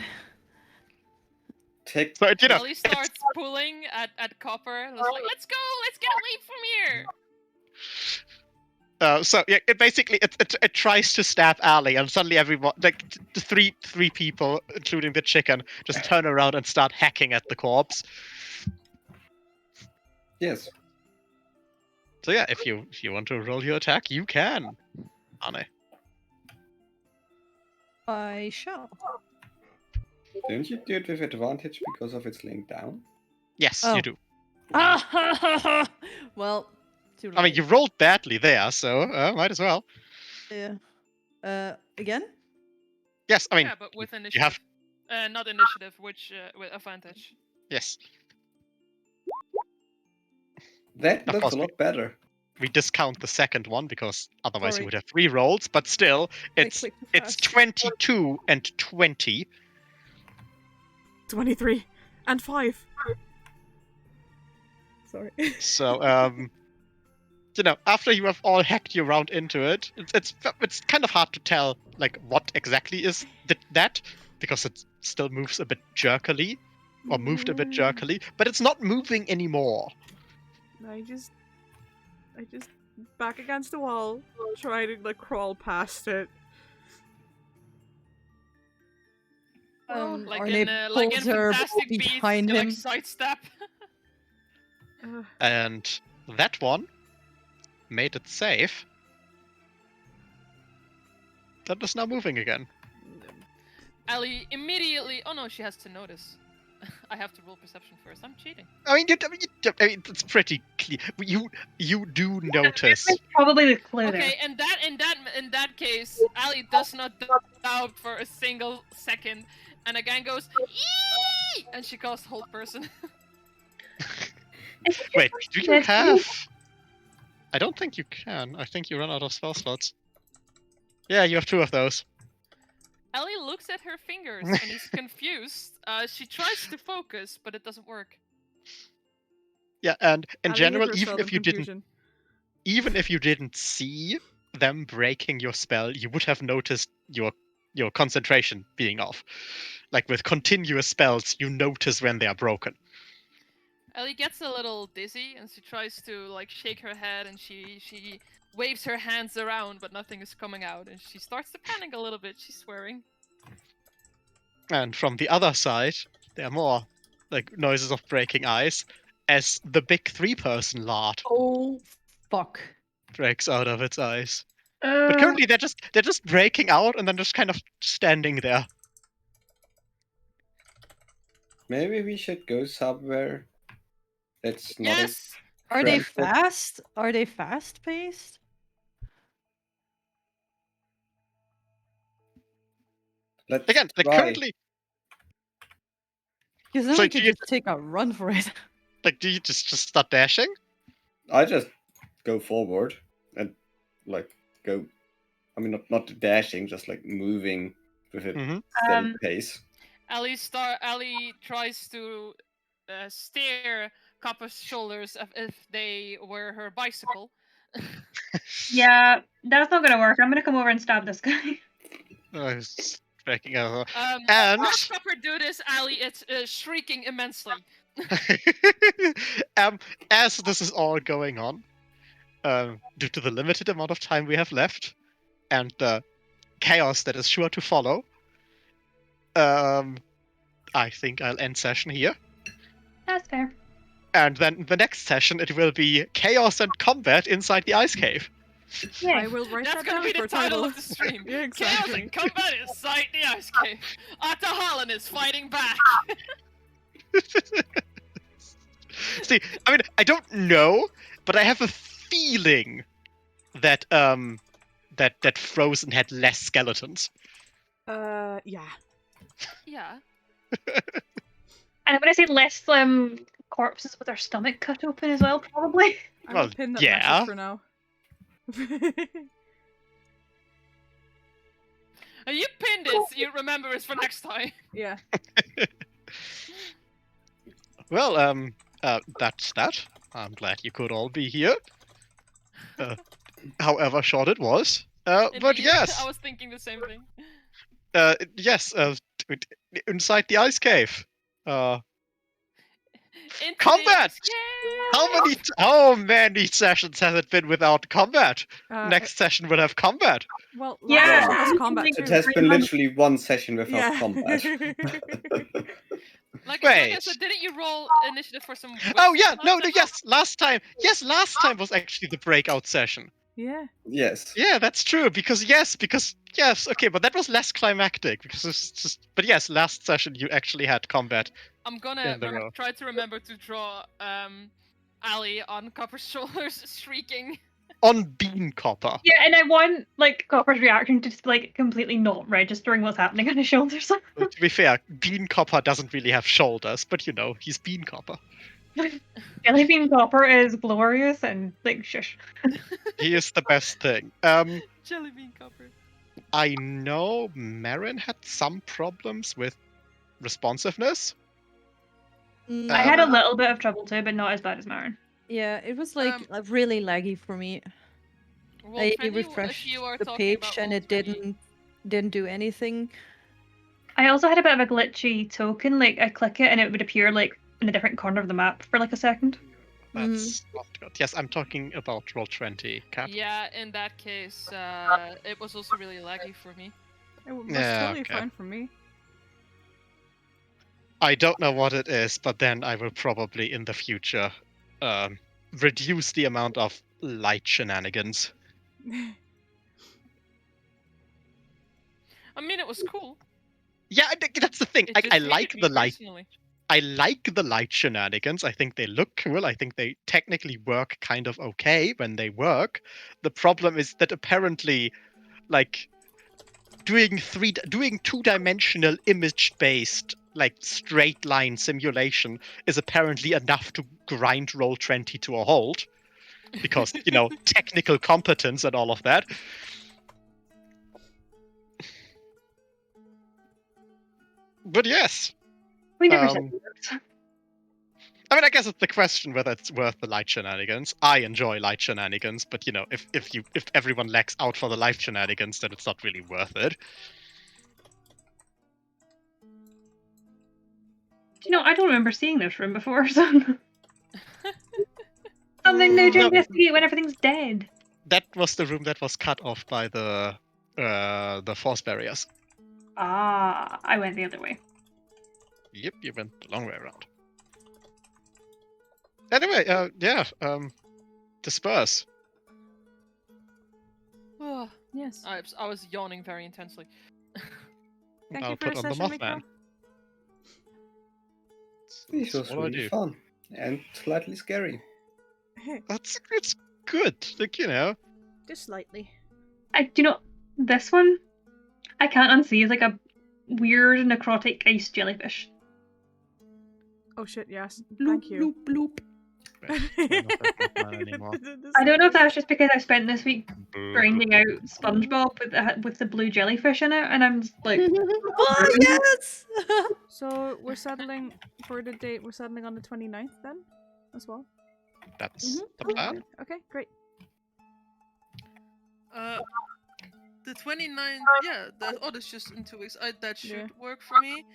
Take So, Ali starts pulling at Copper. And is like, let's go, let's get away from here. So yeah, it tries to stab Ali, and suddenly everyone, like the three people, including the chicken, just turn around and start hacking at the corpse. yes. So yeah, if you want to roll your attack, you can, Anne. I shall. Don't you do it with advantage because of its laying down? Yes, Oh. you do. Well, too I mean, late. you rolled badly there, so might as well. Yeah. Again? Yes, I mean, Yeah, but with you initiative. have Not initiative, which with advantage. yes. That Of looks course a lot better. We discount the second one because otherwise Sorry. you would have 3 rolls, but still, it's Click too it's fast. 22 and 20. 23 and 5. Sorry. So, after you have all hacked your round into it, it's kind of hard to tell like what exactly is that because it still moves a bit jerkily, or moved a bit jerkily, but it's not moving anymore. I just back against the wall, try to like crawl past it. Like Arne in pulls her Fantastic Beasts, behind you, like him. sidestep. And that one made it safe. That is now moving again. Ellie immediately. Oh no, she has to notice. I have to roll perception first. I'm cheating. I mean, it's pretty clear. You do notice. That's probably the clue there. Okay, and in that case, Ali does not doubt for a single second, and again goes Eee! And she casts hold person. Wait, do you have? I don't think you can. I think you run out of spell slots. Yeah, you have 2 of those. Ellie looks at her fingers and is confused. She tries to focus, but it doesn't work. Yeah, and in Ali general, hit even herself if in you confusion. didn't see them breaking your spell, you would have noticed your concentration being off. Like with continuous spells, you notice when they are broken. Ellie gets a little dizzy and she tries to like shake her head and she waves her hands around, but nothing is coming out, and she starts to panic a little bit. She's swearing. And from the other side, there are more like noises of breaking ice as the big 3-person lot Oh, fuck. breaks out of its ice. But currently they're just breaking out and then just kind of standing there. Maybe we should go somewhere. It's not. Yes. Are they Transport. fast? Are they fast paced? Let's Again, like try. currently, Because then So we do could you- just take a run for it. like, do you just start dashing? I just go forward and like go. I mean, not dashing, just like moving with a Mhm. steady pace. Ellie tries to steer Copper's shoulders if they were her bicycle. Yeah, that's not gonna work. I'm gonna come over and stab this guy. I was breaking out. And as Copper do this, Ellie is shrieking immensely. As this is all going on, due to the limited amount of time we have left, and the chaos that is sure to follow, I think I'll end session here. That's fair. And then the next session, it will be chaos and combat inside the ice cave. Yeah. I will write That's that gonna down be for the title title. of the stream. Yeah, Chaos exactly. and combat inside the ice cave. Atta Holland is fighting back. See, I mean, I don't know, but I have a feeling that that Frozen had less skeletons. Yeah. Yeah. And I'm gonna say less corpses with their stomach cut open as well, probably. I Well, will pin that yeah. message for now. You pinned it, so you remember it for next time. Yeah. Well, that's that. I'm glad you could all be here. However short it was. But Indeed, yes, I was thinking the same thing. yes, inside the ice cave. Into Combat! the- How many sessions has it been without combat? Uh, Next session will have combat. Well, Yeah, last one I was think combat like too. It has been literally one session without Yeah. combat. Like I Wait. said, didn't you roll initiative for some? Oh wisdom yeah, no, last time? yes, last time was actually the breakout session. Yeah. Yes. Yeah, that's true. Because yes, okay, but that was less climactic because it's just. But yes, last session you actually had combat. I'm gonna In the row. try to remember to draw Ali on Copper's shoulders, shrieking. On Bean Copper. Yeah, and I want like Copper's reaction to just like completely not registering what's happening on his shoulders. To be fair, Bean Copper doesn't really have shoulders, but you know, he's Bean Copper. Jelly Bean Copper is glorious and like shush. He is the best thing. Jelly bean Copper. I know Marin had some problems with responsiveness. Mm, I had a little bit of trouble too, but not as bad as Marin. Yeah, it was like really laggy for me. I Wolf, refreshed you are the talking page about and it Wolf, didn't do anything. I also had a bit of a glitchy token, like I click it and it would appear like in a different corner of the map for like a second. That's not good. Yes, I'm talking about Roll20, Cap. Yeah, in that case, it was also really laggy for me. It was Yeah, totally okay. fine for me. I don't know what it is, but then I will probably in the future reduce the amount of light shenanigans. I mean, it was cool. Yeah, that's the thing. It I just like hated the me light. personally. I like the light shenanigans. I think they look cool. I think they technically work kind of okay when they work. The problem is that apparently, like, doing 2-dimensional image-based, like, straight line simulation is apparently enough to grind Roll20 to a halt. Because, technical competence and all of that. But yes. We never said that. I mean, I guess it's the question whether it's worth the light shenanigans. I enjoy light shenanigans, but if everyone lacks out for the light shenanigans, then it's not really worth it. I don't remember seeing this room before, so something new to No. investigate when everything's dead. That was the room that was cut off by the force barriers. Ah, I went the other way. Yep, you went the long way around. Anyway, disperse. Yes. I was yawning very intensely. Thank I'll you for put the on the session, Mothman. Mikro. This was That's all I really do. fun and slightly scary. It's good. Like, Just slightly. This one I can't unsee is like a weird necrotic ice jellyfish. Oh shit, yes. Bloop, Thank you. bloop, bloop. We're not that Mothman anymore. I don't know if that's just because I spent this week grinding out SpongeBob with the blue jellyfish in it, and I'm just like, Oh, yes! So we're settling for the date. We're settling on the 29th then, as well. That's the plan. Okay, great. The 29th, yeah, that's just in 2 weeks. That should Yeah. work for me.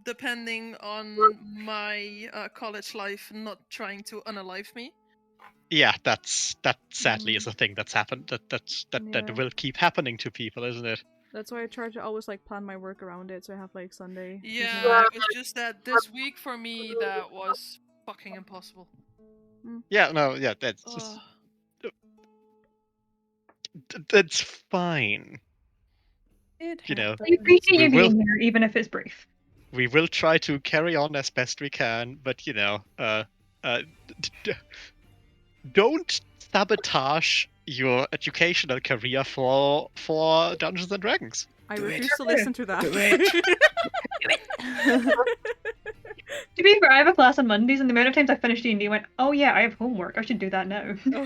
Depending on my college life not trying to unalive me. Yeah, that sadly is a thing that's happened. That Yeah. will keep happening to people, isn't it? That's why I try to always plan my work around it, so I have Sunday. Yeah, it was just that this week for me that was fucking impossible. Yeah, no, yeah, that's just, Ugh. that's fine. It You know, I appreciate We you will- being here, even if it's brief. We will try to carry on as best we can, but don't sabotage your educational career for Dungeons and Dragons. I Do it. refuse to listen to that. Do it. To be fair, I have a class on Mondays, and the amount of times I finished D&D went, oh yeah, I have homework. I should do that now. No,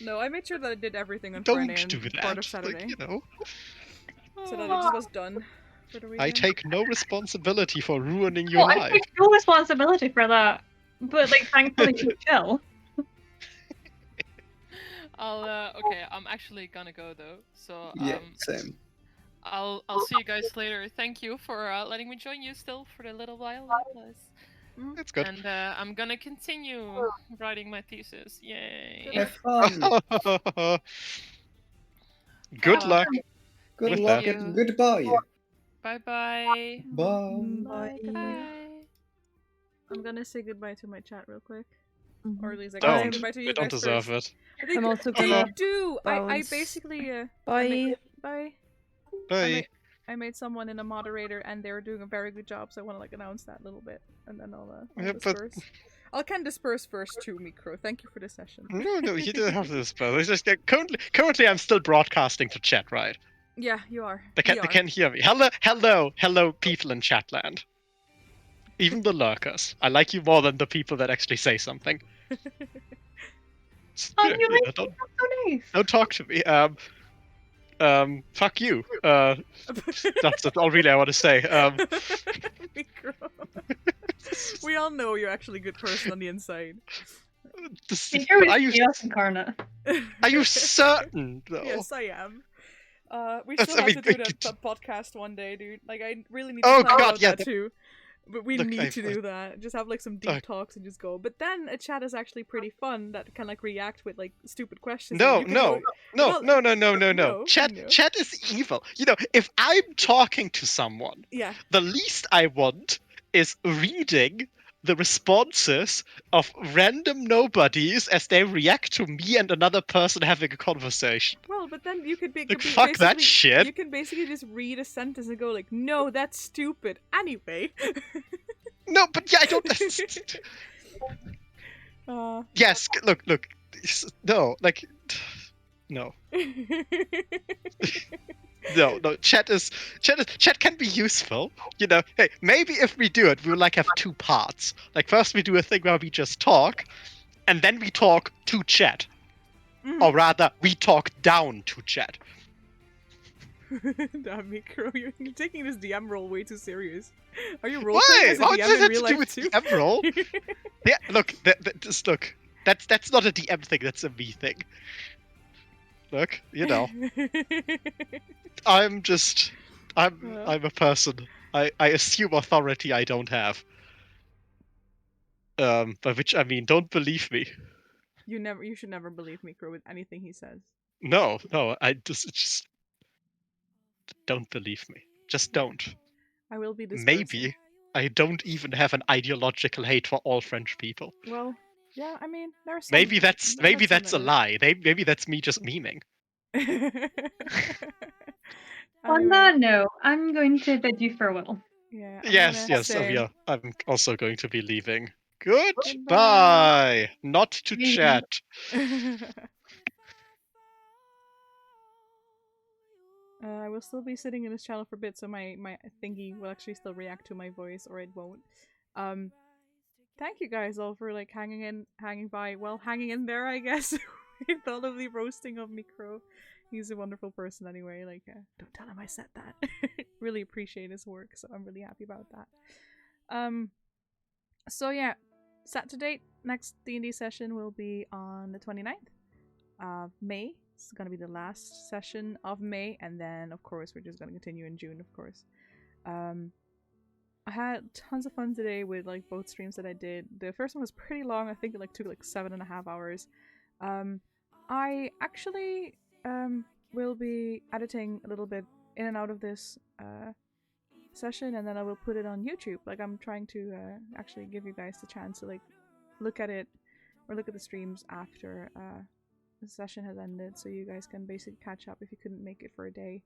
No, I made sure that I did everything on don't Friday do and that. part of Saturday, Like, so that it just was done for the weekend. I take no responsibility for ruining your Well, I life. take no responsibility for that. But thankfully she's chill. Okay, I'm actually gonna go though. So Yeah, same. I'll see you guys later. Thank you for letting me join you still for a little while. That was- It's good. And I'm gonna continue writing my thesis. Yay! Have fun. Good Uh, luck. Good With luck that- and goodbye. Bye bye. Bye. Bye. Bye. I'm gonna say goodbye to my chat real quick, Mhm. or at least I can say Don't. goodbye to you We don't guys deserve first. it. I think I'm also you gonna do. I bounce. basically Bye. bye. Bye. I made someone in a moderator, and they were doing a very good job. So I want to announce that a little bit, and then I'll Yeah, but- disperse. I can disperse first too, Mikro. Thank you for the session. No, you don't have to disperse. It's just that currently I'm still broadcasting to chat, right? Yeah, you are. They can hear me. Hello, people in chatland. Even the lurkers. I like you more than the people that actually say something. Oh, you like Don't so nice. don't talk to me. Fuck you. That's all really I want to say. Mikro. We all know you're actually a good person on the inside. Here Are is you chaos incarnate. are you certain though? Yes, I am. We That's- still I have to mean, do we the could- podcast one day, dude. Like, I really need to Oh, plan God, about yeah, that too. But we Look, need to I've- do that. Just have like some deep talks and just go. But then a chat is actually pretty fun that can like react with like stupid questions. and No, you can no, go- no, Well, no, no, no, no, no, no. Chat, no. chat is evil. You know, if I'm talking to someone, Yeah. the least I want is reading the responses of random nobodies as they react to me and another person having a conversation. Well, but then you could be, Like, fuck that shit. You can basically just read a sentence and go like, "No, that's stupid." Anyway. No, but yeah, I don't. Yes, look. No, like, no. No, chat can be useful. You know, hey, maybe if we do it, we'll like have two parts. Like first we do a thing where we just talk, and then we talk to chat. Or rather, we talk down to chat. Damn, Mikro, you're taking this DM role way too serious. Are you role Why? playing as a What DM does in that real to do life with too? DM role? Yeah, look, just look. That's not a DM thing. That's a me thing. Look, you know, I'm a person. I assume authority I don't have. By which I mean, don't believe me. You should never believe Mikro with anything he says. No, I just don't believe me. Just don't. I will be this Maybe person. I don't even have an ideological hate for all French people. Well, yeah, I mean, there's some, Maybe that's a some lie. Maybe that's me just memeing. On Anyway, that note, I'm going to bid you farewell. yeah. Yes, gonna yes, say yeah. I'm also going to be leaving. Goodbye. Goodbye. Not to Bye. chat. I will still be sitting in this channel for a bit, so my thingy will actually still react to my voice, or it won't. Thank you guys all for like hanging in there, I guess, with all of the roasting of Mikro. He's a wonderful person anyway. Like, don't tell him I said that. Really appreciate his work, so I'm really happy about that. So yeah, set to date. Next D&D session will be on the 29th of May. It's gonna be the last session of May, and then of course we're just gonna continue in June, of course. I had tons of fun today with like both streams that I did. The first one was pretty long. I think it like took like 7.5 hours. I actually will be editing a little bit in and out of this session, and then I will put it on YouTube. Like, I'm trying to actually give you guys the chance to like look at it or look at the streams after the session has ended, so you guys can basically catch up if you couldn't make it for a day.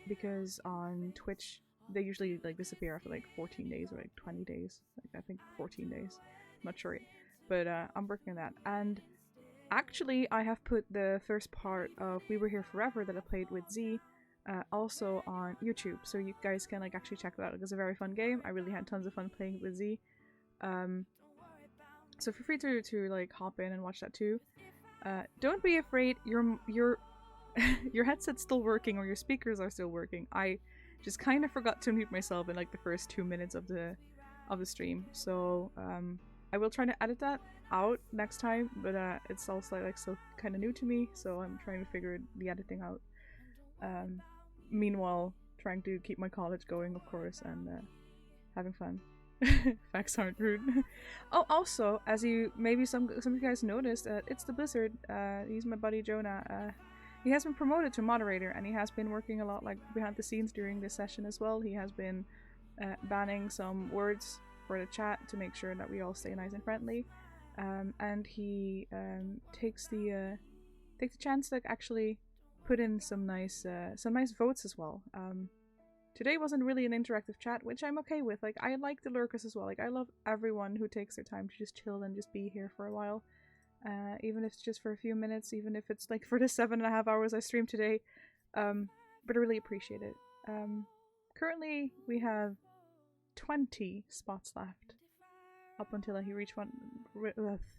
Because on Twitch they usually like disappear after like 14 days or like 20 days. Like, I think 14 days. I'm not sure yet. But I'm working on that. And actually I have put the first part of We Were Here Forever that I played with Z also on YouTube, so you guys can like actually check that out. It was a very fun game. I really had tons of fun playing with Z. So feel free to like hop in and watch that too. Don't be afraid. Your your headset's still working or your speakers are still working. I just kind of forgot to mute myself in like the first 2 minutes of the stream. So I will try to edit that out next time, but it's also like still kind of new to me, so I'm trying to figure the editing out. Meanwhile, trying to keep my college going, of course, and having fun. Facts aren't rude. Oh, also, as you maybe some of you guys noticed, it's the Blizzard. He's my buddy Jonah. He has been promoted to moderator, and he has been working a lot like behind the scenes during this session as well. He has been banning some words for the chat to make sure that we all stay nice and friendly. And he takes the chance to actually put in some nice votes as well. Today wasn't really an interactive chat, which I'm okay with. Like, I like the lurkers as well. Like, I love everyone who takes their time to just chill and just be here for a while. Even if it's just for a few minutes, even if it's like for the 7.5 hours I streamed today. But I really appreciate it. Currently, we have 20 spots left. Up until I reach one...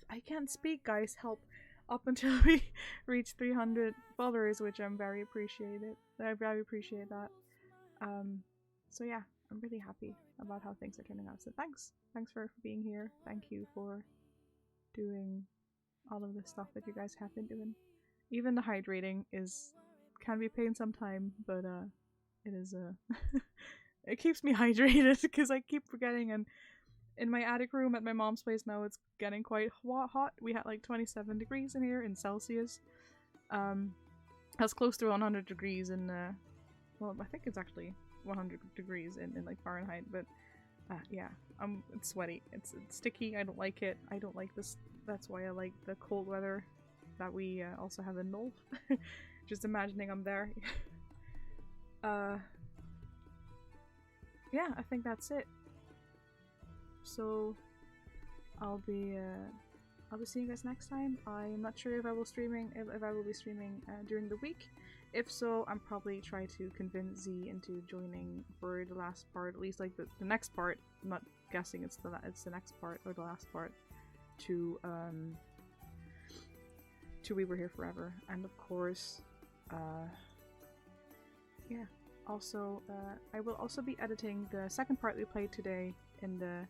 I can't speak, guys, help. Up until we reach 300 followers, which I'm very appreciated. I very appreciate that. So yeah, I'm really happy about how things are turning out. So thanks for being here. Thank you for doing all of the stuff that you guys have been doing. Even the hydrating can be a pain sometime, but it is It keeps me hydrated because I keep forgetting. And in my attic room at my mom's place now, it's getting quite hot. We had like 27 degrees in here in Celsius. That's close to 100 degrees in, well, I think it's actually 100 degrees in like Fahrenheit, but yeah, it's sweaty. It's sticky. I don't like it. I don't like this. That's why I like the cold weather that we also have in Nulf. Just imagining I'm there. Yeah, I think that's it. So I'll be seeing you guys next time. I'm not sure if I will if I will be streaming during the week. If so, I'm probably try to convince Z into joining for the last part, at least like the next part. I'm not guessing it's the next part or the last part to We Were Here Forever, and of course, yeah. Also, I will also be editing the second part we played today in the.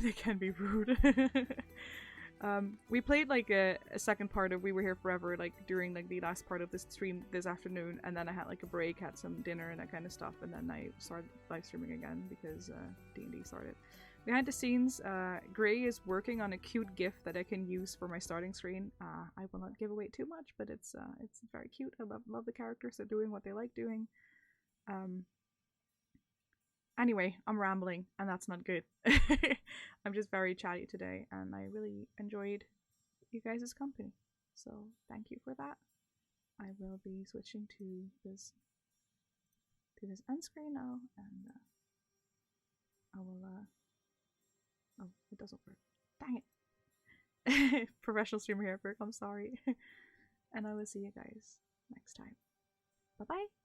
They can be rude. We played like a second part of We Were Here Forever, like during like the last part of this stream this afternoon, and then I had like a break, had some dinner and that kind of stuff, and then I started live streaming again because D&D started. Behind the scenes, Gray is working on a cute GIF that I can use for my starting screen. I will not give away too much, but it's very cute. I love the characters. They're doing what they like doing. Anyway, I'm rambling, and that's not good. I'm just very chatty today, and I really enjoyed you guys' company. So thank you for that. I will be switching to this end screen now, and I will. Oh, it doesn't work. Dang it! Professional streamer here, I'm sorry. And I will see you guys next time. Bye bye.